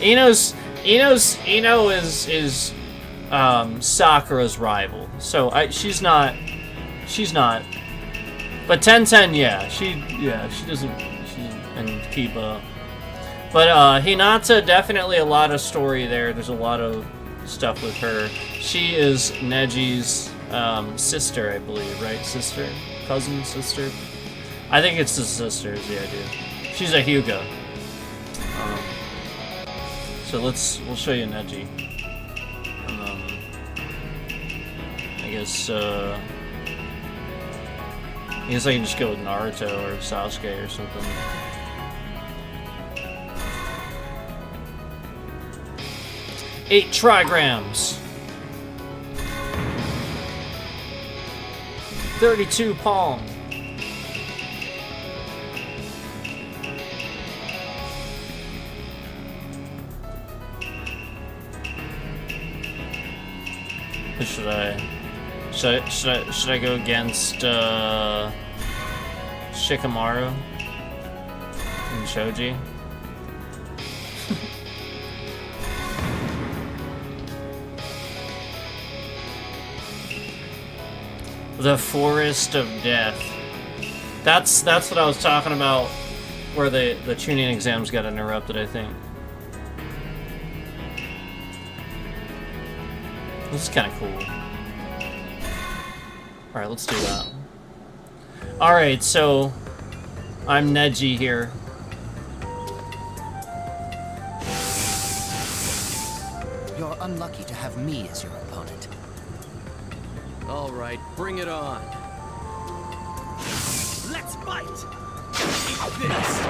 [SPEAKER 1] Ino is Sakura's rival. So she's not. But Tenten, yeah, she doesn't. And Kiba. But Hinata, definitely a lot of story there. There's a lot of stuff with her. She is Neji's sister, I believe, right? Sister? Cousin? Sister? I think it's the sister is the idea. She's a Hyuga. So we'll show you Neji. I guess I can just go with Naruto or Sasuke or something. Eight trigrams. 32 palm. Should I go against Shikamaru and Choji? The Forest of Death. That's what I was talking about, where the tuning exams got interrupted, I think. This is kind of cool. Alright, let's do that. Alright, so I'm Neji here.
[SPEAKER 5] You're unlucky to have me as your opponent.
[SPEAKER 6] All right, bring it on. Let's fight! Eat this!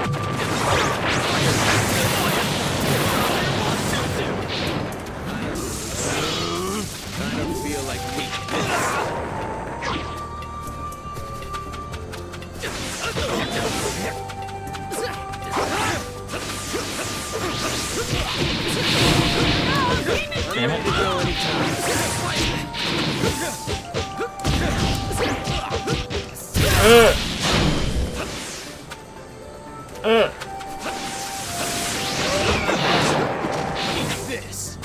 [SPEAKER 6] I don't feel like taking this.
[SPEAKER 1] Damn it.
[SPEAKER 6] This.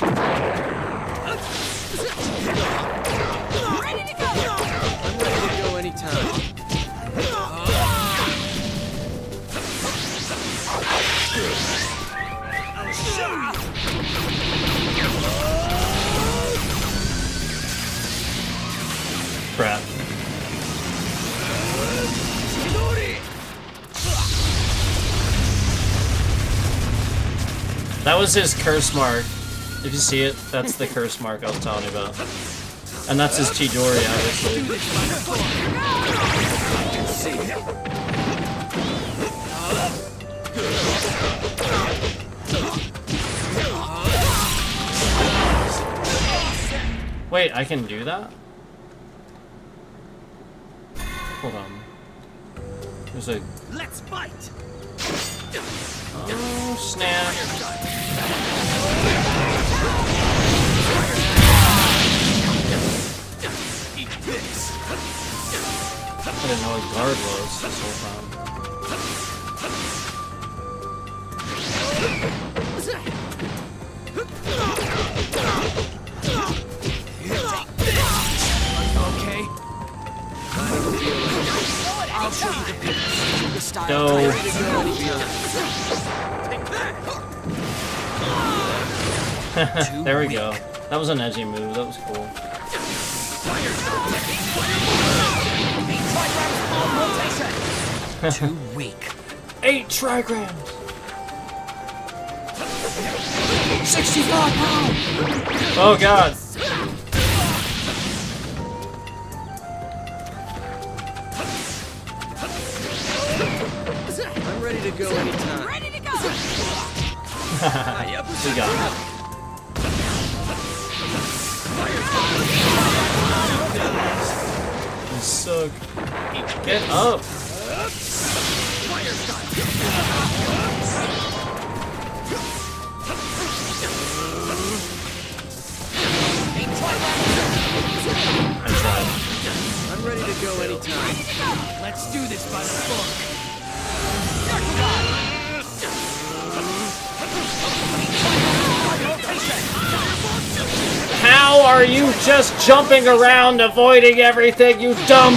[SPEAKER 4] Ready to go!
[SPEAKER 6] I'm ready to go anytime. I'll show you.
[SPEAKER 1] Crap. That was his curse mark. If you see it, that's the curse mark I was telling you about. And that's his Chidori, obviously. Wait, I can do that? Hold on. There's a...
[SPEAKER 3] Let's fight!
[SPEAKER 1] Oh, snap.
[SPEAKER 3] Eat this!
[SPEAKER 1] I didn't know what guard was this whole time.
[SPEAKER 3] Okay. I'll show you the business. The style.
[SPEAKER 1] Dope. There we go. That was an edgy move. That was cool.
[SPEAKER 5] Too weak.
[SPEAKER 1] 8 trigrams! 65 pounds! Oh god!
[SPEAKER 6] I'm ready to go anytime.
[SPEAKER 4] Ready to go!
[SPEAKER 1] We got it. You suck. Get up! I tried.
[SPEAKER 6] I'm ready to go anytime.
[SPEAKER 3] Let's do this by the book.
[SPEAKER 1] How are you just jumping around, avoiding everything, you dumb?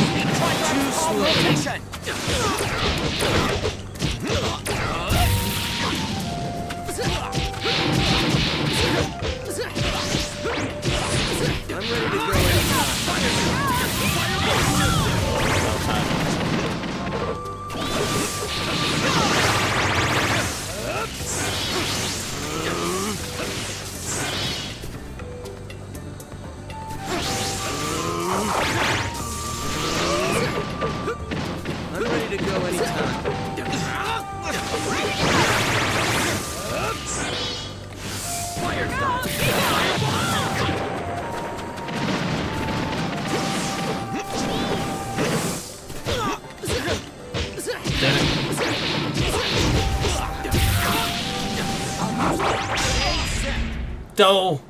[SPEAKER 6] I'm ready to go anytime. I'm ready to go anytime.
[SPEAKER 1] Doe.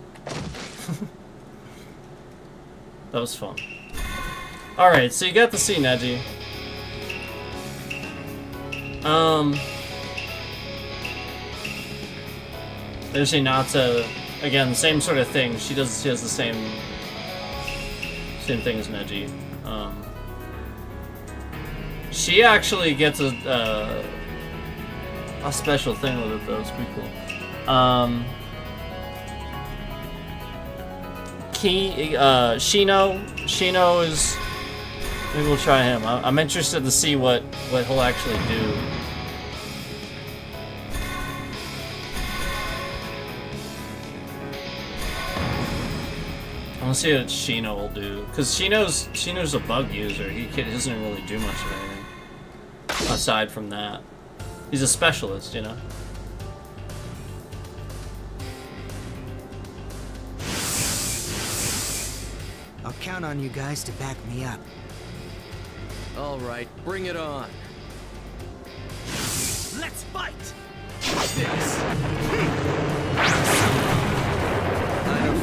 [SPEAKER 1] That was fun. Alright, so you got to see Neji. There's Hinata. Again, same sort of thing. She has the same thing as Neji. She actually gets a special thing with it though. It's pretty cool. Shino is. Maybe we'll try him. I'm interested to see what he'll actually do. I want to see what Shino will do, because Shino's a bug user. He doesn't really do much of anything aside from that. He's a specialist, you know.
[SPEAKER 5] I'll count on you guys to back me up.
[SPEAKER 6] All right, bring it on.
[SPEAKER 3] Let's fight!
[SPEAKER 6] This. I don't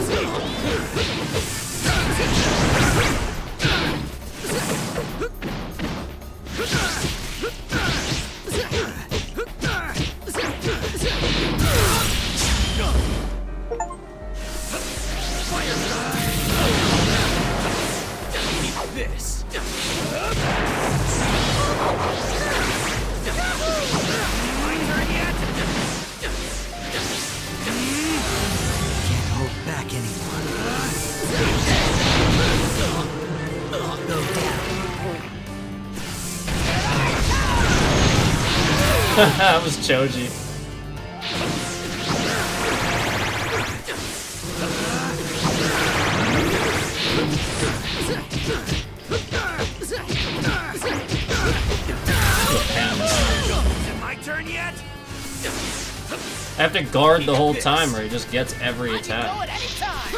[SPEAKER 3] This.
[SPEAKER 5] Can't hold back anymore. Go down.
[SPEAKER 1] That was Choji.
[SPEAKER 3] Is it my turn yet?
[SPEAKER 1] I have to guard the whole time, or he just gets every attack.
[SPEAKER 3] Go at any time.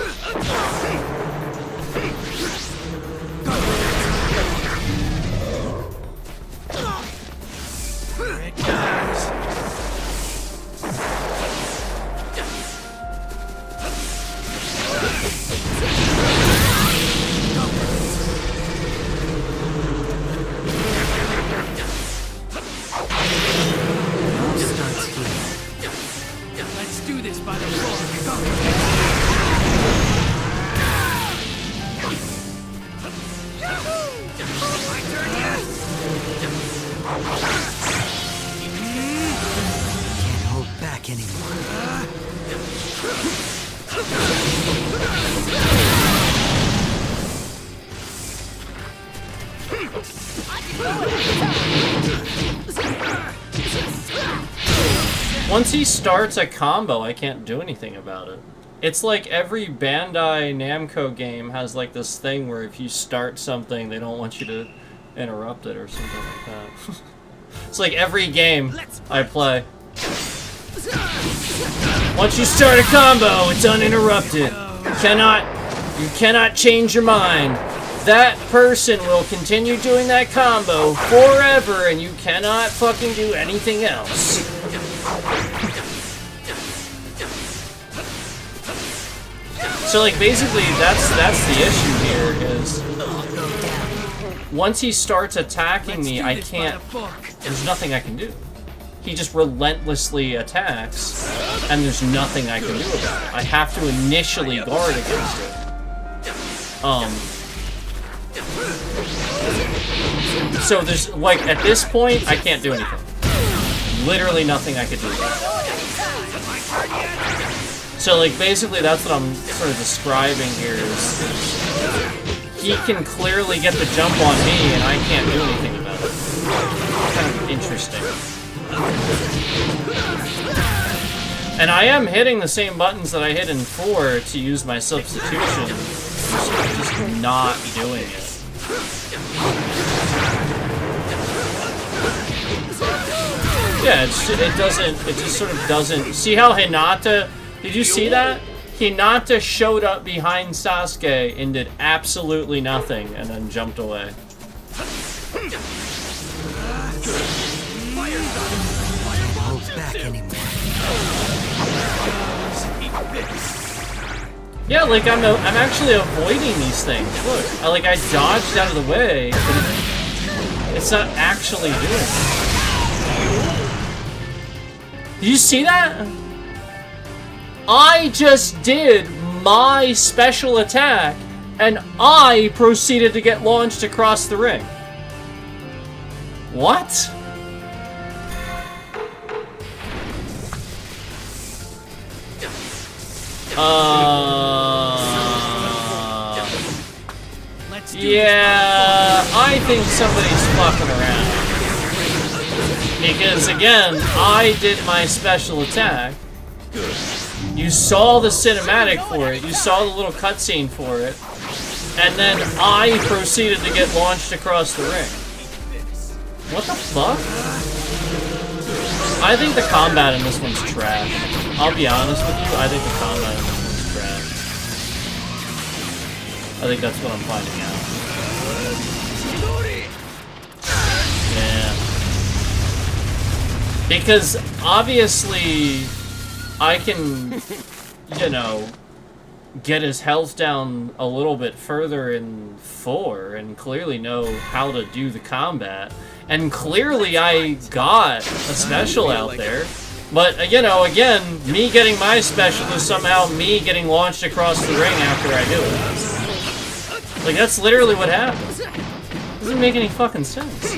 [SPEAKER 5] Can't hold back anymore.
[SPEAKER 1] Once he starts a combo, I can't do anything about it. It's like every Bandai Namco game has like this thing where if you start something, they don't want you to interrupt it or something like that. It's like every game I play. Once you start a combo, it's uninterrupted. You cannot change your mind. That person will continue doing that combo forever, and you cannot fucking do anything else. So, like, basically, that's the issue here, is once he starts attacking me, I can't, there's nothing I can do. He just relentlessly attacks, and there's nothing I can do about it. I have to initially guard against it. So there's, like, at this point, I can't do anything. Literally nothing I could do about it. So, like, basically that's what I'm sort of describing here is he can clearly get the jump on me, and I can't do anything about it. Kind of interesting. And I am hitting the same buttons that I hit in 4 to use my substitution. Just not doing it. Yeah, it just sort of doesn't. See how Hinata, did you see that? Hinata showed up behind Sasuke and did absolutely nothing and then jumped away.
[SPEAKER 5] Hold back anymore.
[SPEAKER 1] Yeah, like I'm actually avoiding these things. Look, I dodged out of the way, but it's not actually doing it. Did you see that? I just did my special attack, and I proceeded to get launched across the ring. What? Yeah, I think somebody's fucking around. Because again, I did my special attack. You saw the cinematic for it, you saw the little cutscene for it, and then I proceeded to get launched across the ring. What the fuck? I think the combat in this one's trash. I'll be honest with you, I think the combat in this one's trash. I think that's what I'm finding out. Yeah. Because, obviously, I can, you know, get his health down a little bit further in 4 and clearly know how to do the combat. And clearly I got a special out there. But, you know, again, me getting my special is somehow me getting launched across the ring after I do it. Like, that's literally what happens. Doesn't make any fucking sense.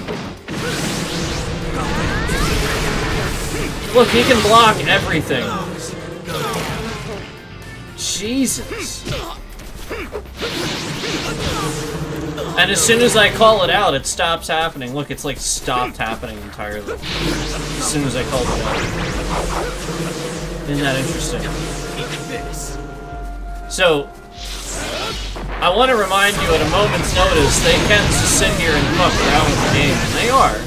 [SPEAKER 1] Look, he can block everything. Jesus. And as soon as I call it out, it stops happening. Look, it's like stopped happening entirely. As soon as I called it out. Isn't that interesting? So, I want to remind you at a moment's notice, they can't just sit here and fuck around with the game. And they are.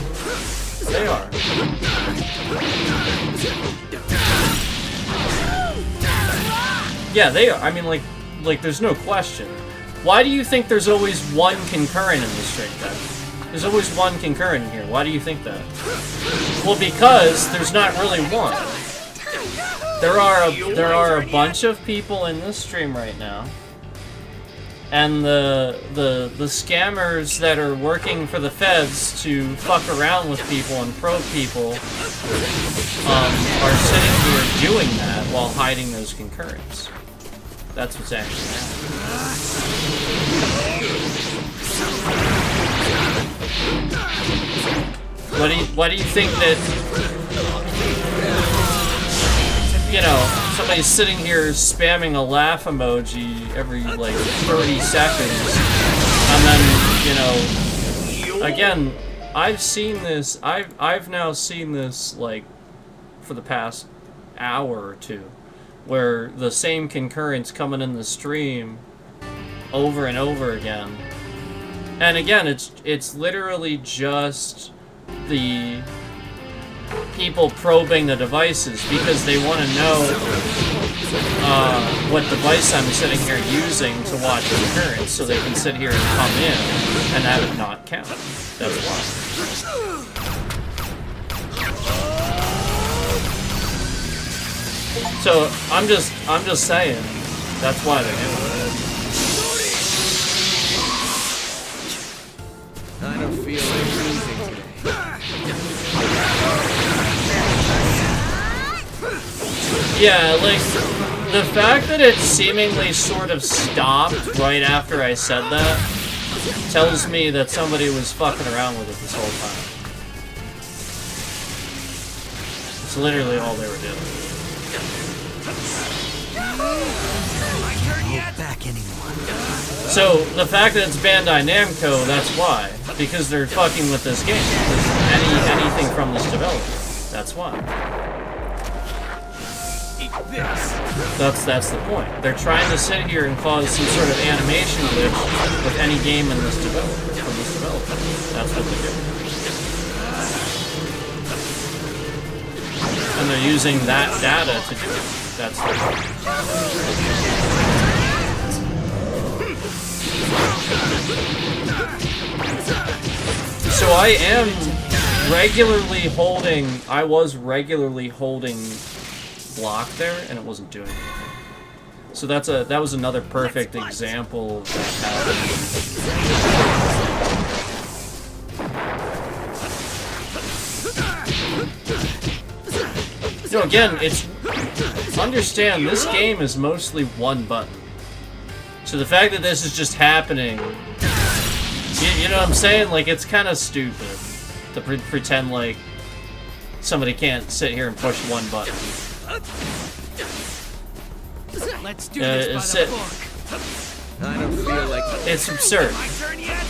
[SPEAKER 1] They are. Yeah, they are. I mean, like there's no question. Why do you think there's always one concurrent in this straight deck? There's always one concurrent in here. Why do you think that? Well, because there's not really one. There are a bunch of people in this stream right now, and the scammers that are working for the feds to fuck around with people and probe people are sitting here doing that while hiding those concurrents. That's what's actually happening. Why do you think that, you know, somebody's sitting here spamming a laugh emoji every, like, 30 seconds, and then, you know, again, I've seen this, I've now seen this, like, for the past hour or two, where the same concurrence coming in the stream over and over again. And again, it's literally just the people probing the devices because they want to know what device I'm sitting here using to watch concurrence, so they can sit here and come in and have it not count. That's why. So I'm just saying that's why they're doing it.
[SPEAKER 6] I don't feel like losing today.
[SPEAKER 1] Yeah, like the fact that it seemingly sort of stopped right after I said that tells me that somebody was fucking around with it this whole time. It's literally all they were doing.
[SPEAKER 5] Back anyone.
[SPEAKER 1] So, the fact that it's Bandai Namco, that's why. Because they're fucking with this game. Anything from this developer. That's why. That's the point. They're trying to sit here and cause some sort of animation glitch with any game in this developer. From this developer. That's what they're doing. And they're using that data to do it. That's the point. So I was regularly holding block there, and it wasn't doing anything. So that was another perfect example of that happening. You know, again, understand, this game is mostly one button. So the fact that this is just happening, you know what I'm saying? Like, it's kind of stupid to pretend like somebody can't sit here and push one button.
[SPEAKER 5] Let's do this by the book.
[SPEAKER 6] I don't feel like
[SPEAKER 1] It's absurd.
[SPEAKER 5] My turn yet?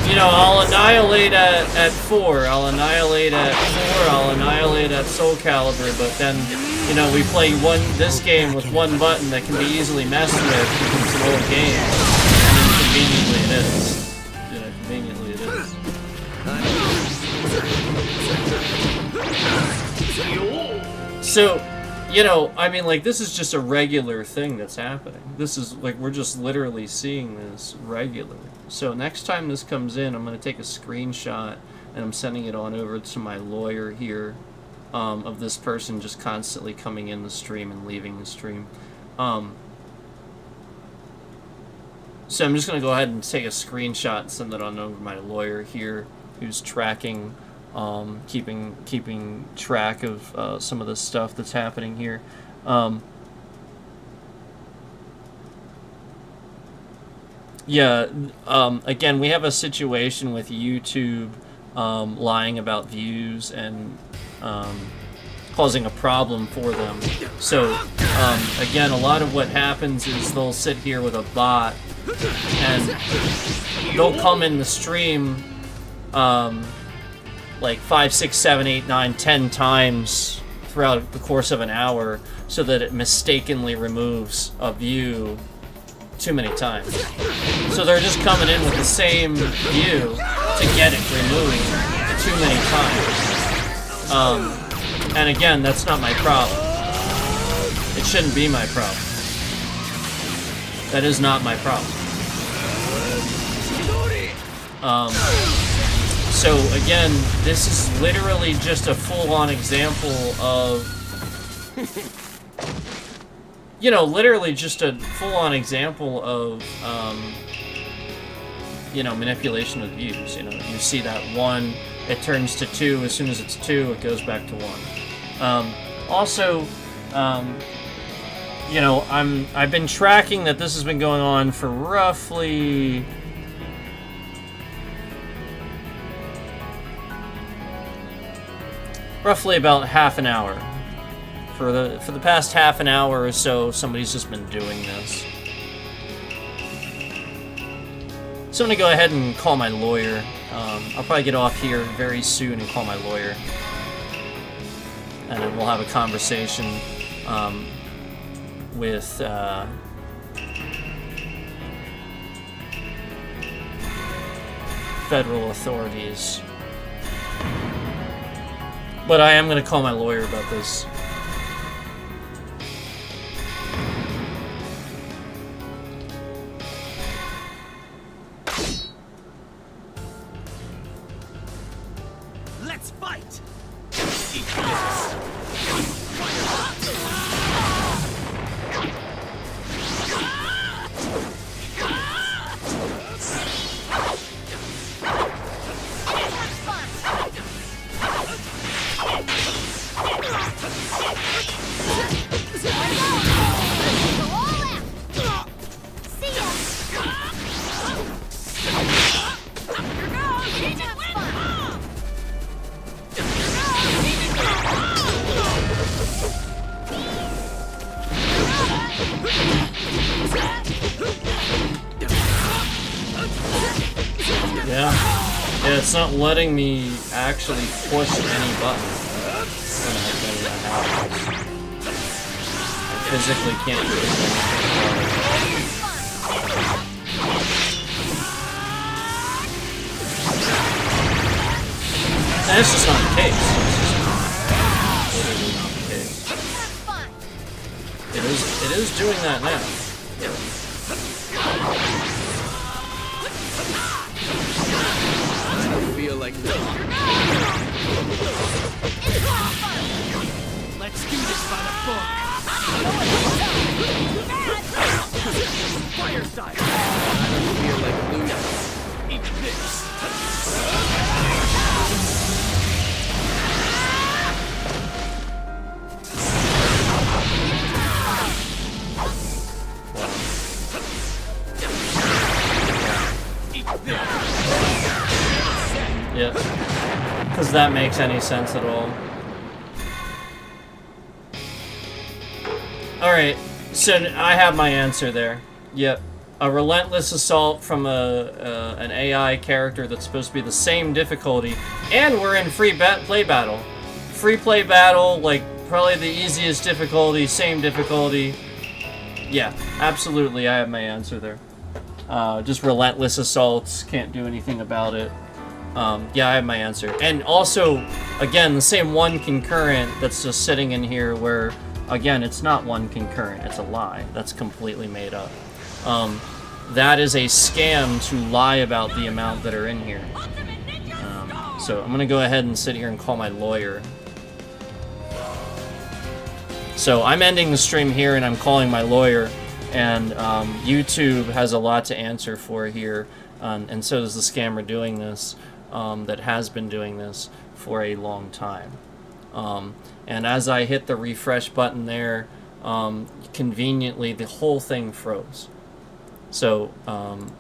[SPEAKER 1] You know, I'll annihilate at 4, I'll annihilate at 4, I'll annihilate at Soul Calibur, but then, you know, we play this game with one button that can be easily messed with because it's an old game. And inconveniently it is. You know, conveniently it is. So, you know, I mean, like, this is just a regular thing that's happening. This is, like, we're just literally seeing this regularly. So next time this comes in, I'm going to take a screenshot, and I'm sending it on over to my lawyer here, of this person just constantly coming in the stream and leaving the stream. So I'm just going to go ahead and take a screenshot and send it on over to my lawyer here, who's tracking, keeping track of some of the stuff that's happening here. Yeah, again, we have a situation with YouTube lying about views and causing a problem for them. So, again, a lot of what happens is they'll sit here with a bot and they'll come in the stream like 5, 6, 7, 8, 9, 10 times throughout the course of an hour so that it mistakenly removes a view too many times. So they're just coming in with the same view to get it removed too many times. And again, that's not my problem. It shouldn't be my problem. That is not my problem. So again, this is literally just a full-on example of, you know, literally just a full-on example of, you know, manipulation of views. You know, you see that 1, it turns to 2. As soon as it's 2, it goes back to 1. Also, you know, I've been tracking that this has been going on for roughly about half an hour. For the past half an hour or so, somebody's just been doing this. So I'm gonna go ahead and call my lawyer. I'll probably get off here very soon and call my lawyer, and then we'll have a conversation with federal authorities. But I am gonna call my lawyer about this.
[SPEAKER 3] Let's fight!
[SPEAKER 1] Yeah, it's not letting me actually push any button. I physically can't do anything. And it's just not the case. It's just not the case. It is doing that now.
[SPEAKER 6] I don't feel like
[SPEAKER 5] Let's do this by the book.
[SPEAKER 6] fireside. I don't feel like losing. Eat this.
[SPEAKER 1] Yeah. Because that makes any sense at all. Alright, so I have my answer there. Yep. A relentless assault from an AI character that's supposed to be the same difficulty. And we're in free play battle. Free play battle, like, probably the easiest difficulty, same difficulty. Yeah, absolutely, I have my answer there. Just relentless assaults, can't do anything about it. Yeah, I have my answer. And also, again, the same one concurrent that's just sitting in here where, again, it's not one concurrent, it's a lie. That's completely made up. That is a scam to lie about the amount that are in here. So I'm gonna go ahead and sit here and call my lawyer. So I'm ending the stream here and I'm calling my lawyer, and YouTube has a lot to answer for here, and so does the scammer doing this, that has been doing this for a long time. And as I hit the refresh button there, conveniently the whole thing froze. So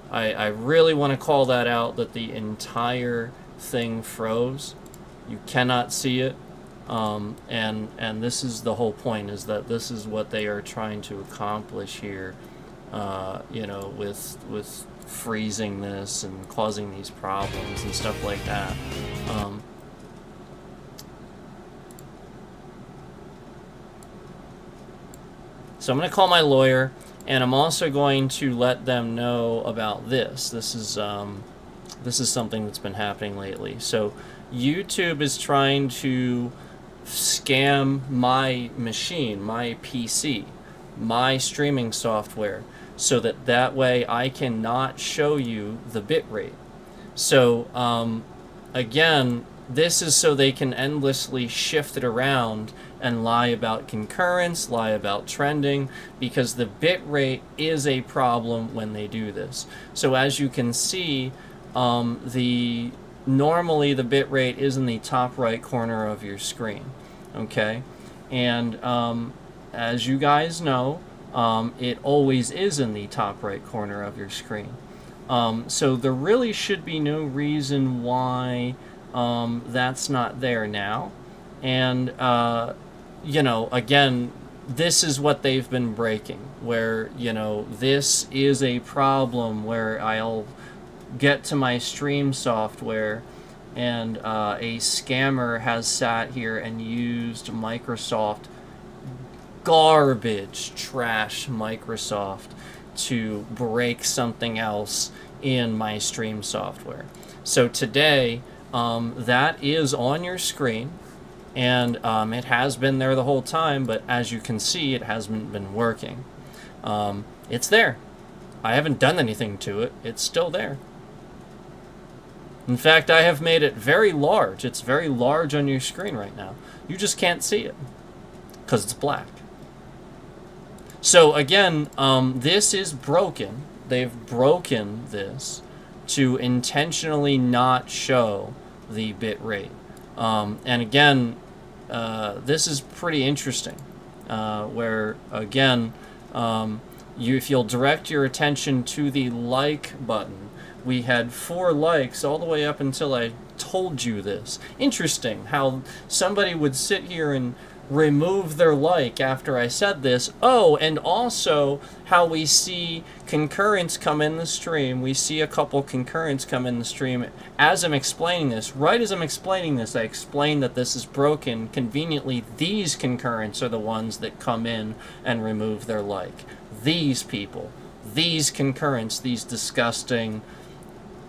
[SPEAKER 1] I really want to call that out, that the entire thing froze. You cannot see it. And this is the whole point, is that this is what they are trying to accomplish here, you know, with freezing this and causing these problems and stuff like that. So I'm going to call my lawyer, and I'm also going to let them know about this. This is something that's been happening lately. So YouTube is trying to scam my machine, my PC, my streaming software, so that way I cannot show you the bitrate. So again, this is so they can endlessly shift it around and lie about concurrence, lie about trending, because the bitrate is a problem when they do this. So as you can see, normally the bitrate is in the top right corner of your screen, okay? And as you guys know, it always is in the top right corner of your screen. So there really should be no reason why that's not there now. And, you know, again, this is what they've been breaking, where, you know, this is a problem where I'll get to my stream software and a scammer has sat here and used Microsoft, garbage, trash Microsoft, to break something else in my stream software. So today, that is on your screen, and it has been there the whole time, but as you can see, it hasn't been working. It's there. I haven't done anything to it. It's still there. In fact, I have made it very large. It's very large on your screen right now. You just can't see it because it's black. So again, this is broken. They've broken this to intentionally not show the bit rate. And again, this is pretty interesting, where again, if you'll direct your attention to the like button, we had 4 likes all the way up until I told you this. Interesting how somebody would sit here and remove their like after I said this. Oh, and also how we see concurrents come in the stream. We see a couple concurrents come in the stream as I'm explaining this. Right as I'm explaining this, I explain that this is broken. Conveniently, these concurrents are the ones that come in and remove their like. These people, these concurrents, these disgusting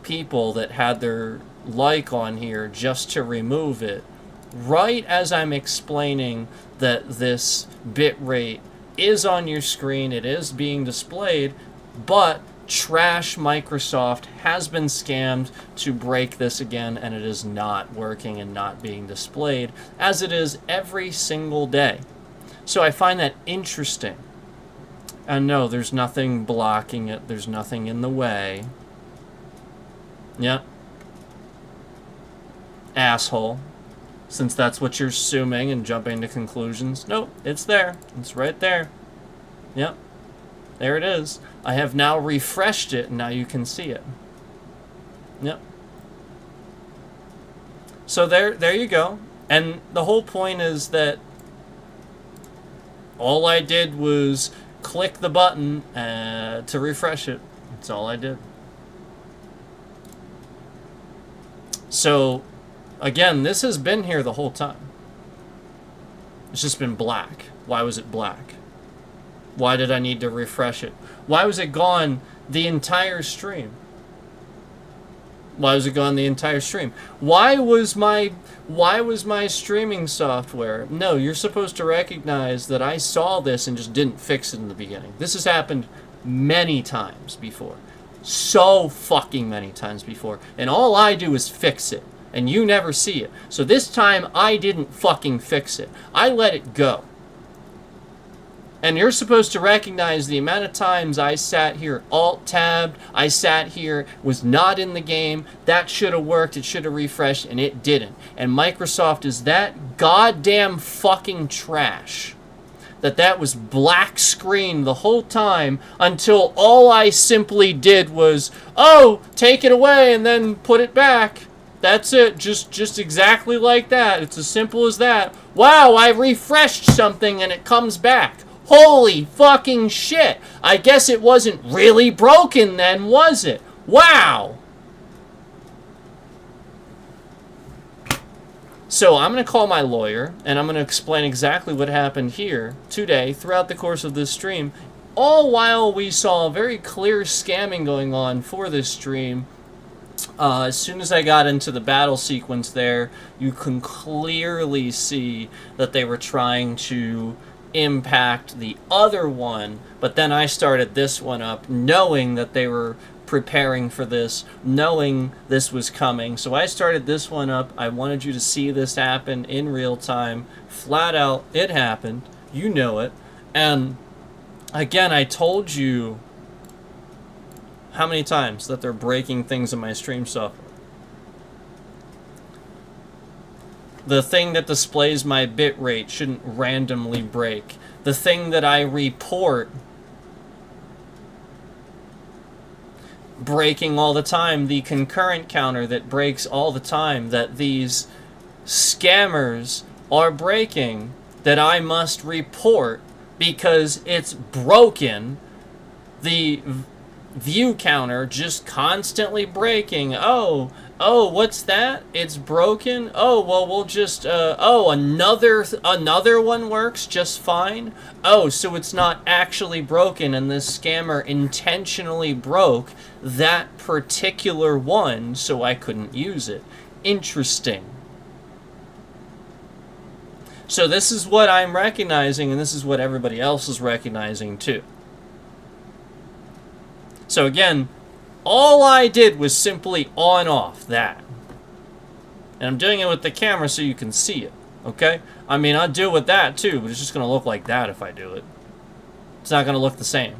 [SPEAKER 1] people that had their like on here just to remove it, right as I'm explaining that this bit rate is on your screen, it is being displayed, but trash Microsoft has been scammed to break this again, and it is not working and not being displayed as it is every single day. So I find that interesting. And no, there's nothing blocking it, there's nothing in the way. Yep. Asshole. Since that's what you're assuming and jumping to conclusions. Nope, it's there. It's right there. Yep. There it is. I have now refreshed it, and now you can see it. Yep. So there you go. And the whole point is that all I did was click the button to refresh it. That's all I did. So, again, this has been here the whole time. It's just been black. Why was it black? Why did I need to refresh it? Why was it gone the entire stream? Why was it gone the entire stream? Why was my streaming software? No, you're supposed to recognize that I saw this and just didn't fix it in the beginning. This has happened many times before. So fucking many times before. And all I do is fix it. And you never see it. So this time, I didn't fucking fix it. I let it go. And you're supposed to recognize the amount of times I sat here alt-tabbed, I sat here, was not in the game, that should have worked, it should have refreshed, and it didn't. And Microsoft is that goddamn fucking trash that was black screen the whole time until all I simply did was, oh, take it away and then put it back. That's it, just exactly like that. It's as simple as that. Wow, I refreshed something and it comes back. Holy fucking shit. I guess it wasn't really broken then, was it? Wow. So I'm going to call my lawyer, and I'm going to explain exactly what happened here today throughout the course of this stream, all while we saw very clear scamming going on for this stream. As soon as I got into the battle sequence there, you can clearly see that they were trying to impact the other one, but then I started this one up knowing that they were preparing for this, knowing this was coming. So I started this one up. I wanted you to see this happen in real time. Flat out, it happened. You know it. And again, I told you how many times that they're breaking things in my stream software. The thing that displays my bit rate shouldn't randomly break. The thing that I report breaking all the time, the concurrent counter that breaks all the time, that these scammers are breaking, that I must report because it's broken. The view counter just constantly breaking. Oh, what's that? It's broken? Oh, well, we'll just, another one works just fine? Oh, so it's not actually broken, and this scammer intentionally broke that particular one so I couldn't use it. Interesting. So this is what I'm recognizing, and this is what everybody else is recognizing too. So again, all I did was simply on off that. And I'm doing it with the camera so you can see it, okay? I mean, I'll do it with that too, but it's just going to look like that if I do it. It's not going to look the same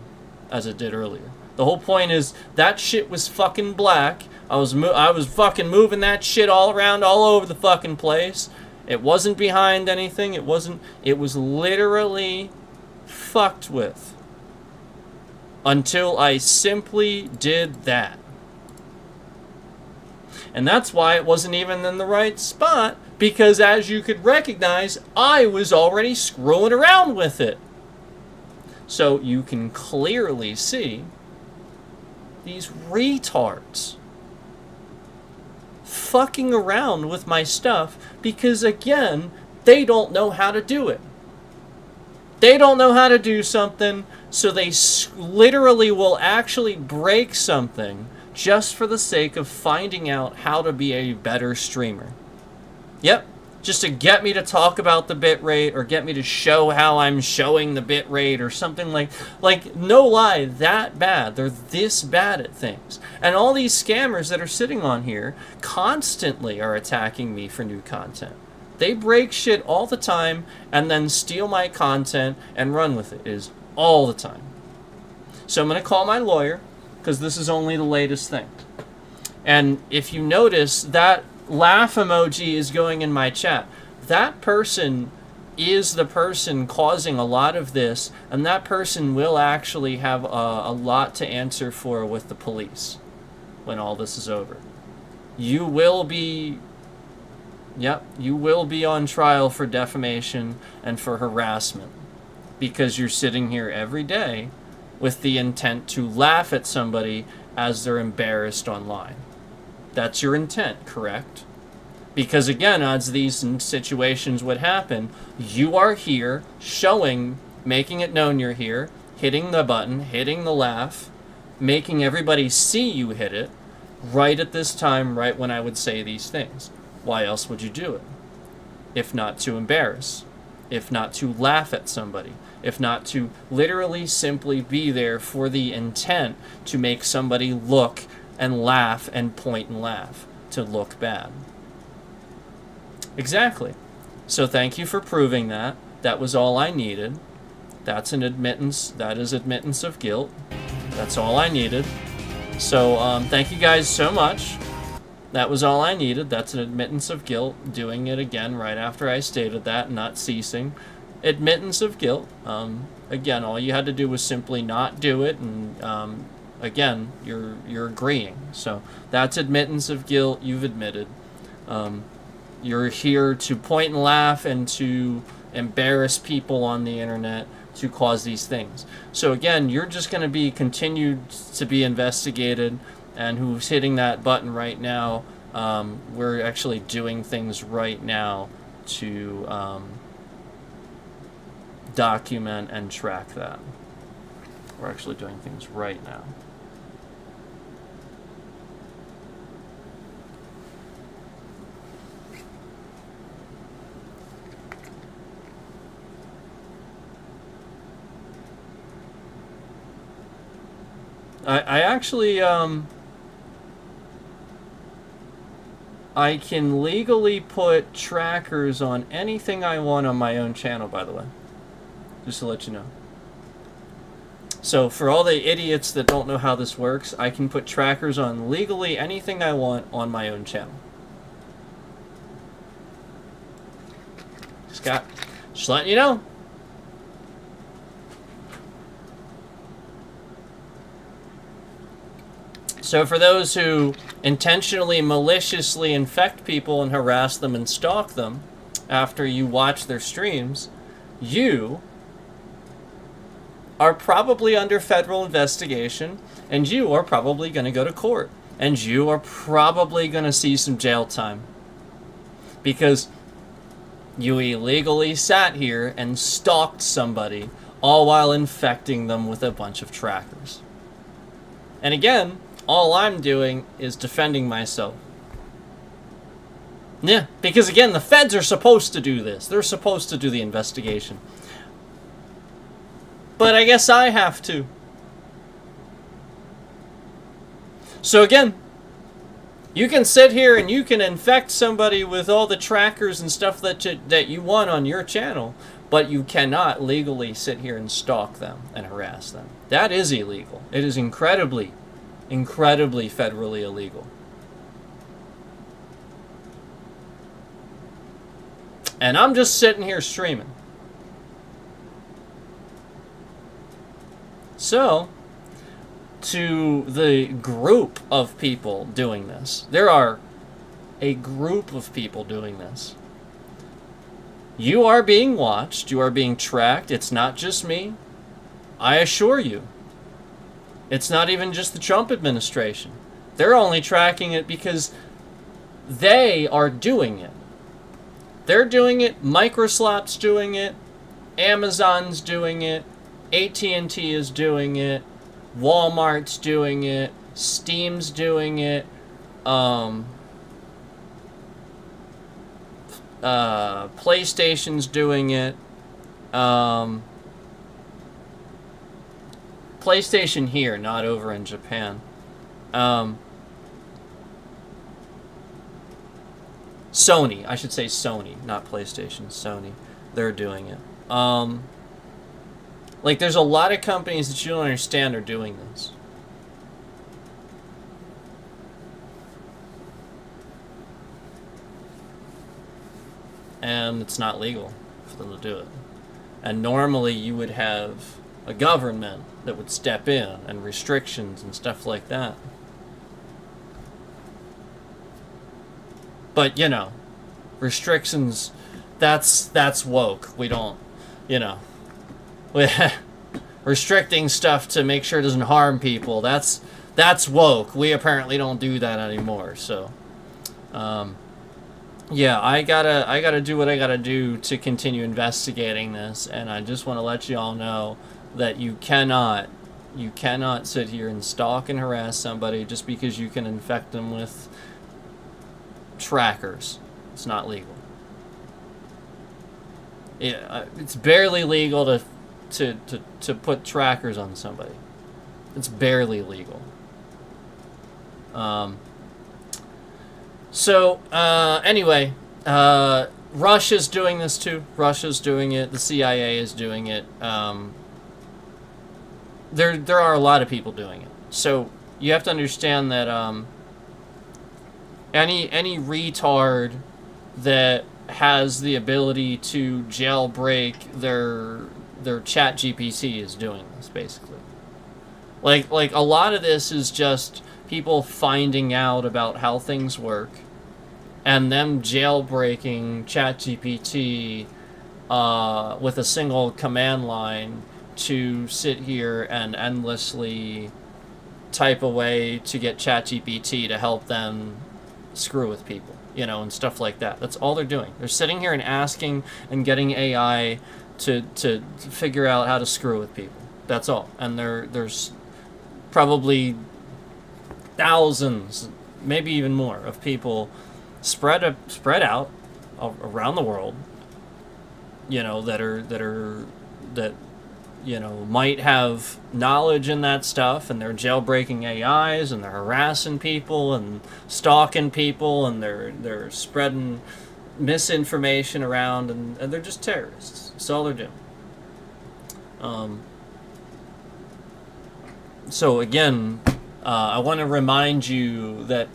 [SPEAKER 1] as it did earlier. The whole point is that shit was fucking black. I was fucking moving that shit all around, all over the fucking place. It wasn't behind anything. It was literally fucked with. Until I simply did that. And that's why it wasn't even in the right spot, because as you could recognize, I was already screwing around with it. So you can clearly see these retards fucking around with my stuff because, again, they don't know how to do it. They don't know how to do something, so they literally will actually break something just for the sake of finding out how to be a better streamer. Yep, just to get me to talk about the bitrate or get me to show how I'm showing the bitrate or something like no lie, that bad. They're this bad at things. And all these scammers that are sitting on here constantly are attacking me for new content. They break shit all the time and then steal my content and run with it. It is all the time. So I'm going to call my lawyer because this is only the latest thing. And if you notice, that laugh emoji is going in my chat. That person is the person causing a lot of this, and that person will actually have a lot to answer for with the police when all this is over. You will be... Yep, you will be on trial for defamation and for harassment because you're sitting here every day with the intent to laugh at somebody as they're embarrassed online. That's your intent, correct? Because again, as these situations would happen, you are here showing, making it known you're here, hitting the button, hitting the laugh, making everybody see you hit it right at this time, right when I would say these things. Why else would you do it? If not to embarrass, if not to laugh at somebody, if not to literally simply be there for the intent to make somebody look and laugh and point and laugh, to look bad. Exactly. So thank you for proving that. That was all I needed. That's an admittance. That is admittance of guilt. That's all I needed. So thank you guys so much. That was all I needed. That's an admittance of guilt. Doing it again right after I stated that, not ceasing. Admittance of guilt. Again, all you had to do was simply not do it, and again, you're agreeing. So that's admittance of guilt. You've admitted. You're here to point and laugh and to embarrass people on the internet to cause these things. So again, you're just going to be continued to be investigated. And who's hitting that button right now, we're actually doing things right now to document and track that. We're actually doing things right now. I actually, I can legally put trackers on anything I want on my own channel, by the way. Just to let you know. So for all the idiots that don't know how this works, I can put trackers on legally anything I want on my own channel. Just letting you know. So for those who intentionally, maliciously infect people and harass them and stalk them after you watch their streams, you are probably under federal investigation, and you are probably going to go to court, and you are probably going to see some jail time. Because you illegally sat here and stalked somebody, all while infecting them with a bunch of trackers. And again, all I'm doing is defending myself. Yeah, because again, the feds are supposed to do this. They're supposed to do the investigation. But I guess I have to. So again, you can sit here and you can infect somebody with all the trackers and stuff that you want on your channel, but you cannot legally sit here and stalk them and harass them. That is illegal. It is incredibly, incredibly federally illegal. And I'm just sitting here streaming. So, to the group of people doing this, there are a group of people doing this. You are being watched, you are being tracked. It's not just me. I assure you. It's not even just the Trump administration. They're only tracking it because they are doing it. They're doing it, Microsoft's doing it, Amazon's doing it, AT&T is doing it, Walmart's doing it, Steam's doing it, PlayStation's doing it, PlayStation here, not over in Japan. Sony, I should say Sony, not PlayStation, Sony. They're doing it. Like, there's a lot of companies that you don't understand are doing this. And it's not legal for them to do it. And normally you would have a government that would step in and restrictions and stuff like that. But, you know, restrictions, that's woke. We don't, you know, restricting stuff to make sure it doesn't harm people, that's woke. We apparently don't do that anymore. So, yeah, I gotta do what I gotta do to continue investigating this, and I just want to let you all know that you cannot sit here and stalk and harass somebody just because you can infect them with trackers. It's not legal. Yeah, it's barely legal to put trackers on somebody. It's barely legal. Anyway, Russia's doing this too. Russia's doing it. The CIA is doing it. There are a lot of people doing it. So you have to understand that any retard that has the ability to jailbreak their chat GPT is doing this, basically. Like a lot of this is just people finding out about how things work and them jailbreaking ChatGPT with a single command line to sit here and endlessly type away to get ChatGPT to help them screw with people, you know, and stuff like that. That's all they're doing. They're sitting here and asking and getting AI to figure out how to screw with people. That's all. And there's probably thousands, maybe even more, of people spread out around the world, you know, that you know, might have knowledge in that stuff, and they're jailbreaking AIs, and they're harassing people and stalking people, and they're spreading misinformation around, and they're just terrorists. That's all they're doing. So again, I want to remind you that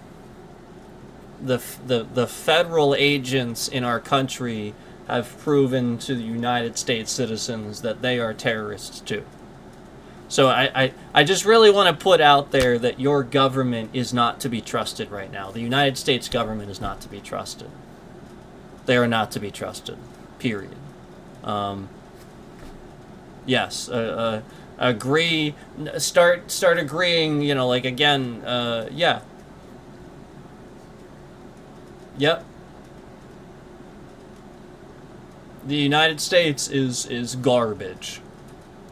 [SPEAKER 1] the federal agents in our country have proven to the United States citizens that they are terrorists too. So I just really want to put out there that your government is not to be trusted right now. The United States government is not to be trusted. They are not to be trusted. Period. Yes. Agree. Start agreeing. You know, like again. Yeah. Yep. The United States is garbage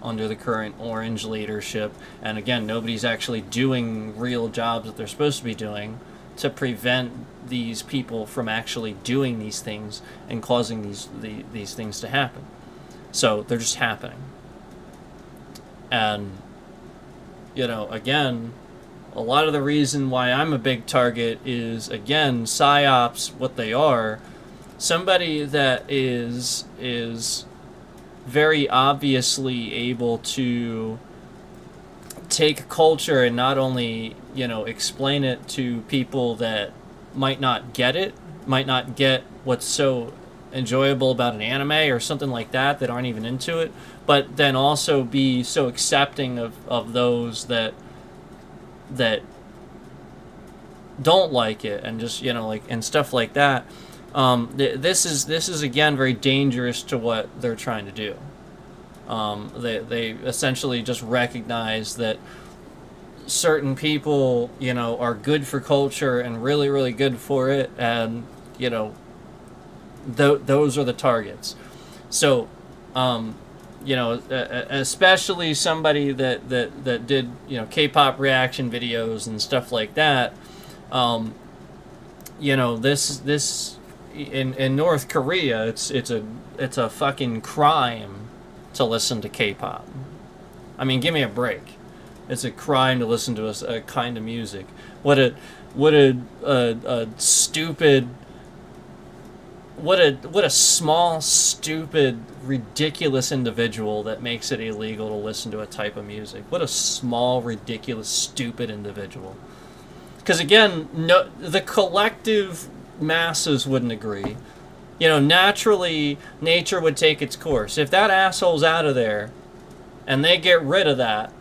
[SPEAKER 1] under the current orange leadership, and again, nobody's actually doing real jobs that they're supposed to be doing to prevent these people from actually doing these things and causing these things to happen. So they're just happening. And you know, again, a lot of the reason why I'm a big target is, again, psyops, what they are. Somebody that is very obviously able to take culture and not only, you know, explain it to people that might not get it, might not get what's so enjoyable about an anime or something like that aren't even into it, but then also be so accepting of those that don't like it, and just, you know, like, and stuff like that. This is again very dangerous to what they're trying to do. They essentially just recognize that certain people, you know, are good for culture and really, really good for it, and, you know, those are the targets. So, you know, especially somebody that did, you know, K-pop reaction videos and stuff like that. You know, this in North Korea, it's a fucking crime to listen to K-pop. I mean, give me a break. It's a crime to listen to a kind of music. What a stupid. What a small, stupid, ridiculous individual that makes it illegal to listen to a type of music. What a small, ridiculous, stupid individual. Because again, the collective masses wouldn't agree. You know, naturally, nature would take its course. If that asshole's out of there, and they get rid of that,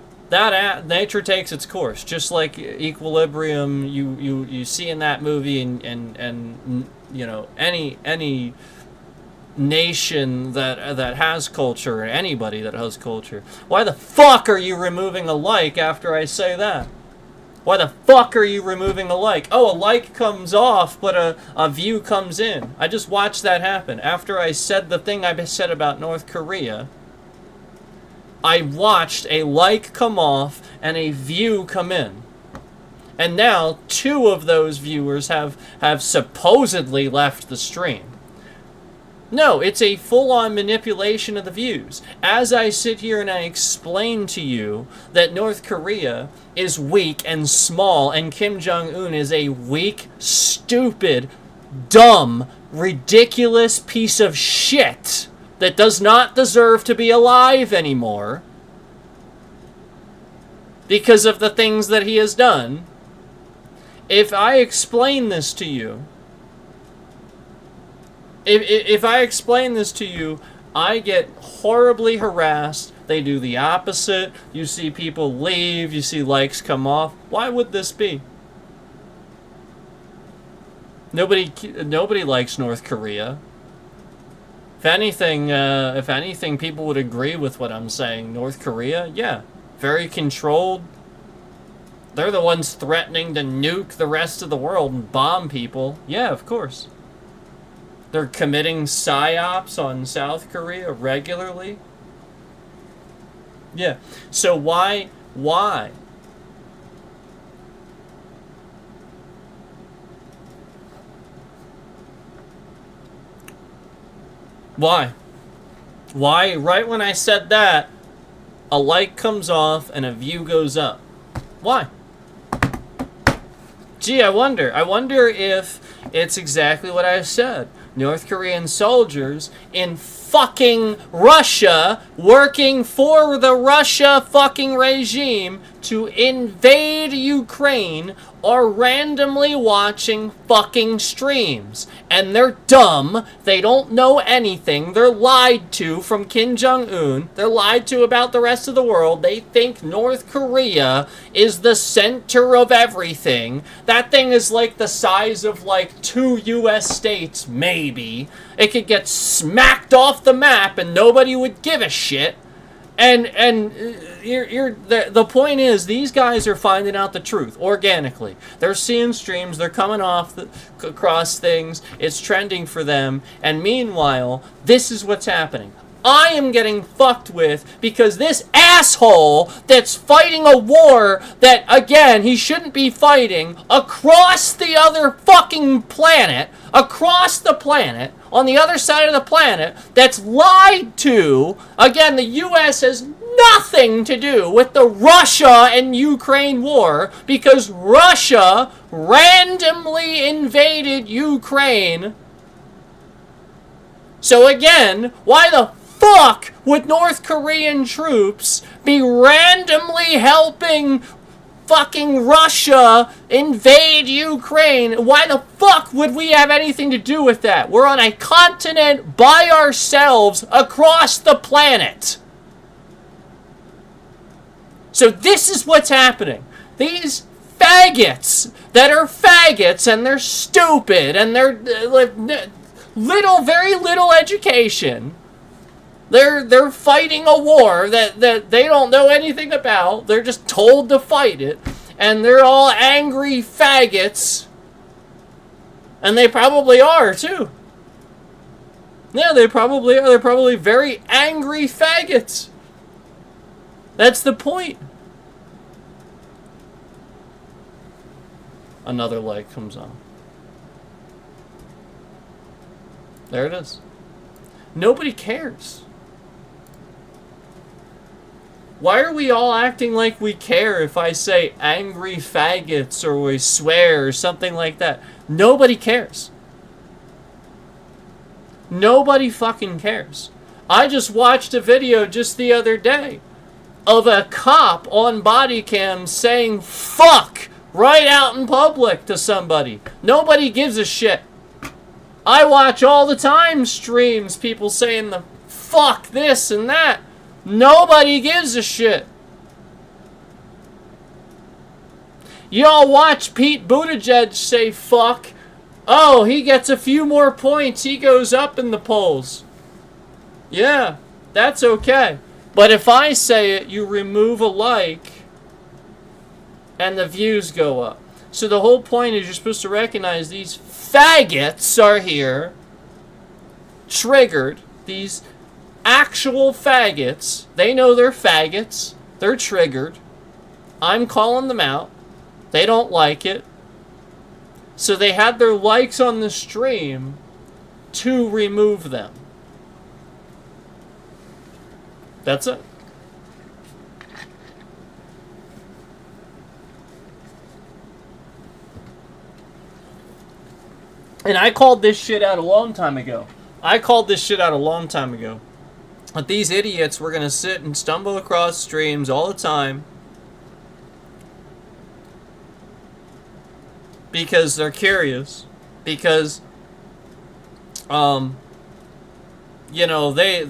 [SPEAKER 1] nature takes its course. Just like Equilibrium, you see in that movie, and you know, any nation that has culture, or anybody that has culture. Why the fuck are you removing a like after I say that? Why the fuck are you removing a like? Oh, a like comes off, but a view comes in. I just watched that happen. After I said the thing I said about North Korea, I watched a like come off and a view come in. And now 2 of those viewers have supposedly left the stream. No, it's a full-on manipulation of the views. As I sit here and I explain to you that North Korea is weak and small, and Kim Jong-un is a weak, stupid, dumb, ridiculous piece of shit that does not deserve to be alive anymore because of the things that he has done. If I explain this to you, if I explain this to you, I get horribly harassed. They do the opposite. You see people leave. You see likes come off. Why would this be? Nobody likes North Korea. If anything, people would agree with what I'm saying. North Korea, yeah, very controlled. They're the ones threatening to nuke the rest of the world and bomb people. Yeah, of course. They're committing psyops on South Korea regularly. Yeah. So why? Why? Why? Right when I said that, a like comes off and a view goes up. Why? Gee, I wonder. I wonder if it's exactly what I said. North Korean soldiers in fucking Russia working for the Russia fucking regime to invade Ukraine are randomly watching fucking streams. And they're dumb. They don't know anything. They're lied to from Kim Jong-un. They're lied to about the rest of the world. They think North Korea is the center of everything. That thing is like the size of like 2 US states, maybe. It could get smacked off the map and nobody would give a shit. And the point is, these guys are finding out the truth organically. They're seeing streams, they're coming across things, it's trending for them, and meanwhile, this is what's happening. I am getting fucked with because this asshole that's fighting a war that, again, he shouldn't be fighting across the other fucking planet, across the planet, on the other side of the planet, that's lied to. Again, the U.S. has nothing to do with the Russia and Ukraine war because Russia randomly invaded Ukraine. So again, why the fuck would North Korean troops be randomly helping fucking Russia invade Ukraine? Why the fuck would we have anything to do with that? We're on a continent by ourselves across the planet. So this is what's happening. These faggots that are faggots and they're stupid and they're very little education. They're fighting a war that they don't know anything about. They're just told to fight it. And they're all angry faggots. And they probably are, too. Yeah, they probably are. They're probably very angry faggots. That's the point. Another light comes on. There it is. Nobody cares. Why are we all acting like we care if I say angry faggots or we swear or something like that? Nobody cares. Nobody fucking cares. I just watched a video just the other day of a cop on body cam saying fuck right out in public to somebody. Nobody gives a shit. I watch all the time streams, people saying the fuck this and that. Nobody gives a shit. Y'all watch Pete Buttigieg say fuck. Oh, he gets a few more points. He goes up in the polls. Yeah, that's okay. But if I say it, you remove a like and the views go up. So the whole point is you're supposed to recognize these faggots are here, triggered. These actual faggots, they know they're faggots, they're triggered. I'm calling them out. They don't like it. So they had their likes on the stream to remove them. That's it. And I called this shit out a long time ago. But these idiots were going to sit and stumble across streams all the time because they're curious. Because, you know, they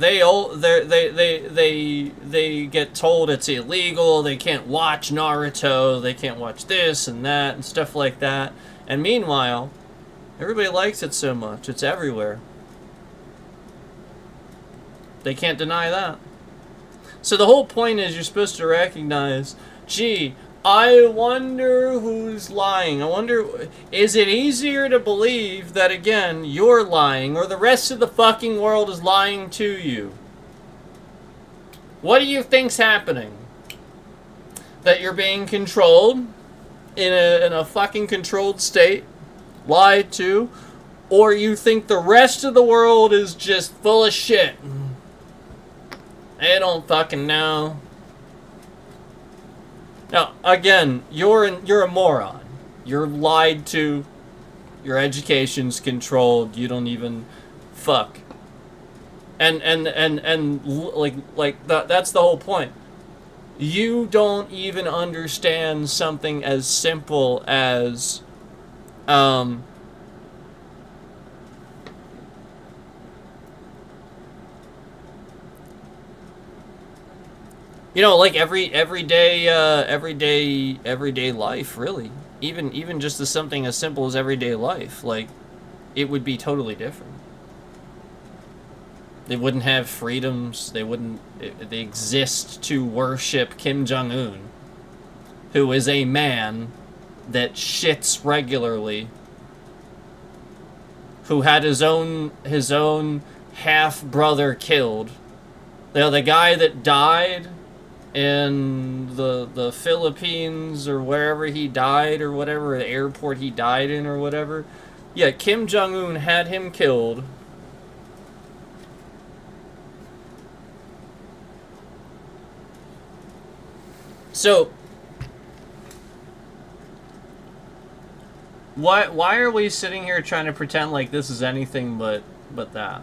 [SPEAKER 1] get told it's illegal. They can't watch Naruto. They can't watch this and that and stuff like that. And meanwhile, everybody likes it so much. It's everywhere. They can't deny that. So the whole point is you're supposed to recognize, gee, I wonder who's lying. I wonder, is it easier to believe that, again, you're lying or the rest of the fucking world is lying to you? What do you think's happening? That you're being controlled in a fucking controlled state? Lied to? Or you think the rest of the world is just full of shit? They don't fucking know. Now, again, you're a moron. You're lied to. Your education's controlled. You don't even fuck. And like that's the whole point. You don't even understand something as simple as, you know, like everyday life, really. Even just as something as simple as everyday life, like, it would be totally different. They wouldn't have freedoms. They wouldn't. They exist to worship Kim Jong-un, who is a man that shits regularly, who had his own half brother killed. The guy that died in the Philippines or wherever he died, or whatever, the airport he died in or whatever. Yeah, Kim Jong-un had him killed. So why are we sitting here trying to pretend like this is anything but that?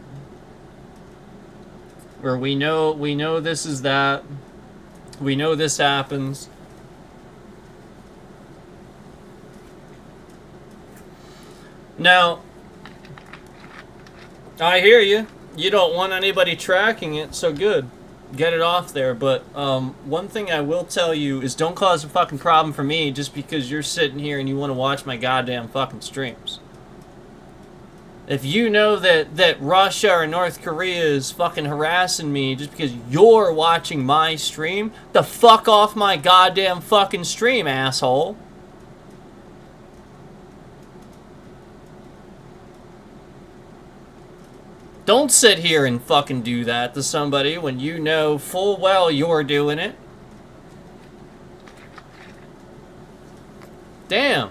[SPEAKER 1] Where we know this is that. We know this happens. Now, I hear you. You don't want anybody tracking it, so good. Get it off there. But one thing I will tell you is don't cause a fucking problem for me just because you're sitting here and you want to watch my goddamn fucking streams. If you know that Russia or North Korea is fucking harassing me just because you're watching my stream, the fuck off my goddamn fucking stream, asshole. Don't sit here and fucking do that to somebody when you know full well you're doing it. Damn.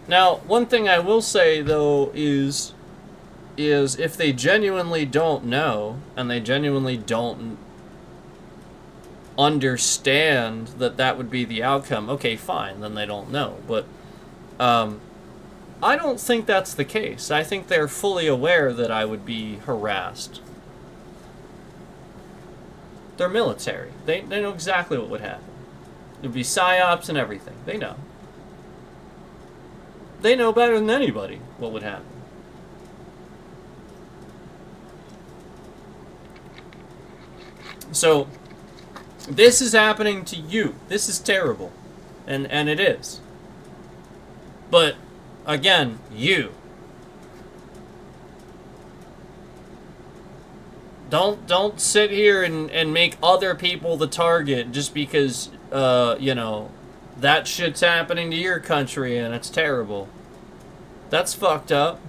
[SPEAKER 1] Now, one thing I will say, though, is if they genuinely don't know, and they genuinely don't understand that would be the outcome, okay, fine, then they don't know. But I don't think that's the case. I think they're fully aware that I would be harassed. They're military. They know exactly what would happen. It would be psyops and everything. They know. They know better than anybody what would happen. So, this is happening to you. This is terrible. And it is. But, again, you. Don't sit here and make other people the target just because, you know, that shit's happening to your country and it's terrible. That's fucked up.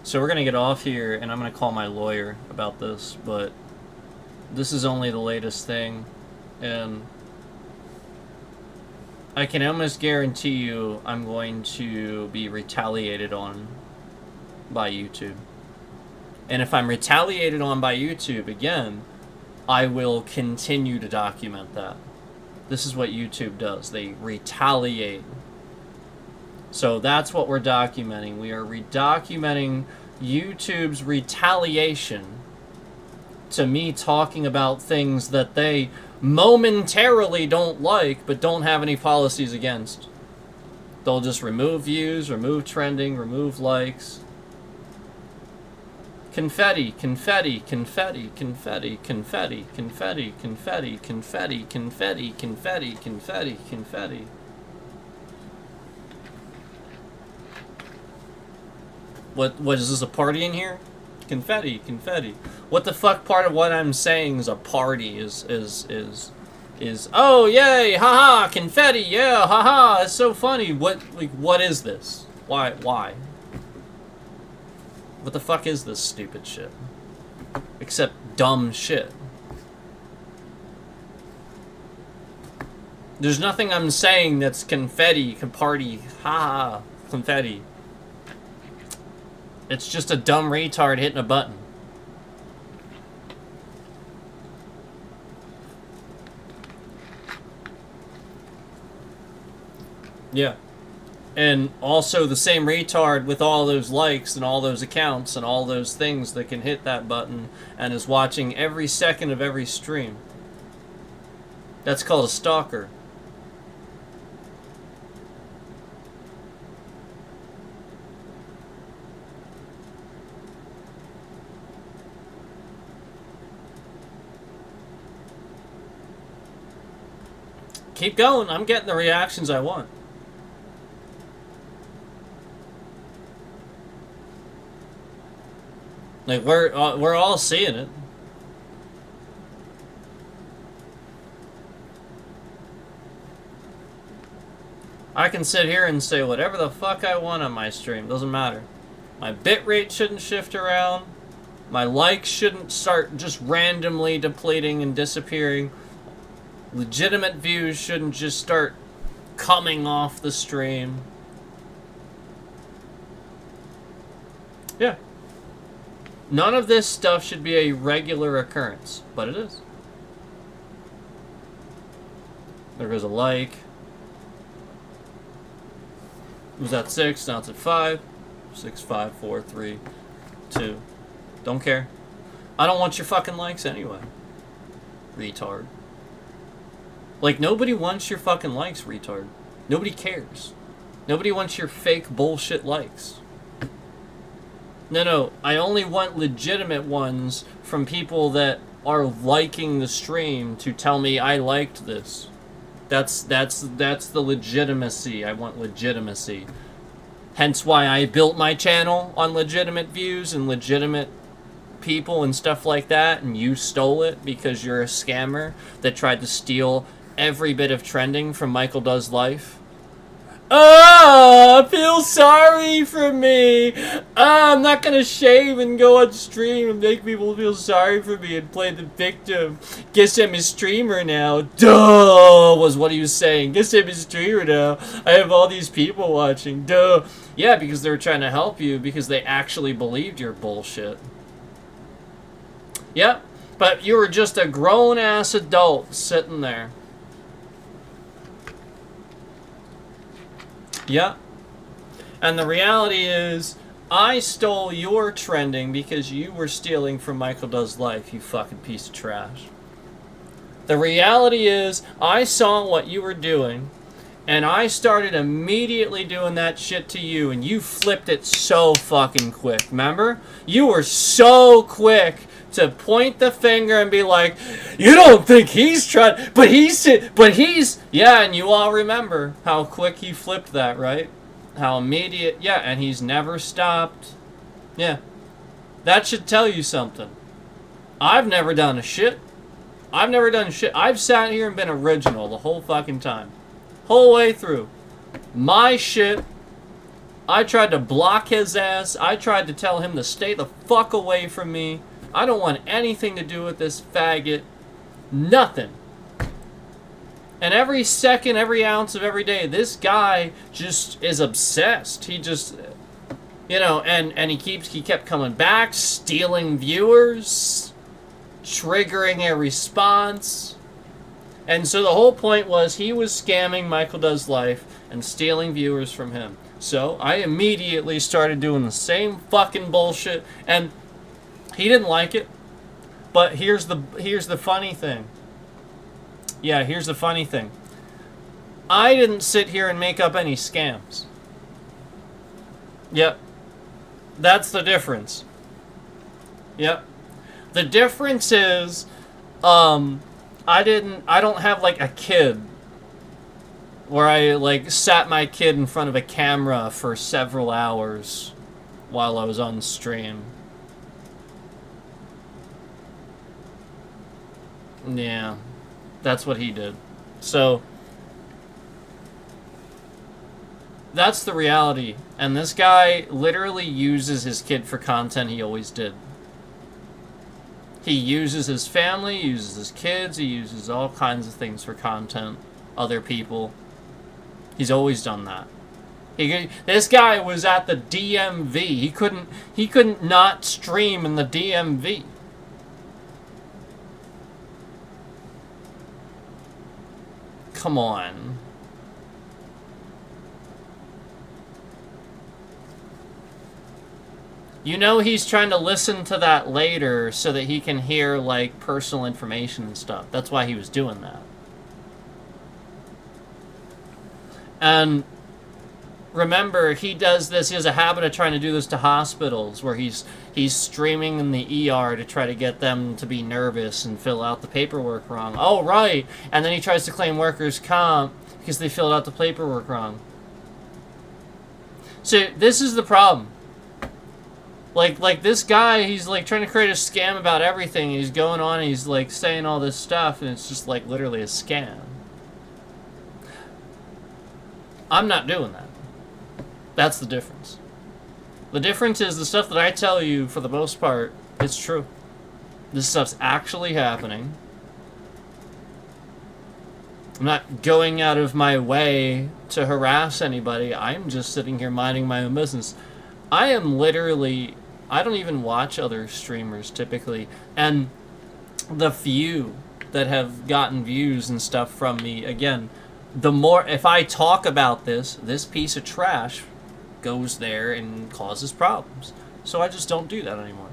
[SPEAKER 1] So we're gonna get off here and I'm gonna call my lawyer about this, but this is only the latest thing, and I can almost guarantee you I'm going to be retaliated on by YouTube. And if I'm retaliated on by YouTube again, I will continue to document that. This is what YouTube does. They retaliate. So that's what we're documenting. We are redocumenting YouTube's retaliation to me talking about things that they momentarily don't like, but don't have any policies against. They'll just remove views, remove trending, remove likes. Confetti, confetti, confetti, confetti, confetti, confetti, confetti, confetti, confetti, confetti, confetti, confetti. What is this, a party in here? Confetti, confetti. What the fuck part of what I'm saying is a party is oh yay, haha, confetti, yeah, haha, it's so funny. What is this? Why? What the fuck is this stupid shit? Except dumb shit. There's nothing I'm saying that's confetti, party, haha, confetti. It's just a dumb retard hitting a button. Yeah. And also the same retard with all those likes and all those accounts and all those things that can hit that button and is watching every second of every stream. That's called a stalker. Keep going. I'm getting the reactions I want. Like, we're all seeing it. I can sit here and say whatever the fuck I want on my stream. Doesn't matter. My bitrate shouldn't shift around. My likes shouldn't start just randomly depleting and disappearing. Legitimate views shouldn't just start coming off the stream. Yeah. None of this stuff should be a regular occurrence, but it is. There goes a like. It was at 6, now it's at 5. 6, 5, 4, 3, 2. Don't care. I don't want your fucking likes anyway. Retard. Like, nobody wants your fucking likes, retard. Nobody cares. Nobody wants your fake bullshit likes. No, I only want legitimate ones from people that are liking the stream to tell me I liked this. That's the legitimacy. I want legitimacy. Hence why I built my channel on legitimate views and legitimate people and stuff like that, and you stole it because you're a scammer that tried to steal every bit of trending from Michael Does Life. Feel sorry for me. I'm not gonna shave and go on stream and make people feel sorry for me and play the victim. Guess I'm a streamer now. Duh, was what he was saying. Guess I'm a streamer now. I have all these people watching. Duh. Yeah, because they were trying to help you because they actually believed your bullshit. Yep, but you were just a grown-ass adult sitting there. Yeah. And the reality is, I stole your trending because you were stealing from Michael Does Life, you fucking piece of trash. The reality is, I saw what you were doing, and I started immediately doing that shit to you, and you flipped it so fucking quick, remember? You were so quick to point the finger and be like, you don't think he's trying, but he's, yeah, and you all remember how quick he flipped that, right? How immediate, yeah, and he's never stopped. Yeah. That should tell you something. I've never done a shit. I've never done shit. I've sat here and been original the whole fucking time. Whole way through. My shit. I tried to block his ass. I tried to tell him to stay the fuck away from me. I don't want anything to do with this faggot. Nothing. And every second, every ounce of every day, this guy just is obsessed. He just, you know, and he kept coming back, stealing viewers, triggering a response. And so the whole point was he was scamming Michael Does Life and stealing viewers from him. So I immediately started doing the same fucking bullshit, and he didn't like it. But here's the funny thing. Yeah, here's the funny thing. I didn't sit here and make up any scams. Yep. That's the difference. Yep. The difference is, I don't have like a kid where I like sat my kid in front of a camera for several hours while I was on stream. Yeah, that's what he did. So, that's the reality. And this guy literally uses his kid for content he always did. He uses his family, he uses his kids, he uses all kinds of things for content. Other people. He's always done that. This guy was at the DMV. He couldn't not stream in the DMV. Come on. You know he's trying to listen to that later so that he can hear, like, personal information and stuff. That's why he was doing that. And remember, he does this, he has a habit of trying to do this to hospitals, where he's streaming in the ER to try to get them to be nervous and fill out the paperwork wrong. Oh, right! And then he tries to claim workers' comp because they filled out the paperwork wrong. So, this is the problem. Like this guy, he's like trying to create a scam about everything. He's going on and he's like saying all this stuff, and it's just like literally a scam. I'm not doing that. That's the difference. The difference is the stuff that I tell you, for the most part, it's true. This stuff's actually happening. I'm not going out of my way to harass anybody. I'm just sitting here minding my own business. I am literally... I don't even watch other streamers typically, and the few that have gotten views and stuff from me, again, the more, if I talk about this piece of trash goes there and causes problems. So I just don't do that anymore.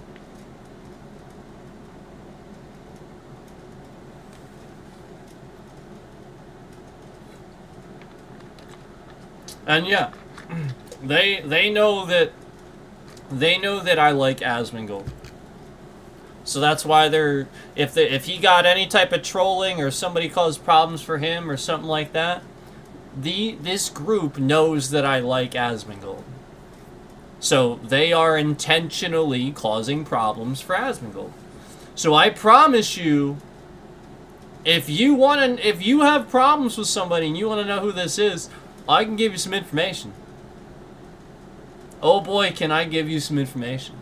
[SPEAKER 1] And yeah, they know that I like Asmongold. So that's why they're, if he got any type of trolling or somebody caused problems for him or something like that, this group knows that I like Asmongold. So they are intentionally causing problems for Asmongold. So I promise you, if you have problems with somebody and you want to know who this is, I can give you some information. Oh boy, can I give you some information.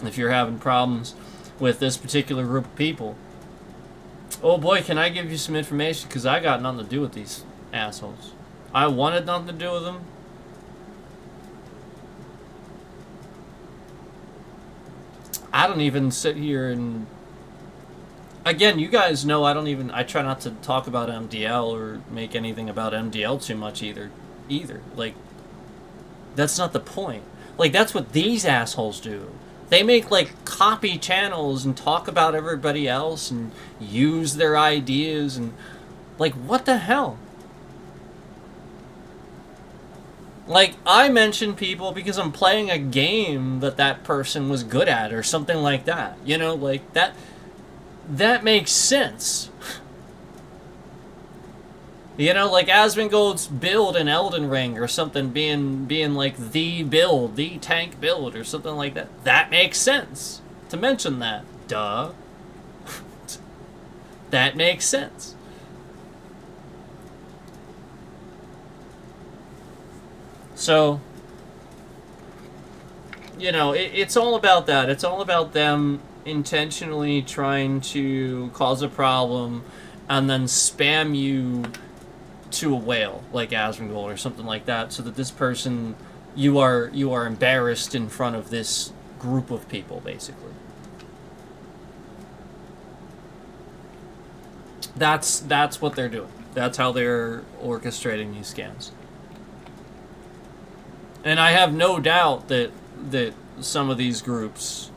[SPEAKER 1] If you're having problems with this particular group of people, oh boy, can I give you some information, because I got nothing to do with these assholes. I wanted nothing to do with them. I don't even sit here and... Again, you guys know I try not to talk about MDL or make anything about MDL too much either. Like, that's not the point. Like, that's what these assholes do. They make, like, copy channels and talk about everybody else and use their ideas and... Like, what the hell? Like, I mention people because I'm playing a game that person was good at or something like that. You know, like, that makes sense. You know, like Asmongold's build in Elden Ring or something being like the build, the tank build or something like that. That makes sense to mention that. Duh. That makes sense. So, you know, it's all about that. It's all about them intentionally trying to cause a problem and then spam you to a whale like Asmongold or something like that, so that this person, you are embarrassed in front of this group of people, basically. That's what they're doing. That's how they're orchestrating these scams. And I have no doubt that some of these groups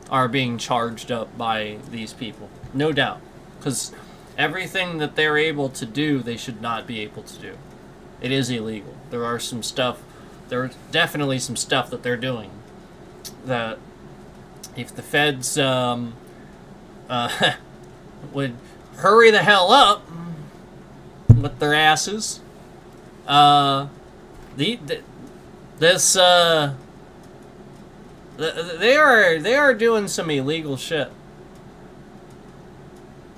[SPEAKER 1] are being charged up by these people. No doubt. Because everything that they're able to do, they should not be able to do. It is illegal. There's definitely some stuff that they're doing that if the feds would hurry the hell up with their asses, they are doing some illegal shit.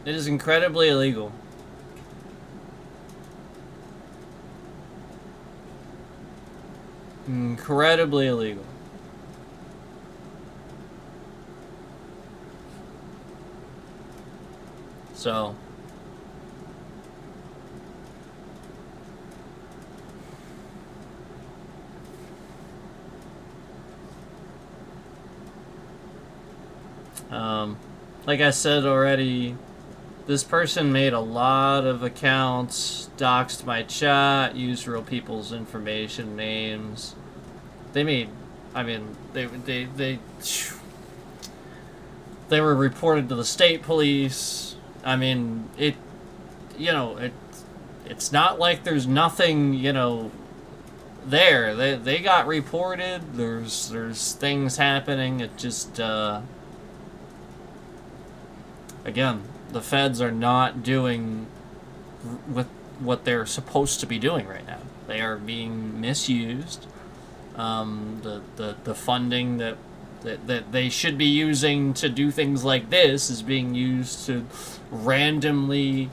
[SPEAKER 1] It is incredibly illegal. Incredibly illegal. So... like I said already, this person made a lot of accounts, doxed my chat, used real people's information, names, They made, I mean, they were reported to the state police. I mean, it's not like there's nothing, there. They got reported. There's things happening. It just, again, the feds are not doing with what they're supposed to be doing right now. They are being misused. The funding that they should be using to do things like this is being used to randomly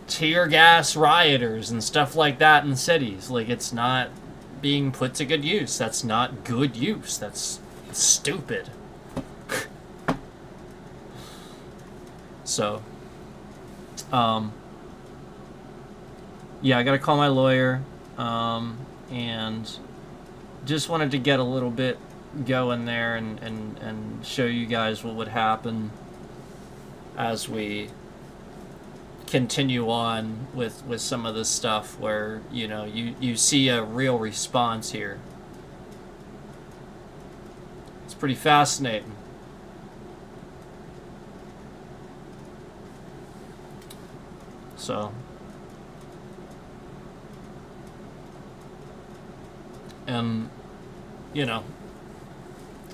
[SPEAKER 1] tear gas rioters and stuff like that in cities. Like, it's not being put to good use. That's not good use. That's stupid. So, yeah, I gotta call my lawyer, and just wanted to get a little bit going there and show you guys what would happen as we continue on with some of this stuff where, you see a real response here. It's pretty fascinating. So, and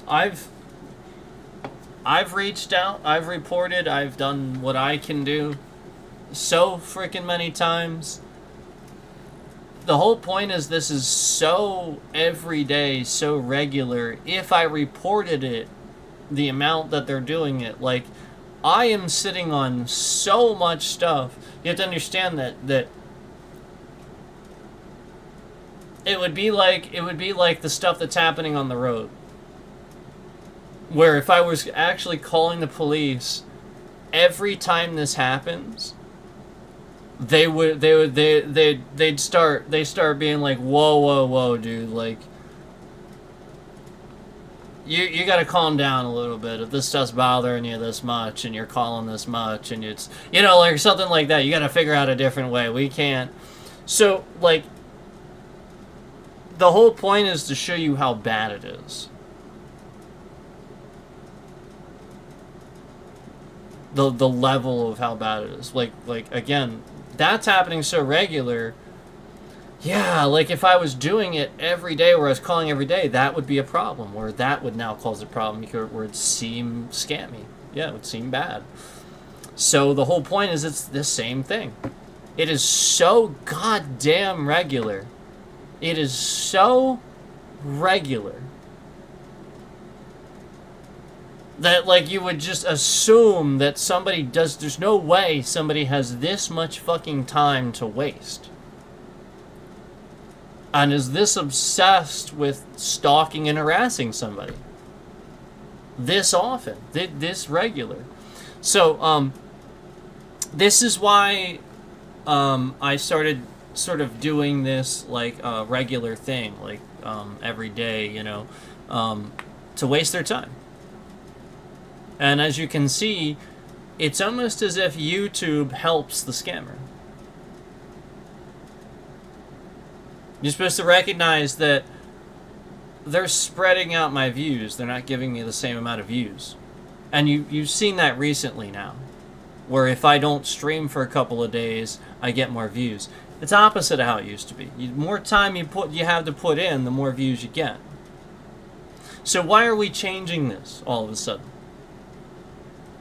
[SPEAKER 1] I've reached out, I've reported, I've done what I can do so freaking many times. The whole point is this is so everyday, so regular. If I reported it, the amount that they're doing it, like, I am sitting on so much stuff. You have to understand that it would be like the stuff that's happening on the road. Where if I was actually calling the police every time this happens, they'd start being like, whoa, dude, like, you gotta calm down a little bit. If this stuff's bothering you this much and you're calling this much and it's, like something like that, you gotta figure out a different way. We can't. So, like, the whole point is to show you how bad it is. The level of how bad it is. Like again, that's happening so regular. Yeah, like if I was doing it every day, where I was calling every day, that would be a problem. Where that would now cause a problem, because where it'd seem scammy. Yeah, it would seem bad. So the whole point is it's the same thing. It is so goddamn regular. It is so regular that, like, you would just assume that somebody does. There's no way somebody has this much fucking time to waste. And is this obsessed with stalking and harassing somebody this often, this regular. So, this is why I started sort of doing this like a regular thing, like every day, to waste their time. And as you can see, it's almost as if YouTube helps the scammer. You're supposed to recognize that they're spreading out my views. They're not giving me the same amount of views. And you've seen that recently now, where if I don't stream for a couple of days, I get more views. It's opposite of how it used to be. The more time you have to put in, the more views you get. So why are we changing this all of a sudden?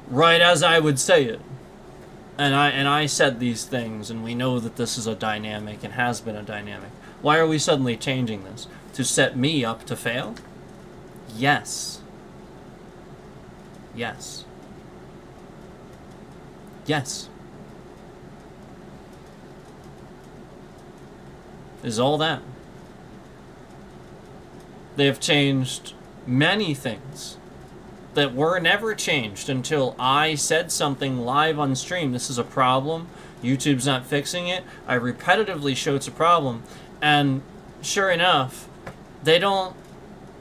[SPEAKER 1] Right as I would say it. And I said these things, and we know that this is a dynamic and has been a dynamic. Why are we suddenly changing this? To set me up to fail? Yes. Yes. Yes. Is all that. They have changed many things that were never changed until I said something live on stream. This is a problem. YouTube's not fixing it. I repetitively show it's a problem. And sure enough, they don't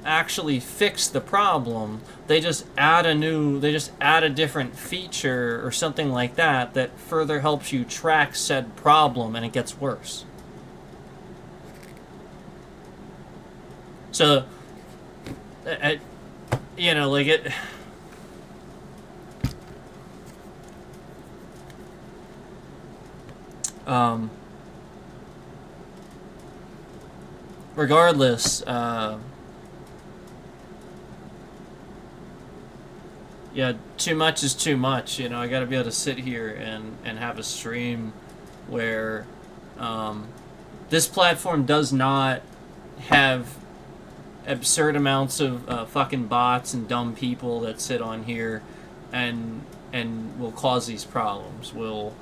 [SPEAKER 1] actually fix the problem. They just add a different feature or something like that that further helps you track said problem, and it gets worse. So, you know, like it. Regardless, yeah, too much is too much. You know, I got to be able to sit here and have a stream where this platform does not have absurd amounts of fucking bots and dumb people that sit on here and will cause these problems. Will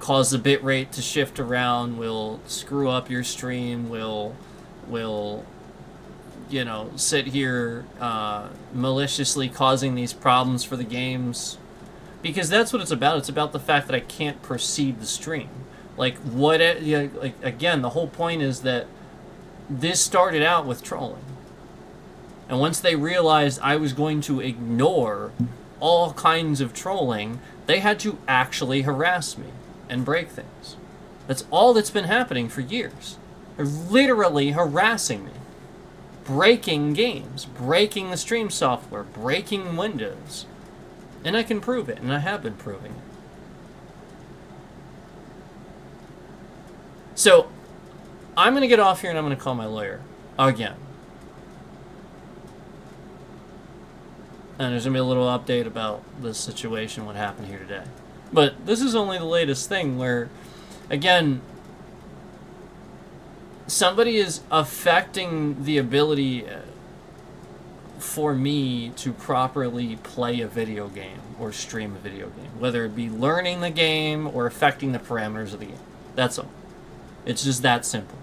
[SPEAKER 1] cause the bitrate to shift around, will screw up your stream, will you know, sit here maliciously causing these problems for the games. Because that's what it's about. It's about the fact that I can't proceed the stream. Like, like, again, the whole point is that this started out with trolling. And once they realized I was going to ignore all kinds of trolling, they had to actually harass me and break things. That's all that's been happening for years. They're literally harassing me. Breaking games, breaking the stream software, breaking Windows. And I can prove it, and I have been proving it. So, I'm going to get off here and I'm going to call my lawyer. Again. And there's going to be a little update about this situation, what happened here today. But this is only the latest thing where, again, somebody is affecting the ability for me to properly play a video game or stream a video game. Whether it be learning the game or affecting the parameters of the game. That's all. It's just that simple.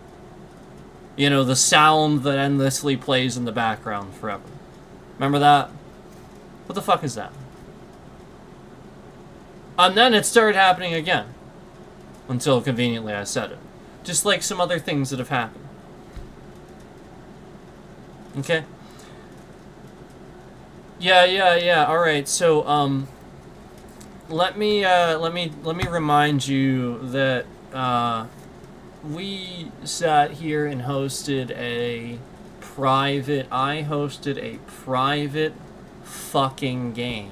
[SPEAKER 1] You know, the sound that endlessly plays in the background forever. Remember that? What the fuck is that? And then it started happening again. Until conveniently I said it. Just like some other things that have happened. Okay? Yeah. Alright, so, let me remind you that, we sat here and hosted a private fucking game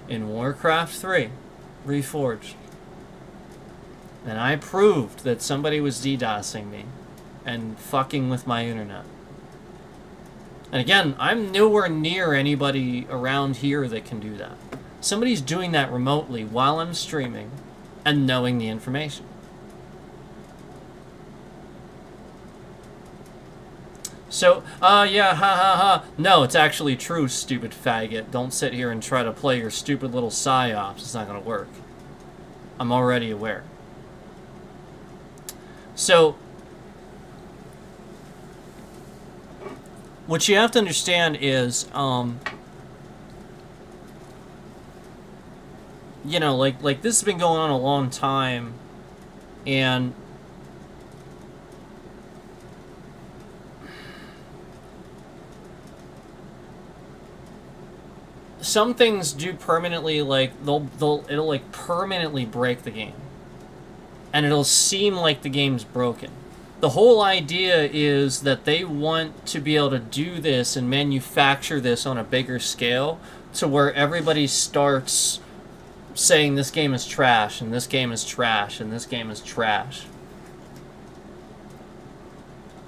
[SPEAKER 1] in Warcraft 3 Reforged. And I proved that somebody was DDoSing me and fucking with my internet. And again, I'm nowhere near anybody around here that can do that. Somebody's doing that remotely while I'm streaming and knowing the information. So, yeah, ha. No, it's actually true, stupid faggot. Don't sit here and try to play your stupid little psyops. It's not gonna work. I'm already aware. So, what you have to understand is, you know, like this has been going on a long time, and some things do permanently, like, it'll like permanently break the game. And it'll seem like the game's broken. The whole idea is that they want to be able to do this and manufacture this on a bigger scale to where everybody starts saying this game is trash, and this game is trash, and this game is trash.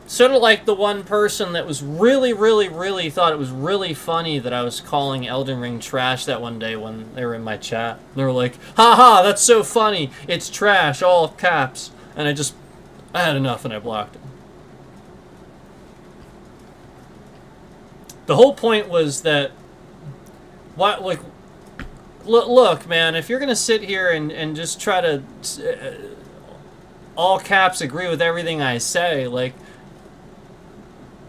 [SPEAKER 1] Sort of like the one person that was really thought it was really funny that I was calling Elden Ring trash that one day when they were in my chat. They were like, haha, that's so funny, it's trash, all caps. And I had enough and I blocked him. The whole point was that, look, man, if you're gonna sit here and just try to all caps agree with everything I say, like,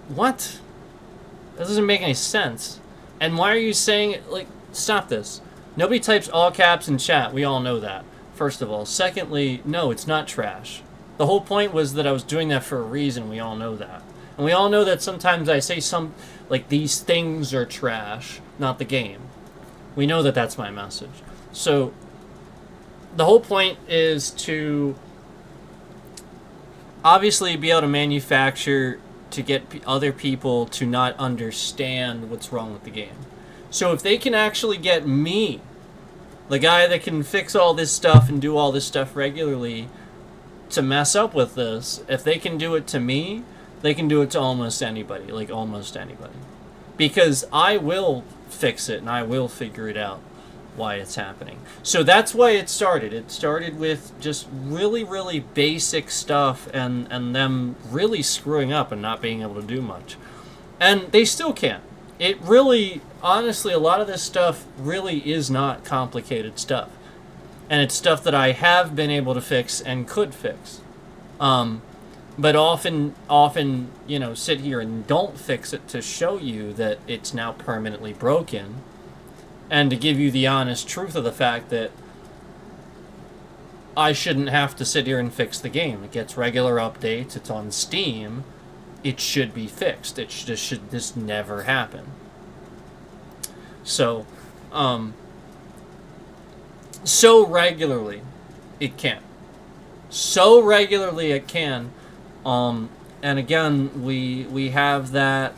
[SPEAKER 1] what? That doesn't make any sense. And why are you saying it? Like, stop this. Nobody types all caps in chat. We all know that, first of all. Secondly, no, it's not trash. The whole point was that I was doing that for a reason. We all know that. And we all know that sometimes I say like, these things are trash, not the game. We know that that's my message. So, the whole point is to... obviously be able to manufacture to get other people to not understand what's wrong with the game. So if they can actually get me, the guy that can fix all this stuff and do all this stuff regularly, to mess up with this, if they can do it to me, they can do it to almost anybody, like almost anybody. Because I will fix it and I will figure it out why it's happening. So that's why it started. It started with just really, really basic stuff and them really screwing up and not being able to do much. And they still can't. It really, honestly, a lot of this stuff really is not complicated stuff. And it's stuff that I have been able to fix and could fix. But often, you know, sit here and don't fix it to show you that it's now permanently broken. And to give you the honest truth of the fact that I shouldn't have to sit here and fix the game. It gets regular updates. It's on Steam. It should be fixed. It should this never happen. So, so regularly it can. So regularly it can. And again, we have that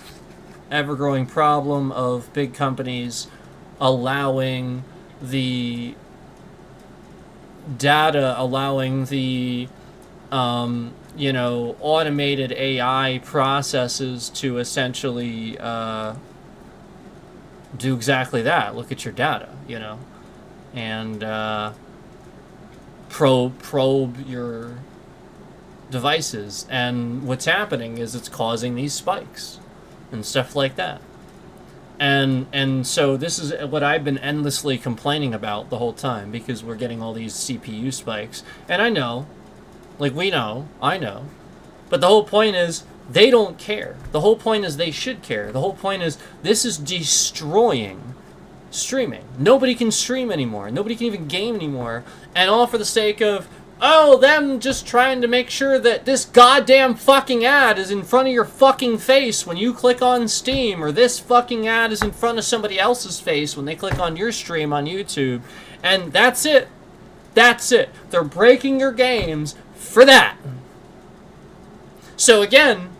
[SPEAKER 1] ever-growing problem of big companies allowing the data, allowing the you know, automated AI processes to essentially do exactly that. Look at your data, you know, and probe your devices. And what's happening is it's causing these spikes and stuff like that. And so this is what I've been endlessly complaining about the whole time, because we're getting all these CPU spikes. And I know, like I know. But the whole point is they don't care. The whole point is they should care. The whole point is this is destroying streaming. Nobody can stream anymore. Nobody can even game anymore. And all for the sake of, oh, them just trying to make sure that this goddamn fucking ad is in front of your fucking face when you click on Steam, or this fucking ad is in front of somebody else's face when they click on your stream on YouTube. And that's it. That's it. They're breaking your games for that. So again,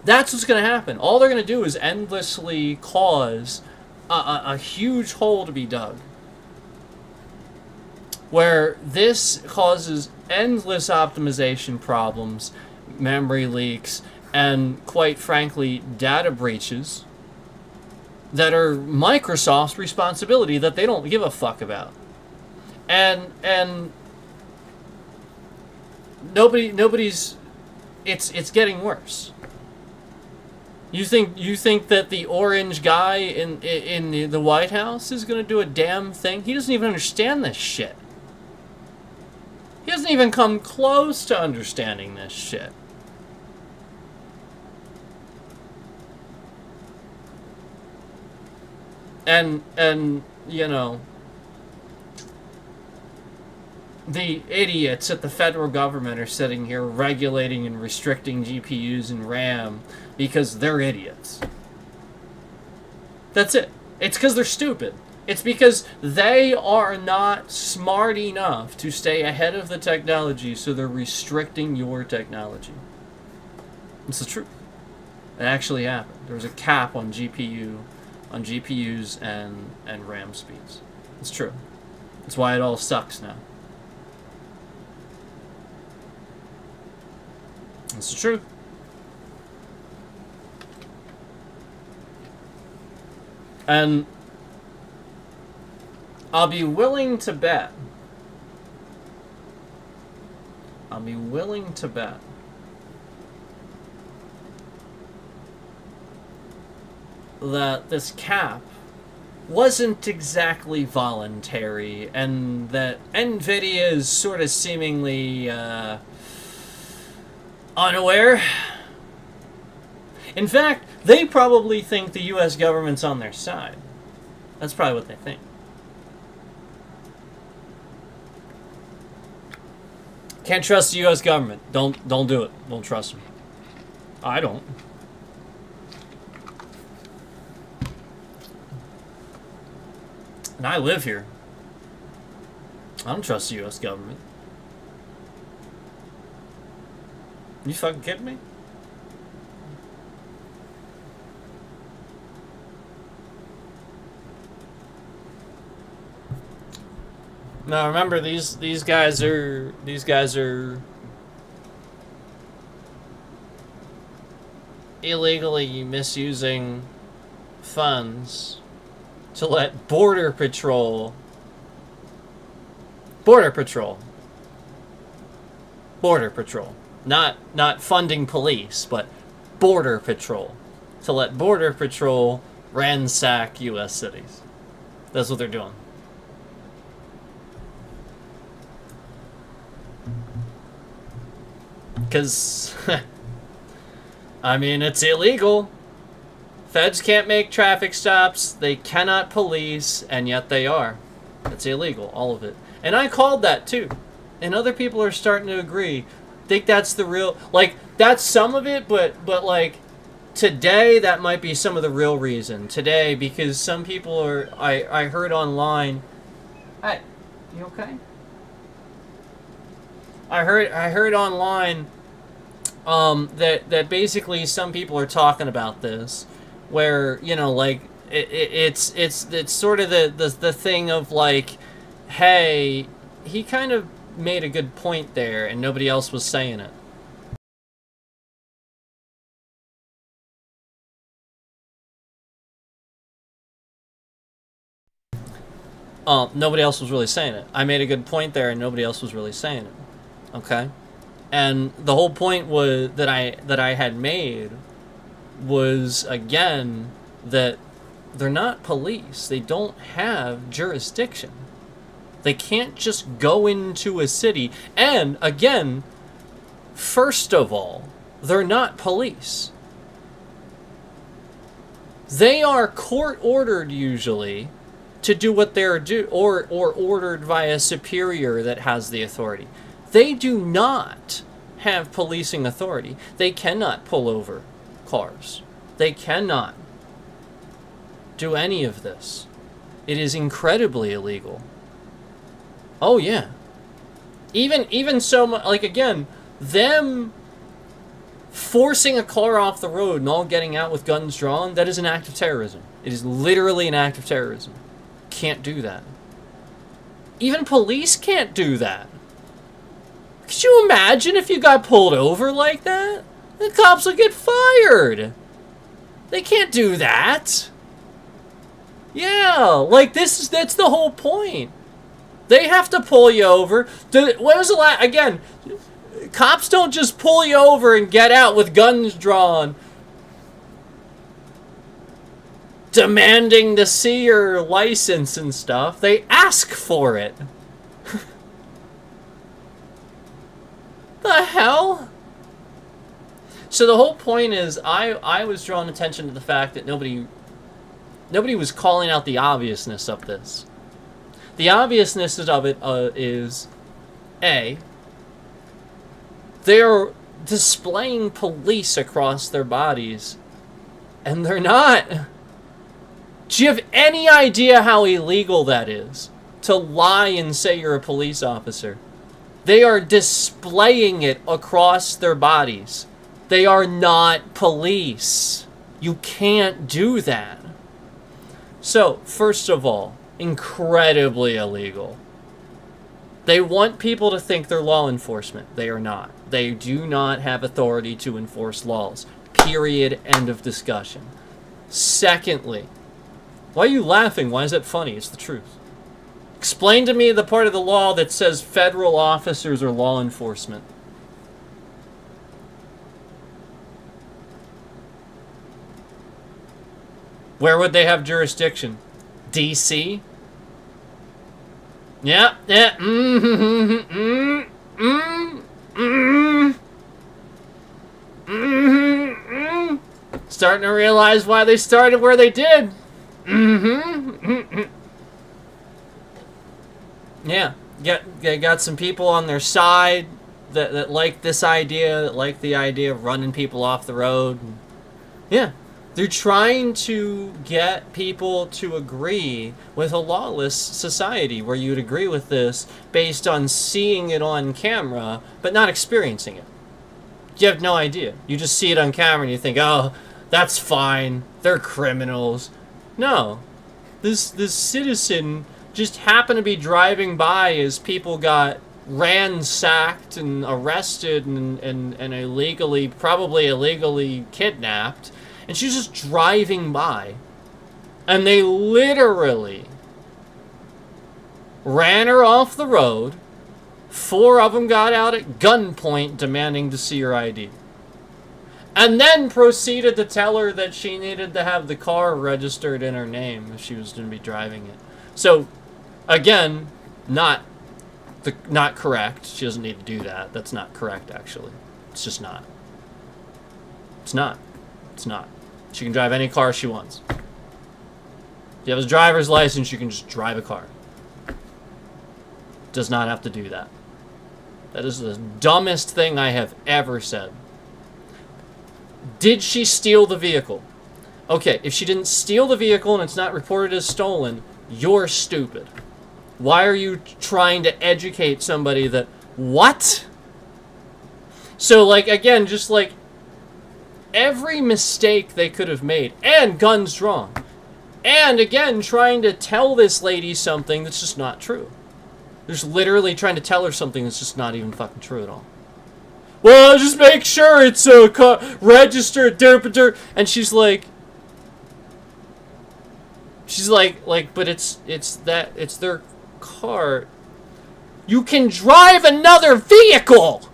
[SPEAKER 1] that's what's going to happen. All they're going to do is endlessly cause a huge hole to be dug, where this causes endless optimization problems, memory leaks, and quite frankly, data breaches that are Microsoft's responsibility that they don't give a fuck about. And nobody's it's getting worse. You think that the orange guy in the White House is going to do a damn thing? He doesn't even understand this shit. He doesn't even come close to understanding this shit. And you know, the idiots at the federal government are sitting here regulating and restricting GPUs and RAM because they're idiots. That's it. It's because they're stupid. It's because they are not smart enough to stay ahead of the technology, so they're restricting your technology. It's the truth. It actually happened. There was a cap on GPUs and RAM speeds. It's true. That's why it all sucks now. It's the truth. And I'll be willing to bet that this cap wasn't exactly voluntary, and that NVIDIA is sort of seemingly unaware. In fact, they probably think the U.S. government's on their side. That's probably what they think. Can't trust the U.S. government. Don't do it. Don't trust them. I don't. And I live here. I don't trust the U.S. government. You fucking kidding me? Now remember, these guys are illegally misusing funds to let Border Patrol, not funding police, but Border Patrol, to let Border Patrol ransack U.S. cities. That's what they're doing. Because, I mean, it's illegal. Feds can't make traffic stops, they cannot police, and yet they are. It's illegal, all of it. And I called that too. And other people are starting to agree. Think that's the real, like, that's some of it, but like, today, that might be some of the real reason. Today, because some people are, I heard online, hey, you okay? I heard online, that basically some people are talking about this, where, you know, like, it's sort of the thing of like, hey, he kind of made a good point there and nobody else was saying it. Nobody else was really saying it. I made a good point there and nobody else was really saying it. Okay? And the whole point was that I had made was, again, that they're not police. They don't have jurisdiction. They can't just go into a city. And, again, first of all, they're not police. They are court-ordered, usually, to do what they're or ordered by a superior that has the authority. They do not have policing authority. They cannot pull over cars. They cannot do any of this. It is incredibly illegal. Oh yeah. Even so much, like, again, them forcing a car off the road and all getting out with guns drawn, that is an act of terrorism. It is literally an act of terrorism. Can't do that. Even police can't do that. Could you imagine if you got pulled over like that? The cops would get fired. They can't do that. Yeah, like that's the whole point. They have to pull you over. When was the last, again, cops don't just pull you over and get out with guns drawn, demanding to see your license and stuff. They ask for it. The hell? So the whole point is, I was drawing attention to the fact that nobody was calling out the obviousness of this. The obviousness of it is, A, they're displaying police across their bodies, and they're not. Do you have any idea how illegal that is? To lie and say you're a police officer. They are displaying it across their bodies. They are not police. You can't do that. So, first of all, incredibly illegal. They want people to think they're law enforcement. They are not. They do not have authority to enforce laws. Period. End of discussion. Secondly, why are you laughing? Why is that funny? It's the truth. Explain to me the part of the law that says federal officers are law enforcement. Where would they have jurisdiction? DC? Yeah, Starting to realize why they started where they did. Yeah, they got some people on their side that like this idea, that like the idea of running people off the road. Yeah, they're trying to get people to agree with a lawless society where you'd agree with this based on seeing it on camera, but not experiencing it. You have no idea. You just see it on camera and you think, oh, that's fine. They're criminals. No. This citizen just happened to be driving by as people got ransacked and arrested and illegally, probably illegally kidnapped. And she's just driving by. And they literally ran her off the road. 4 of them got out at gunpoint demanding to see her ID. And then proceeded to tell her that she needed to have the car registered in her name if she was going to be driving it. So, again, not correct. She doesn't need to do that. That's not correct, actually. It's just not. It's not. It's not. She can drive any car she wants. If you have a driver's license, you can just drive a car. Does not have to do that. That is the dumbest thing I have ever said. Did she steal the vehicle? Okay, if she didn't steal the vehicle and it's not reported as stolen, you're stupid. Why are you trying to educate somebody that... What? So, like, again, just like... Every mistake they could have made. And guns drawn. And, again, trying to tell this lady something that's just not true. They're just literally trying to tell her something that's just not even fucking true at all. Well, just make sure it's registered, derp. And she's like, but it's their car. You can drive another vehicle.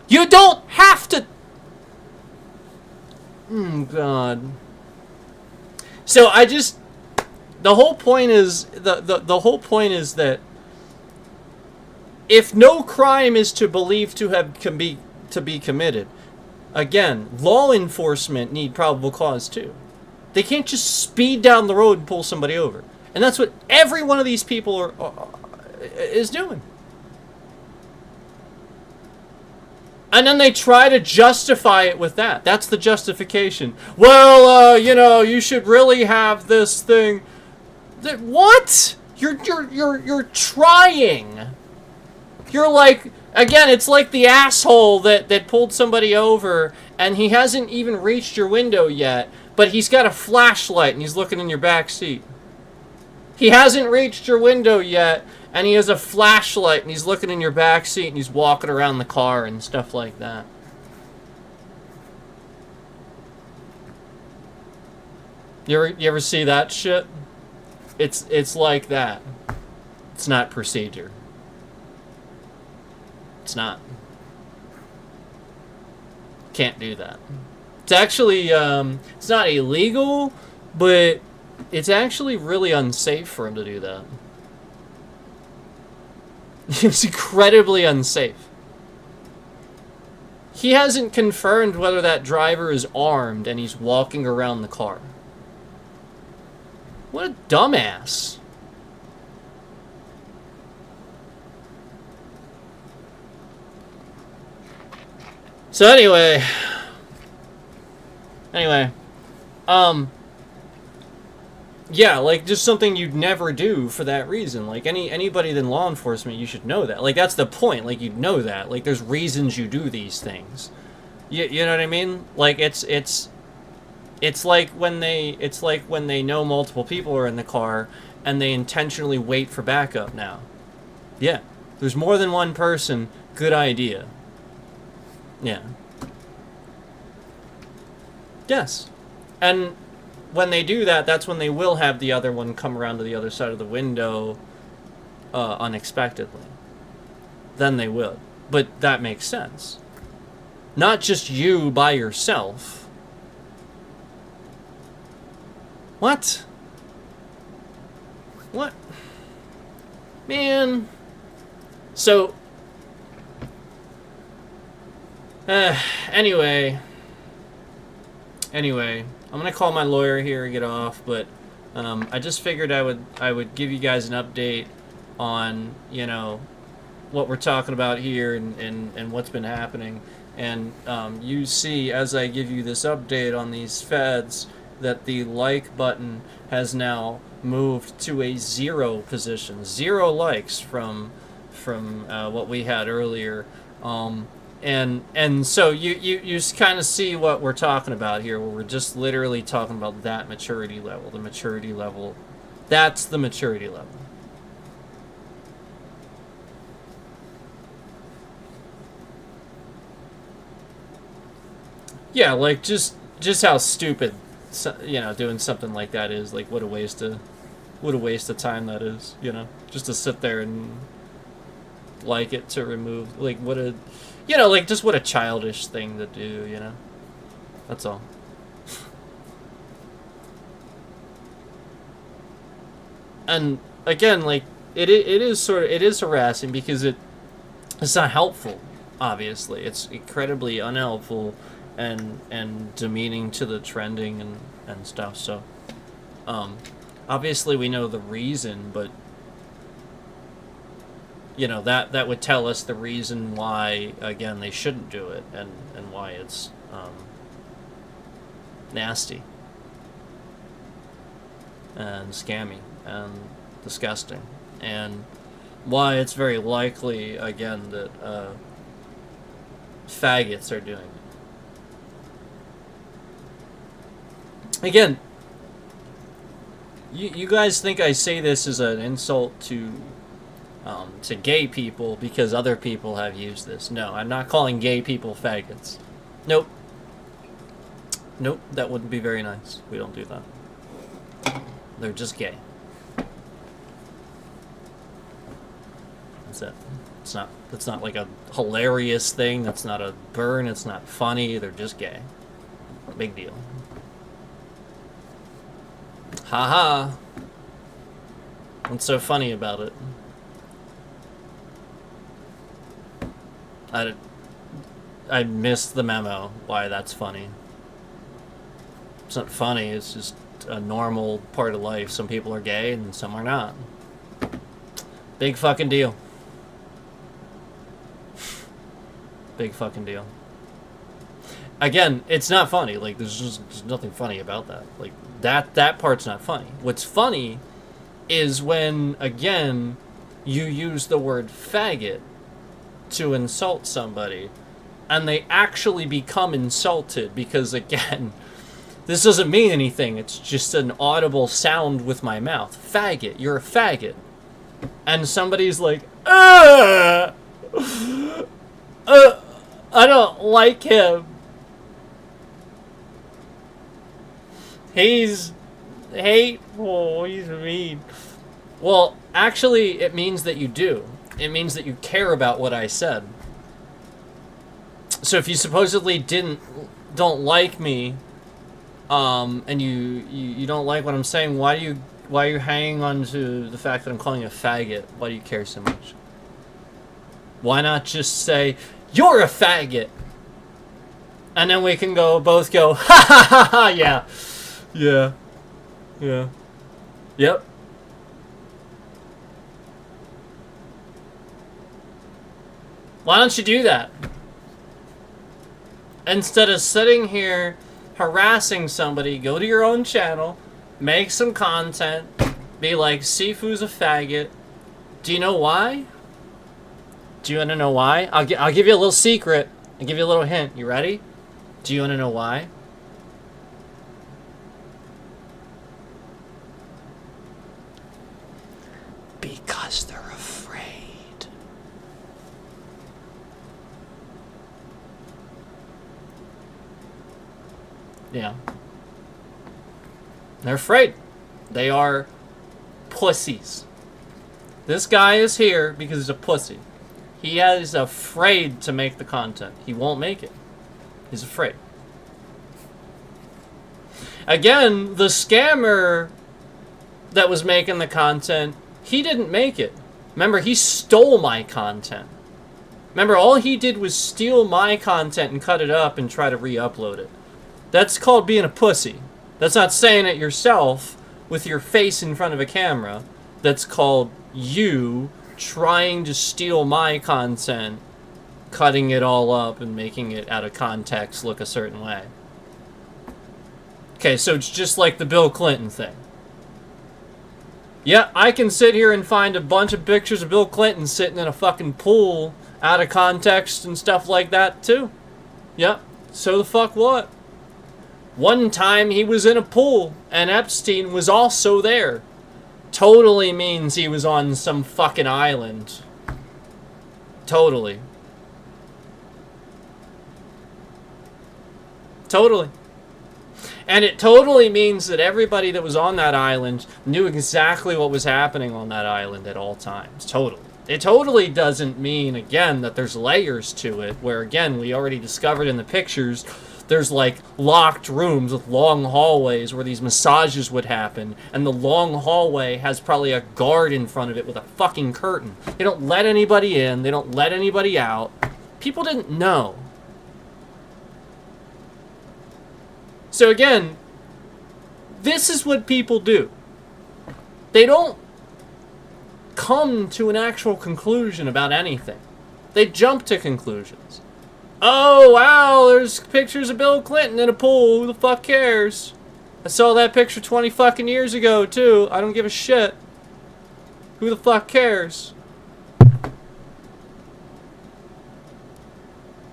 [SPEAKER 1] You don't have to. God. So the whole point is the whole point is that if no crime is to believe to be committed, again, law enforcement need probable cause too. They can't just speed down the road and pull somebody over, and that's what every one of these people is doing. And then they try to justify it with that. That's the justification. Well, you should really have this thing. What? You're trying. You're like, again, it's like the asshole that pulled somebody over and he hasn't even reached your window yet, but he's got a flashlight and he's looking in your back seat. He hasn't reached your window yet and he has a flashlight and he's looking in your back seat and he's walking around the car and stuff like that. You ever see that shit? It's like that. It's not procedure. It's not. Can't do that. It's actually, it's not illegal, but it's actually really unsafe for him to do that. It's incredibly unsafe. He hasn't confirmed whether that driver is armed and he's walking around the car. What a dumbass. So anyway, yeah, like just something you'd never do for that reason. Like anybody in law enforcement, you should know that. Like that's the point. Like you'd know that. Like there's reasons you do these things. You know what I mean? Like it's like when they know multiple people are in the car and they intentionally wait for backup now. Yeah, there's more than one person. Good idea. Yeah. Yes. And when they do that, that's when they will have the other one come around to the other side of the window unexpectedly. Then they will. But that makes sense. Not just you by yourself. What? What? Man. So... Anyway, I'm gonna call my lawyer here and get off, but I just figured I would give you guys an update on, you know, what we're talking about here and what's been happening. And you see, as I give you this update on these feds, that the like button has now moved to a 0 position. 0 likes from what we had earlier. And so you kind of see what we're talking about here, where we're just literally talking about that maturity level. The maturity level, that's the maturity level. Yeah, like just how stupid, doing something like that is. Like what a waste of time that is. Just to sit there and like it to remove, like what a, like just what a childish thing to do. That's all. And again, like it is harassing because it's not helpful. Obviously, it's incredibly unhelpful and demeaning to the trending and stuff. So, obviously we know the reason, but that would tell us the reason why, again, they shouldn't do it and why it's nasty and scammy and disgusting, and why it's very likely, again, that faggots are doing it. Again, you guys think I say this as an insult to gay people because other people have used this. No, I'm not calling gay people faggots. Nope. Nope, that wouldn't be very nice. We don't do that. They're just gay. That's it. It's not like a hilarious thing. That's not a burn. It's not funny. They're just gay. Big deal. Haha. What's so funny about it? I missed the memo why that's funny. It's not funny, it's just a normal part of life. Some people are gay and some are not. Big fucking deal. Big fucking deal. Again, it's not funny. Like, there's nothing funny about that. Like, that part's not funny. What's funny is when, again, you use the word faggot to insult somebody, and they actually become insulted because, again, this doesn't mean anything. It's just an audible sound with my mouth. Faggot. You're a faggot. And somebody's like, I don't like him. He's hateful. He's mean. Well, actually, it means that you do. It means that you care about what I said. So if you supposedly don't like me, and you don't like what I'm saying, why are you hanging on to the fact that I'm calling you a faggot? Why do you care so much? Why not just say, you're a faggot? And then we can both go, ha ha ha ha, yeah. Yeah. Yeah. Yep. Why don't you do that? Instead of sitting here harassing somebody, go to your own channel, make some content, be like, Sifu's a faggot. Do you know why? Do you want to know why? I'll give you a little secret. I'll give you a little hint. You ready? Do you want to know why? Because they're afraid. Yeah. They're afraid. They are pussies. This guy is here because he's a pussy. He is afraid to make the content. He won't make it. He's afraid. Again, the scammer that was making the content, he didn't make it. Remember, he stole my content. Remember, all he did was steal my content and cut it up and try to re-upload it. That's called being a pussy. That's not saying it yourself with your face in front of a camera. That's called you trying to steal my content, cutting it all up and making it out of context look a certain way. Okay, so it's just like the Bill Clinton thing. Yeah, I can sit here and find a bunch of pictures of Bill Clinton sitting in a fucking pool out of context and stuff like that too. Yep. So the fuck what? One time he was in a pool and Epstein was also there. Totally means he was on some fucking island. Totally. Totally. And it totally means that everybody that was on that island knew exactly what was happening on that island at all times. Totally. It totally doesn't mean, again, that there's layers to it, where, again, we already discovered in the pictures, there's, like, locked rooms with long hallways where these massages would happen, and the long hallway has probably a guard in front of it with a fucking curtain. They don't let anybody in, they don't let anybody out. People didn't know. So again, this is what people do. They don't come to an actual conclusion about anything. They jump to conclusions. Oh, wow, there's pictures of Bill Clinton in a pool. Who the fuck cares? I saw that picture 20 fucking years ago, too. I don't give a shit. Who the fuck cares?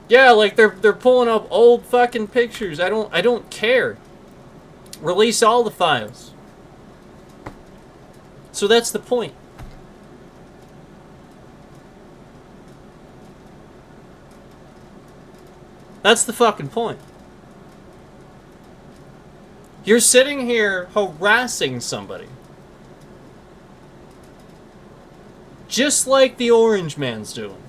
[SPEAKER 1] Yeah, like they're pulling up old fucking pictures. I don't care. Release all the files. So that's the point. That's the fucking point. You're sitting here harassing somebody. Just like the Orange Man's doing.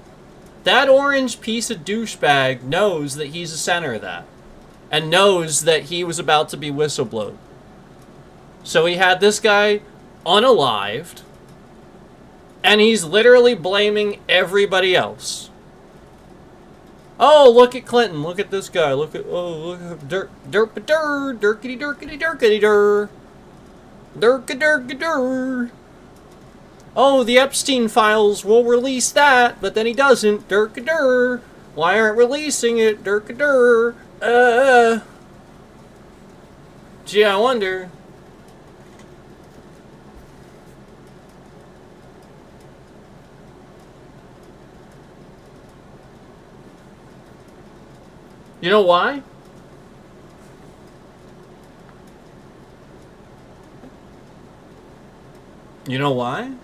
[SPEAKER 1] That orange piece of douchebag knows that he's the center of that. And knows that he was about to be whistleblowed. So he had this guy unalived. And he's literally blaming everybody else. Oh, look at Clinton. Look at this guy. Look at, oh, look at dirkity dirkity. Dirk-a-dirk-a-dur. Oh, the Epstein files will release that, but then he doesn't. Dirk-a-dur. Why aren't releasing it? Dirk-a-dur. Gee, I wonder. You know why? You know why?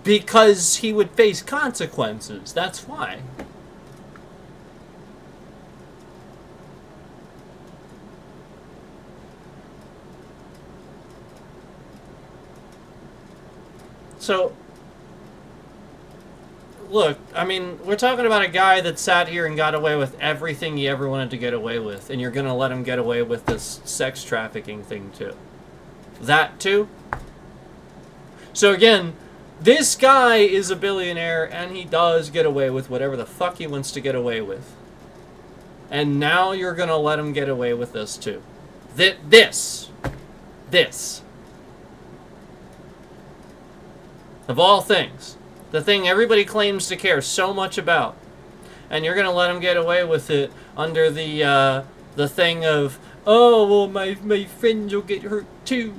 [SPEAKER 1] Because he would face consequences. That's why. So, look, I mean, we're talking about a guy that sat here and got away with everything he ever wanted to get away with, and you're gonna let him get away with this sex trafficking thing too. That too? So again, this guy is a billionaire, and he does get away with whatever the fuck he wants to get away with. And now you're gonna let him get away with this too. This. Of all things. The thing everybody claims to care so much about. And you're gonna let him get away with it under the thing of, oh, well, my friends will get hurt too.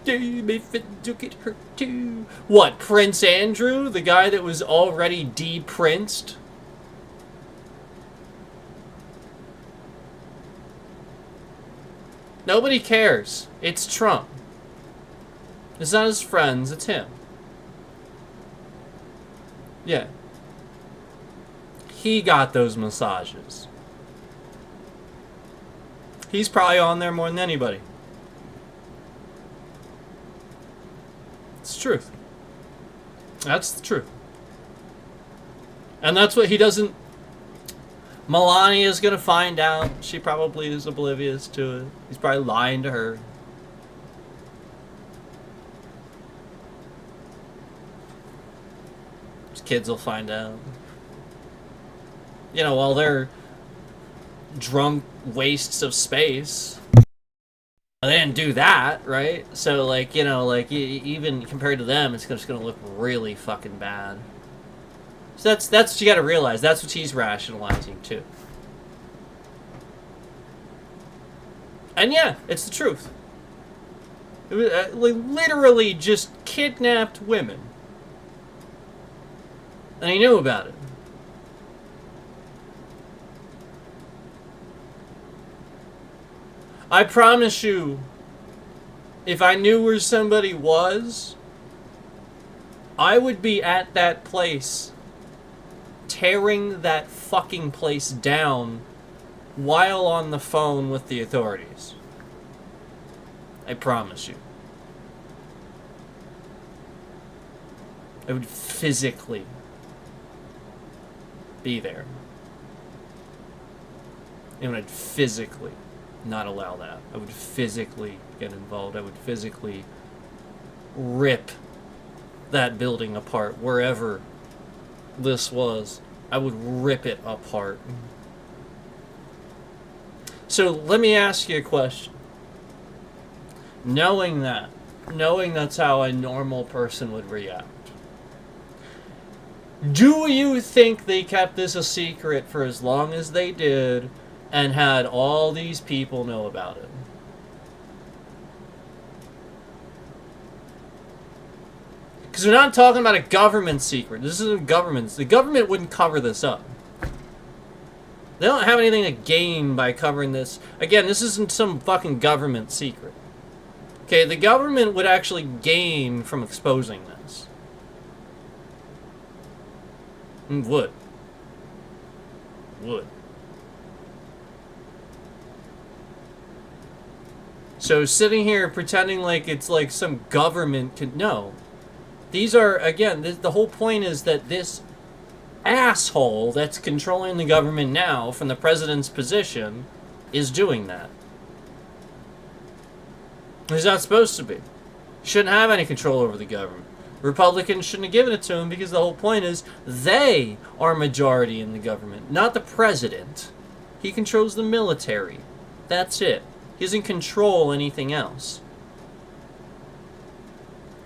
[SPEAKER 1] My friends will get hurt too. What, Prince Andrew? The guy that was already de-princed? Nobody cares. It's Trump. It's not his friends, it's him. Yeah. He got those massages. He's probably on there more than anybody. It's the truth. That's the truth. And that's what he doesn't... Melania's gonna find out. She probably is oblivious to it. He's probably lying to her. His kids will find out. You know, while they're drunk wastes of space. They didn't do that, right? So, like, you know, like, even compared to them, it's just gonna look really fucking bad. So that's what you gotta realize. That's what he's rationalizing, too. And yeah, it's the truth. Literally just kidnapped women. And he knew about it. I promise you, if I knew where somebody was, I would be at that place, tearing that fucking place down while on the phone with the authorities. I promise you. I would physically be there. And I'd physically not allow that. I would physically get involved. I would physically rip that building apart, wherever this was. I would rip it apart. So let me ask you a question. Knowing that's how a normal person would react, do you think they kept this a secret for as long as they did and had all these people know about it? Because we're not talking about a government secret. This isn't government. The government wouldn't cover this up. They don't have anything to gain by covering this. Again, this isn't some fucking government secret. Okay, the government would actually gain from exposing this. Would. So sitting here pretending like it's like some government can... No. These are, again, the whole point is that this asshole that's controlling the government now from the president's position is doing that. He's not supposed to be. He shouldn't have any control over the government. Republicans shouldn't have given it to him because the whole point is they are majority in the government, not the president. He controls the military. That's it. He doesn't control anything else.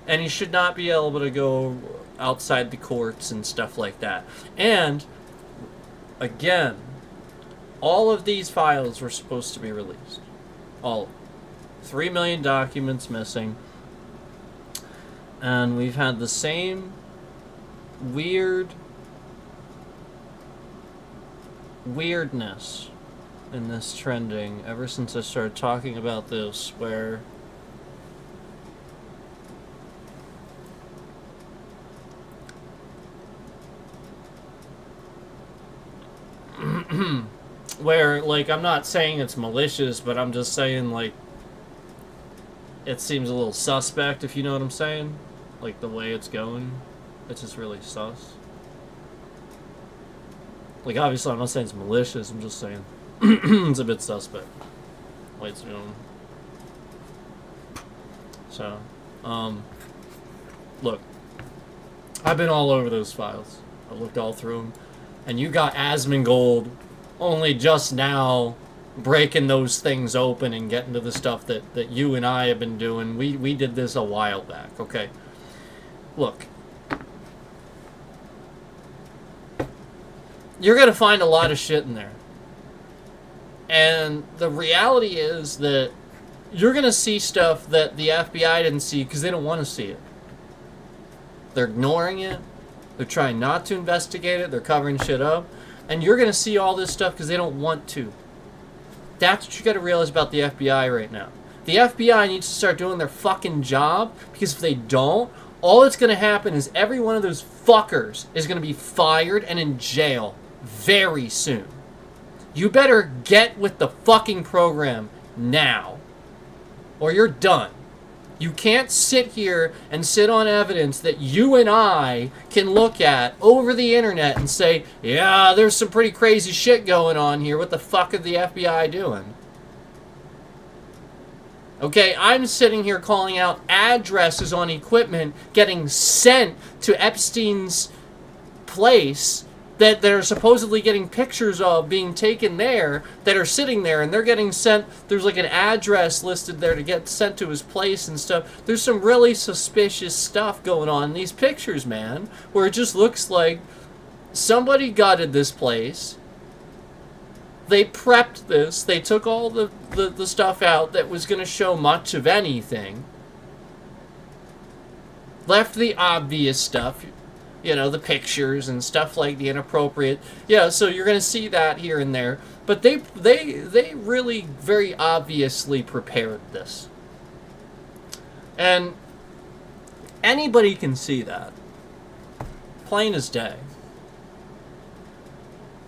[SPEAKER 1] And he should not be able to go outside the courts and stuff like that. And, again, all of these files were supposed to be released. All of them. 3 million documents missing. And we've had the same weirdness in this trending ever since I started talking about this, where like, I'm not saying it's malicious, but I'm just saying, like, it seems a little suspect, if you know what I'm saying. Like, the way it's going. It's just really sus. Like, obviously, I'm not saying it's malicious. I'm just saying it's a bit suspect. Way it's doing. So, look. I've been all over those files. I looked all through them. And you got Asmongold only just now breaking those things open and getting to the stuff that you and I have been doing. We did this a while back, okay? Look. You're going to find a lot of shit in there. And the reality is that you're going to see stuff that the FBI didn't see because they don't want to see it. They're ignoring it. They're trying not to investigate it. They're covering shit up. And you're going to see all this stuff because they don't want to. That's what you got to realize about the FBI right now. The FBI needs to start doing their fucking job, because if they don't, all that's going to happen is every one of those fuckers is going to be fired and in jail very soon. You better get with the fucking program now, or you're done. You can't sit here and sit on evidence that you and I can look at over the internet and say, yeah, there's some pretty crazy shit going on here. What the fuck are the FBI doing? Okay, I'm sitting here calling out addresses on equipment getting sent to Epstein's place that they're supposedly getting pictures of being taken there, that are sitting there, and they're getting sent. There's like an address listed there to get sent to his place and stuff. There's some really suspicious stuff going on in these pictures, man, where it just looks like somebody gutted this place. They prepped this. They took all the stuff out that was going to show much of anything. left the obvious stuff, you know, the pictures and stuff like the inappropriate. Yeah, so you're gonna see that here and there. But they really very obviously prepared this. And anybody can see that. Plain as day.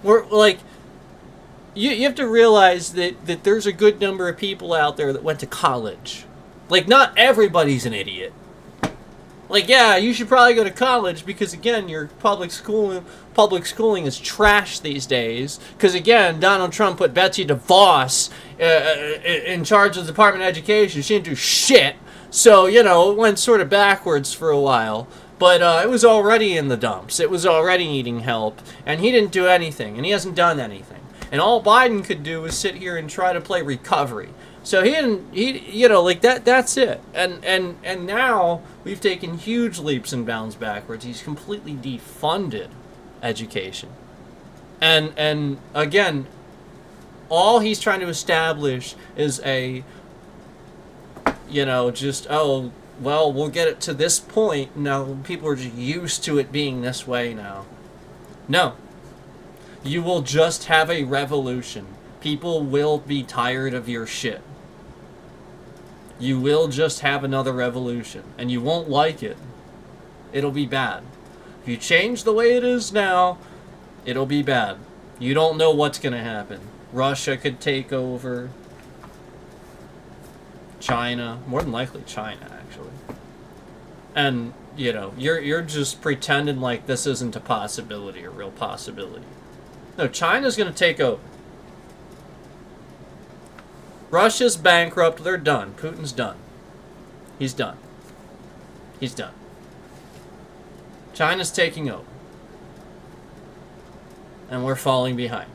[SPEAKER 1] We're like, you have to realize that there's a good number of people out there that went to college. Like, not everybody's an idiot. Like, yeah, you should probably go to college because, again, your public schooling is trash these days. Because, again, Donald Trump put Betsy DeVos in charge of the Department of Education. She didn't do shit. So, you know, it went sort of backwards for a while. But it was already in the dumps. It was already needing help. And he didn't do anything. And he hasn't done anything. And all Biden could do was sit here and try to play recovery. So you know, like that's it. And now we've taken huge leaps and bounds backwards. He's completely defunded education. And again, all he's trying to establish is a, you know, just, oh, well, we'll get it to this point. Now people are just used to it being this way now. No. You will just have a revolution. People will be tired of your shit. You will just have another revolution. And you won't like it. It'll be bad. If you change the way it is now, it'll be bad. You don't know what's going to happen. Russia could take over. China. More than likely China, actually. And, you know, you're just pretending like this isn't a possibility, a real possibility. No, China's going to take over. Russia's bankrupt. They're done. Putin's done. He's done. He's done. China's taking over. And we're falling behind.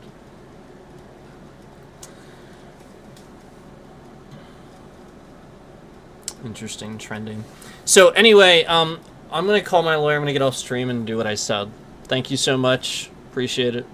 [SPEAKER 1] Interesting, trending. So anyway, I'm going to call my lawyer. I'm going to get off stream and do what I said. Thank you so much. Appreciate it.